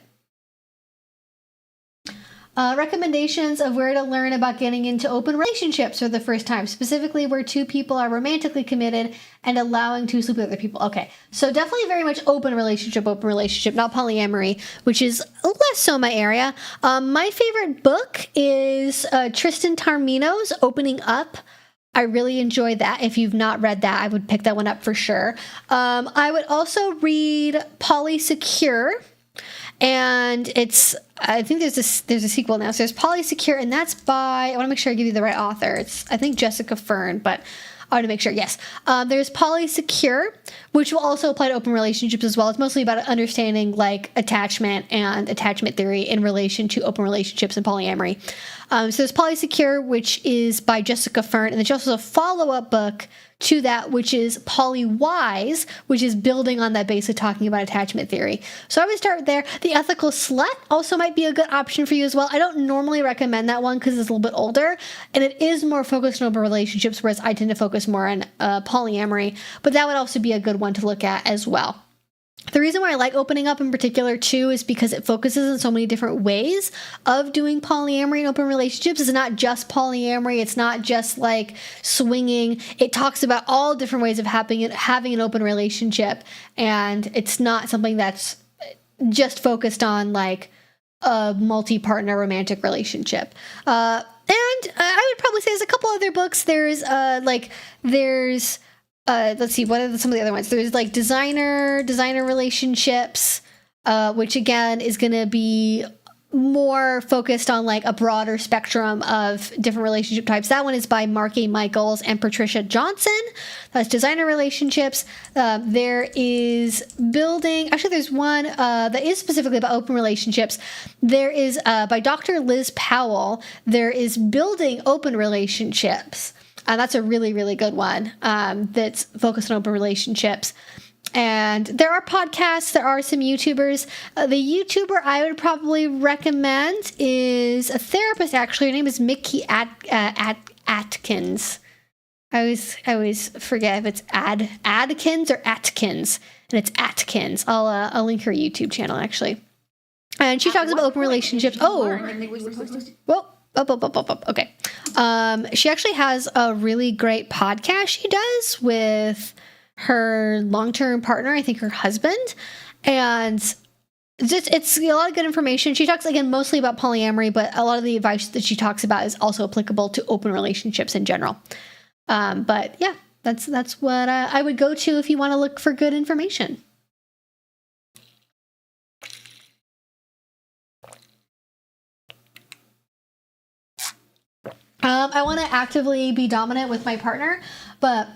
Recommendations of where to learn about getting into open relationships for the first time, specifically where two people are romantically committed and allowing to sleep with other people. Okay, so definitely very much open relationship, not polyamory, which is less so my area. My favorite book is Tristan Taormino's Opening Up. I really enjoy that. If you've not read that, I would pick that one up for sure. I would also read Polysecure. And it's, I think there's a sequel now. So there's Polysecure, and that's by, I want to make sure I give you the right author. It's, I think, Jessica Fern, but I want to make sure. Yes. There's Polysecure, which will also apply to open relationships as well. It's mostly about understanding like attachment and attachment theory in relation to open relationships and polyamory. So there's Polysecure, which is by Jessica Fern, and there's also a follow-up book to that, which is Polywise, which is building on that base of talking about attachment theory. So I would start there. The Ethical Slut also might be a good option for you as well. I don't normally recommend that one because it's a little bit older, and it is more focused on open relationships, whereas I tend to focus more on polyamory, but that would also be a good one to look at as well. The reason why I like Opening Up in particular, too, is because it focuses on so many different ways of doing polyamory and open relationships. It's not just polyamory. It's not just like swinging. It talks about all different ways of having an open relationship. And it's not something that's just focused on like a multi-partner romantic relationship. And I would probably say there's a couple other books. There's let's see, what are some of the other ones? There's like designer relationships, which again is going to be more focused on like a broader spectrum of different relationship types. That one is by Mark A. Michaels and Patricia Johnson. That's designer relationships. There is building, actually there's one that is specifically about open relationships. There is by Dr. Liz Powell, there is building open relationships. That's a really, really good one that's focused on open relationships. And there are podcasts. There are some YouTubers. The YouTuber I would probably recommend is a therapist, actually. Her name is Mickey Atkins. I always forget if it's Adkins or Atkins. And it's Atkins. I'll link her YouTube channel, actually. And she talks about open relationships. Okay. She actually has a really great podcast she does with her long-term partner, I think her husband, and it's a lot of good information. She talks, again, mostly about polyamory, but a lot of the advice that she talks about is also applicable to open relationships in general. But yeah, that's what I would go to if you want to look for good information. I want to actively be dominant with my partner, but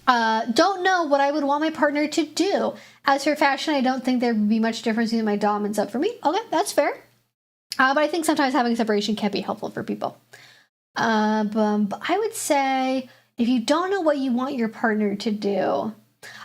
don't know what I would want my partner to do. As for fashion, I don't think there would be much difference between my dom and sub for me. Okay, that's fair. But I think sometimes having separation can be helpful for people. But I would say if you don't know what you want your partner to do,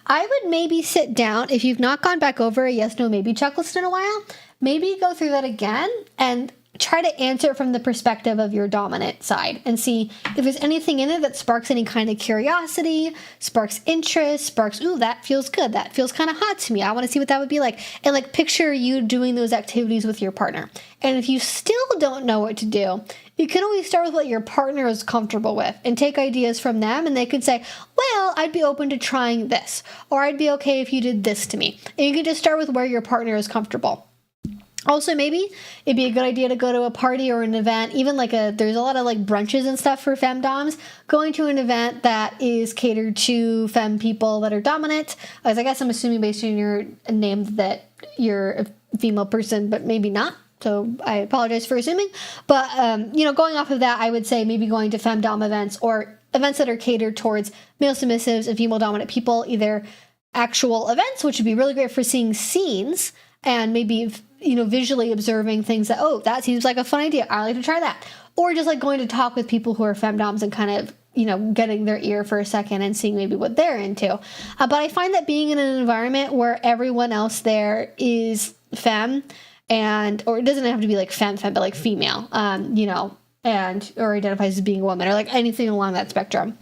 I would maybe sit down, if you've not gone back over a yes, no, maybe checklist in a while, maybe go through that again and try to answer it from the perspective of your dominant side and see if there's anything in it that sparks any kind of curiosity, sparks interest, sparks, ooh, that feels good. That feels kind of hot to me. I want to see what that would be like. And like picture you doing those activities with your partner. And if you still don't know what to do, you can always start with what your partner is comfortable with and take ideas from them, and they could say, well, I'd be open to trying this, or I'd be okay if you did this to me. And you can just start with where your partner is comfortable. Also, maybe it'd be a good idea to go to a party or an event, even like there's a lot of like brunches and stuff for femdoms, going to an event that is catered to femme people that are dominant. As I guess I'm assuming based on your name that you're a female person, but maybe not. So I apologize for assuming. But, going off of that, I would say maybe going to femdom events or events that are catered towards male submissives and female dominant people, either actual events, which would be really great for seeing scenes and maybe visually observing things that, oh, that seems like a fun idea, I like to try that. Or just like going to talk with people who are femdoms and kind of, getting their ear for a second and seeing maybe what they're into. But I find that being in an environment where everyone else there is femme, or it doesn't have to be like femme, but like female, or identifies as being a woman, or like anything along that spectrum.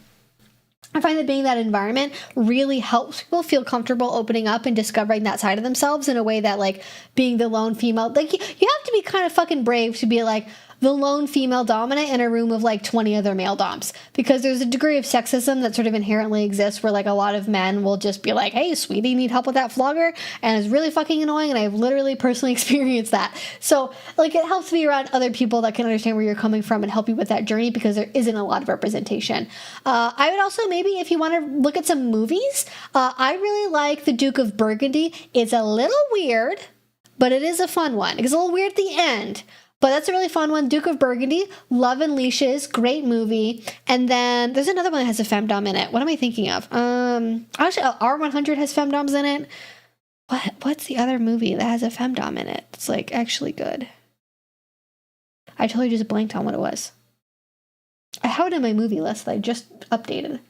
I find that being in that environment really helps people feel comfortable opening up and discovering that side of themselves in a way that, like, being the lone female, like, you have to be kind of fucking brave to be like the lone female dominant in a room of like 20 other male doms, because there's a degree of sexism that sort of inherently exists where like a lot of men will just be like, hey sweetie, need help with that flogger, and it's really fucking annoying, and I've literally personally experienced that. So like it helps to be around other people that can understand where you're coming from and help you with that journey, because there isn't a lot of representation. I would also, maybe if you want to look at some movies, I really like The Duke of Burgundy. It's a little weird, but it is a fun one. It's a little weird at the end, but that's a really fun one. Duke of Burgundy, Love and Leashes, great movie. And then there's another one that has a femdom in it. What am I thinking of? Actually, R100 has femdoms in it. What's the other movie that has a femdom in it? It's like actually good. I totally just blanked on what it was. I have it in my movie list that I just updated.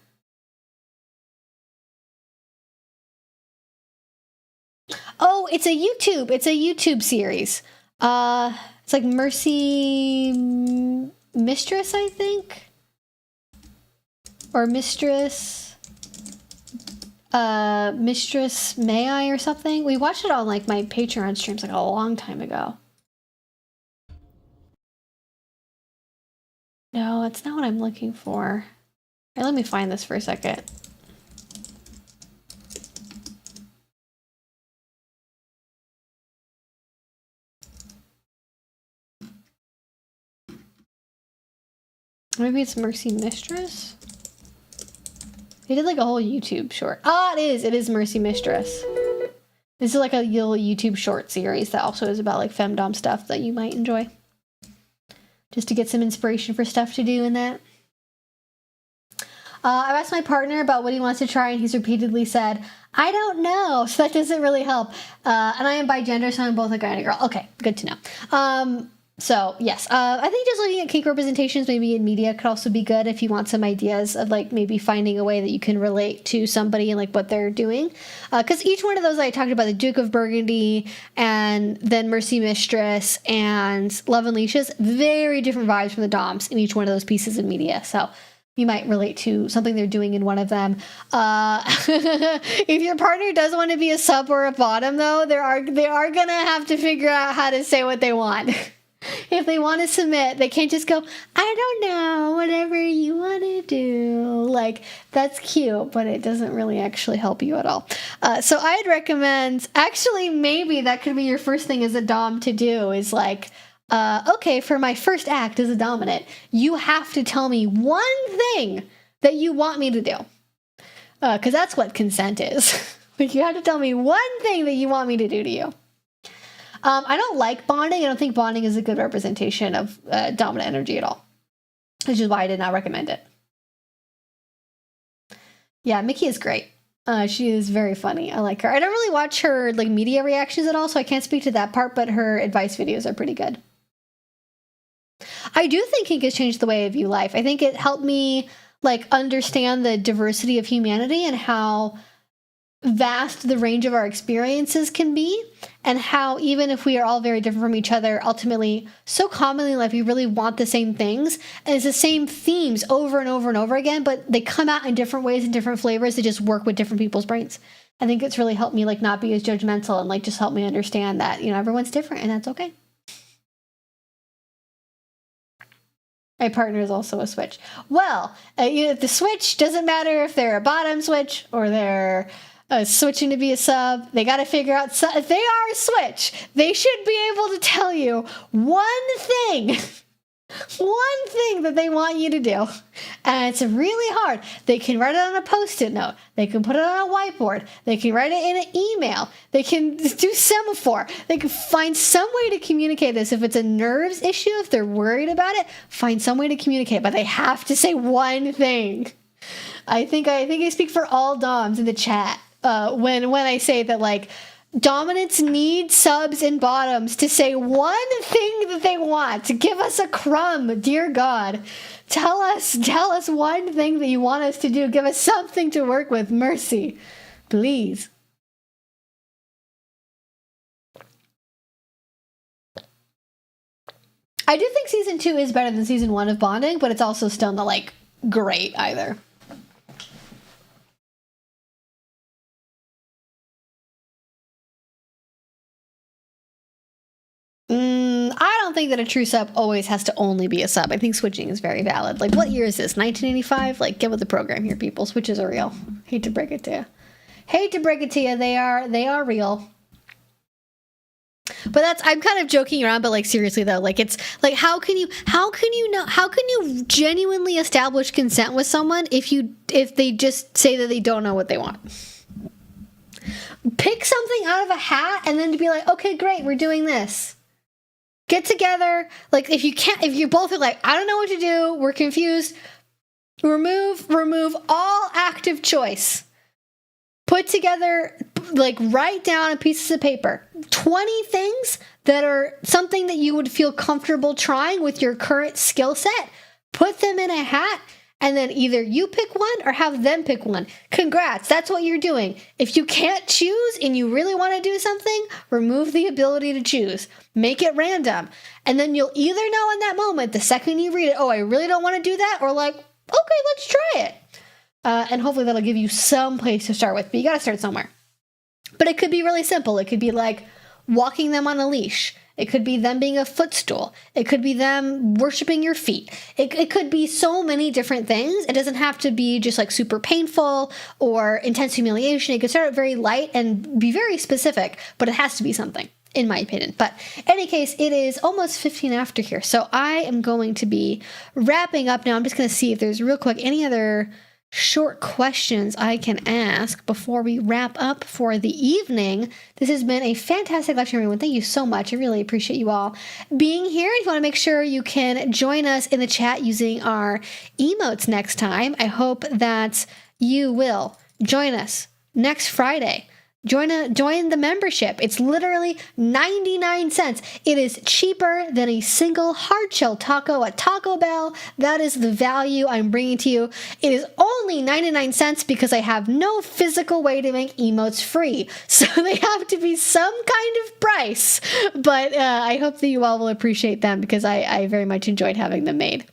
Oh, it's a YouTube series. It's like Mercy Mistress, I think. Or Mistress May I or something. We watched it on like my Patreon streams like a long time ago. No, that's not what I'm looking for. Right, let me find this for a second. Maybe it's Mercy Mistress? They did like a whole YouTube short. Ah, it is Mercy Mistress. This is like a little YouTube short series that also is about like femdom stuff that you might enjoy. Just to get some inspiration for stuff to do in that. I've asked my partner about what he wants to try, and he's repeatedly said, I don't know, so that doesn't really help. And I am bi-gender, so I'm both a guy and a girl. Okay, good to know. So, yes, I think just looking at kink representations maybe in media could also be good if you want some ideas of, like, maybe finding a way that you can relate to somebody and, like, what they're doing. Because each one of those I talked about, the Duke of Burgundy and then Mercy Mistress and Love and Leashes, very different vibes from the doms in each one of those pieces of media. So you might relate to something they're doing in one of them. If your partner does want to be a sub or a bottom, though, they are going to have to figure out how to say what they want. If they want to submit, they can't just go, I don't know, whatever you want to do. Like, that's cute, but it doesn't really actually help you at all. So I'd recommend, actually, maybe that could be your first thing as a dom to do is like, okay, for my first act as a dominant, you have to tell me one thing that you want me to do. Because that's what consent is. Like, you have to tell me one thing that you want me to do to you. I don't like bonding. I don't think bonding is a good representation of dominant energy at all, which is why I did not recommend it. Yeah, Mickey is great. She is very funny. I like her. I don't really watch her like media reactions at all, so I can't speak to that part, but her advice videos are pretty good. I do think kink has changed the way I view life. I think it helped me like understand the diversity of humanity and how vast the range of our experiences can be, and how even if we are all very different from each other, ultimately so commonly in life we really want the same things, and it's the same themes over and over and over again, but they come out in different ways and different flavors that just work with different people's brains. I think it's really helped me like not be as judgmental and like just help me understand that, you know, everyone's different and that's okay. My partner is also a switch. Well, the switch doesn't matter if they're a bottom switch or they're switching to be a sub. They got to figure out, if they are a switch, they should be able to tell you one thing that they want you to do. And it's really hard. They can write it on a post-it note. They can put it on a whiteboard. They can write it in an email. They can do semaphore. They can find some way to communicate this. If it's a nerves issue, if they're worried about it, find some way to communicate. But they have to say one thing. I think I speak for all doms in the chat when I say that, like, dominants need subs and bottoms to say one thing that they want, to give us a crumb. Dear God, tell us one thing that you want us to do. Give us something to work with. Mercy, please. I do think season 2 is better than season 1 of Bonding, but it's also still not, like, great either. I don't think that a true sub always has to only be a sub. I think switching is very valid. Like, what year is this? 1985? Like, get with the program here, people. Switches are real. Hate to break it to you. Hate to break it to you. They are real. But I'm kind of joking around, but, like, seriously though, like, it's like, how can you genuinely establish consent with someone if they just say that they don't know what they want? Pick something out of a hat and then to be like, okay, great, we're doing this. Get together. Like, if you both are like, I don't know what to do, we're confused, remove all active choice. Put together, like, write down on pieces of paper 20 things that are something that you would feel comfortable trying with your current skill set. Put them in a hat, and then either you pick one or have them pick one. Congrats, that's what you're doing. If you can't choose and you really want to do something, remove the ability to choose. Make it random. And then you'll either know in that moment, the second you read it, oh, I really don't want to do that, or like, okay, let's try it. And hopefully that'll give you some place to start with, but you got to start somewhere. But it could be really simple. It could be like walking them on a leash. It could be them being a footstool. It could be them worshiping your feet. It could be so many different things. It doesn't have to be just like super painful or intense humiliation. It could start out very light and be very specific, but it has to be something, in my opinion. But in any case, it is almost 15 after here. So I am going to be wrapping up now. I'm just going to see if there's real quick any other short questions I can ask before we wrap up for the evening. This has been a fantastic lecture, everyone. Thank you so much. I really appreciate you all being here. If you want to make sure you can join us in the chat using our emotes next time, I hope that you will join us next Friday. Join the membership. It's literally 99 cents. It is cheaper than a single hard shell taco at Taco Bell. That is the value I'm bringing to you. It is only 99 cents because I have no physical way to make emotes free. So they have to be some kind of price. But I hope that you all will appreciate them because I very much enjoyed having them made.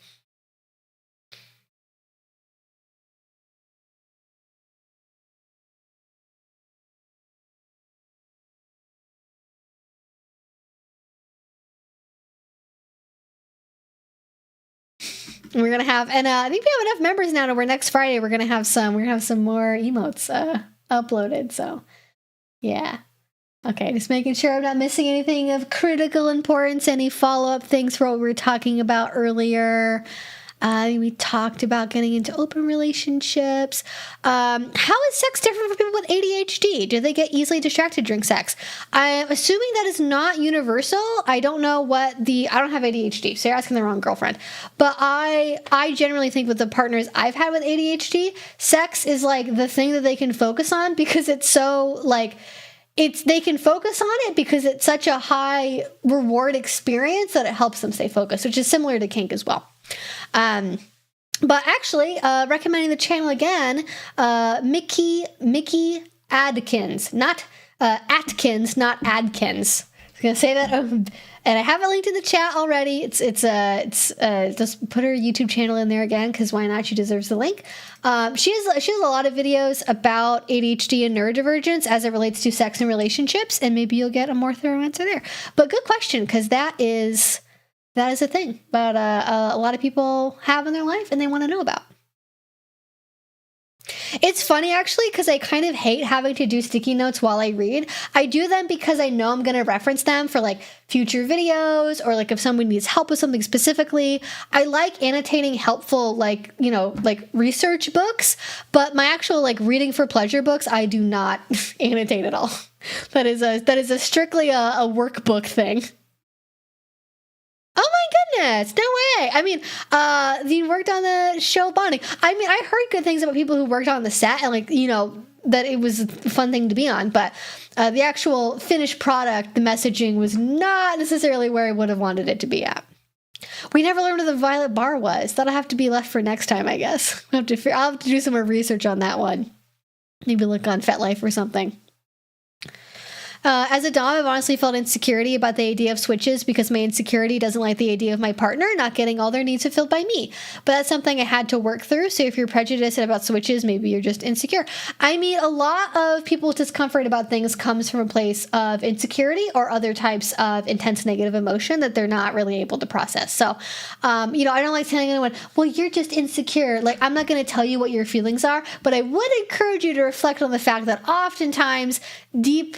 We're gonna have, and I think we have enough members now to where next Friday we're gonna have some more emotes uploaded. So, yeah. Okay, just making sure I'm not missing anything of critical importance. Any follow-up things for what we were talking about earlier. We talked about getting into open relationships. How is sex different for people with ADHD? Do they get easily distracted during sex? I'm assuming that is not universal. I don't know I don't have ADHD, so you're asking the wrong girlfriend. But I generally think with the partners I've had with ADHD, sex is like the thing that they can focus on because it's so like, they can focus on it because it's such a high reward experience that it helps them stay focused, which is similar to kink as well. But actually, recommending the channel again, Mickey Adkins, not Atkins, not Adkins. I was gonna say that, and I have it linked in the chat already. It's just put her YouTube channel in there again because why not? She deserves the link. She has a lot of videos about ADHD and neurodivergence as it relates to sex and relationships, and maybe you'll get a more thorough answer there. But good question because that is that is a thing. But a lot of people have in their life and they want to know about. It's funny, actually, because I kind of hate having to do sticky notes while I read. I do them because I know I'm going to reference them for like future videos, or like if someone needs help with something specifically. I like annotating helpful, like, you know, like research books, but my actual like reading for pleasure books, I do not annotate at all. That is a strictly a workbook thing. Oh my goodness, no way. I mean, you worked on the show Bonding. I mean, I heard good things about people who worked on the set and, like, you know, that it was a fun thing to be on, but the actual finished product, the messaging was not necessarily where I would have wanted it to be at. We never learned what the violet bar was. That'll have to be left for next time, I guess. I'll have to do some more research on that one. Maybe look on FetLife or something. As a dom, I've honestly felt insecurity about the idea of switches because my insecurity doesn't like the idea of my partner not getting all their needs fulfilled by me. But that's something I had to work through. So if you're prejudiced about switches, maybe you're just insecure. I mean, a lot of people's discomfort about things comes from a place of insecurity or other types of intense negative emotion that they're not really able to process. So, you know, I don't like telling anyone, well, you're just insecure. Like, I'm not going to tell you what your feelings are, but I would encourage you to reflect on the fact that oftentimes deep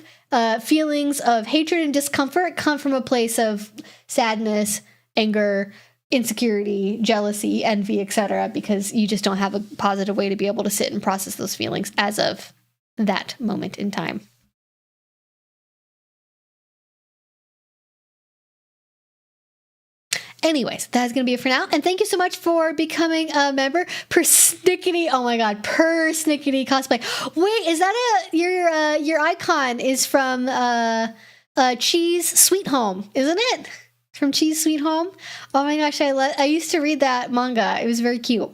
feelings of hatred and discomfort come from a place of sadness, anger, insecurity, jealousy, envy, etc., because you just don't have a positive way to be able to sit and process those feelings as of that moment in time. Anyways, that's going to be it for now. And thank you so much for becoming a member. Persnickety, oh my god, Persnickety cosplay. Wait, is that your icon is from Cheese Sweet Home, isn't it? From Cheese Sweet Home? Oh my gosh, I used to read that manga. It was very cute.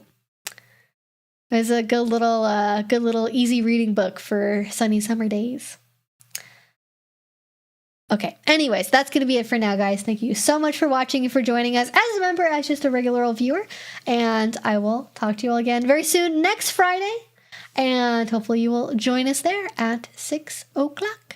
It was a good little easy reading book for sunny summer days. Okay, anyways, that's going to be it for now, guys. Thank you so much for watching and for joining us as a member, as just a regular old viewer. And I will talk to you all again very soon, next Friday. And hopefully you will join us there at 6 o'clock.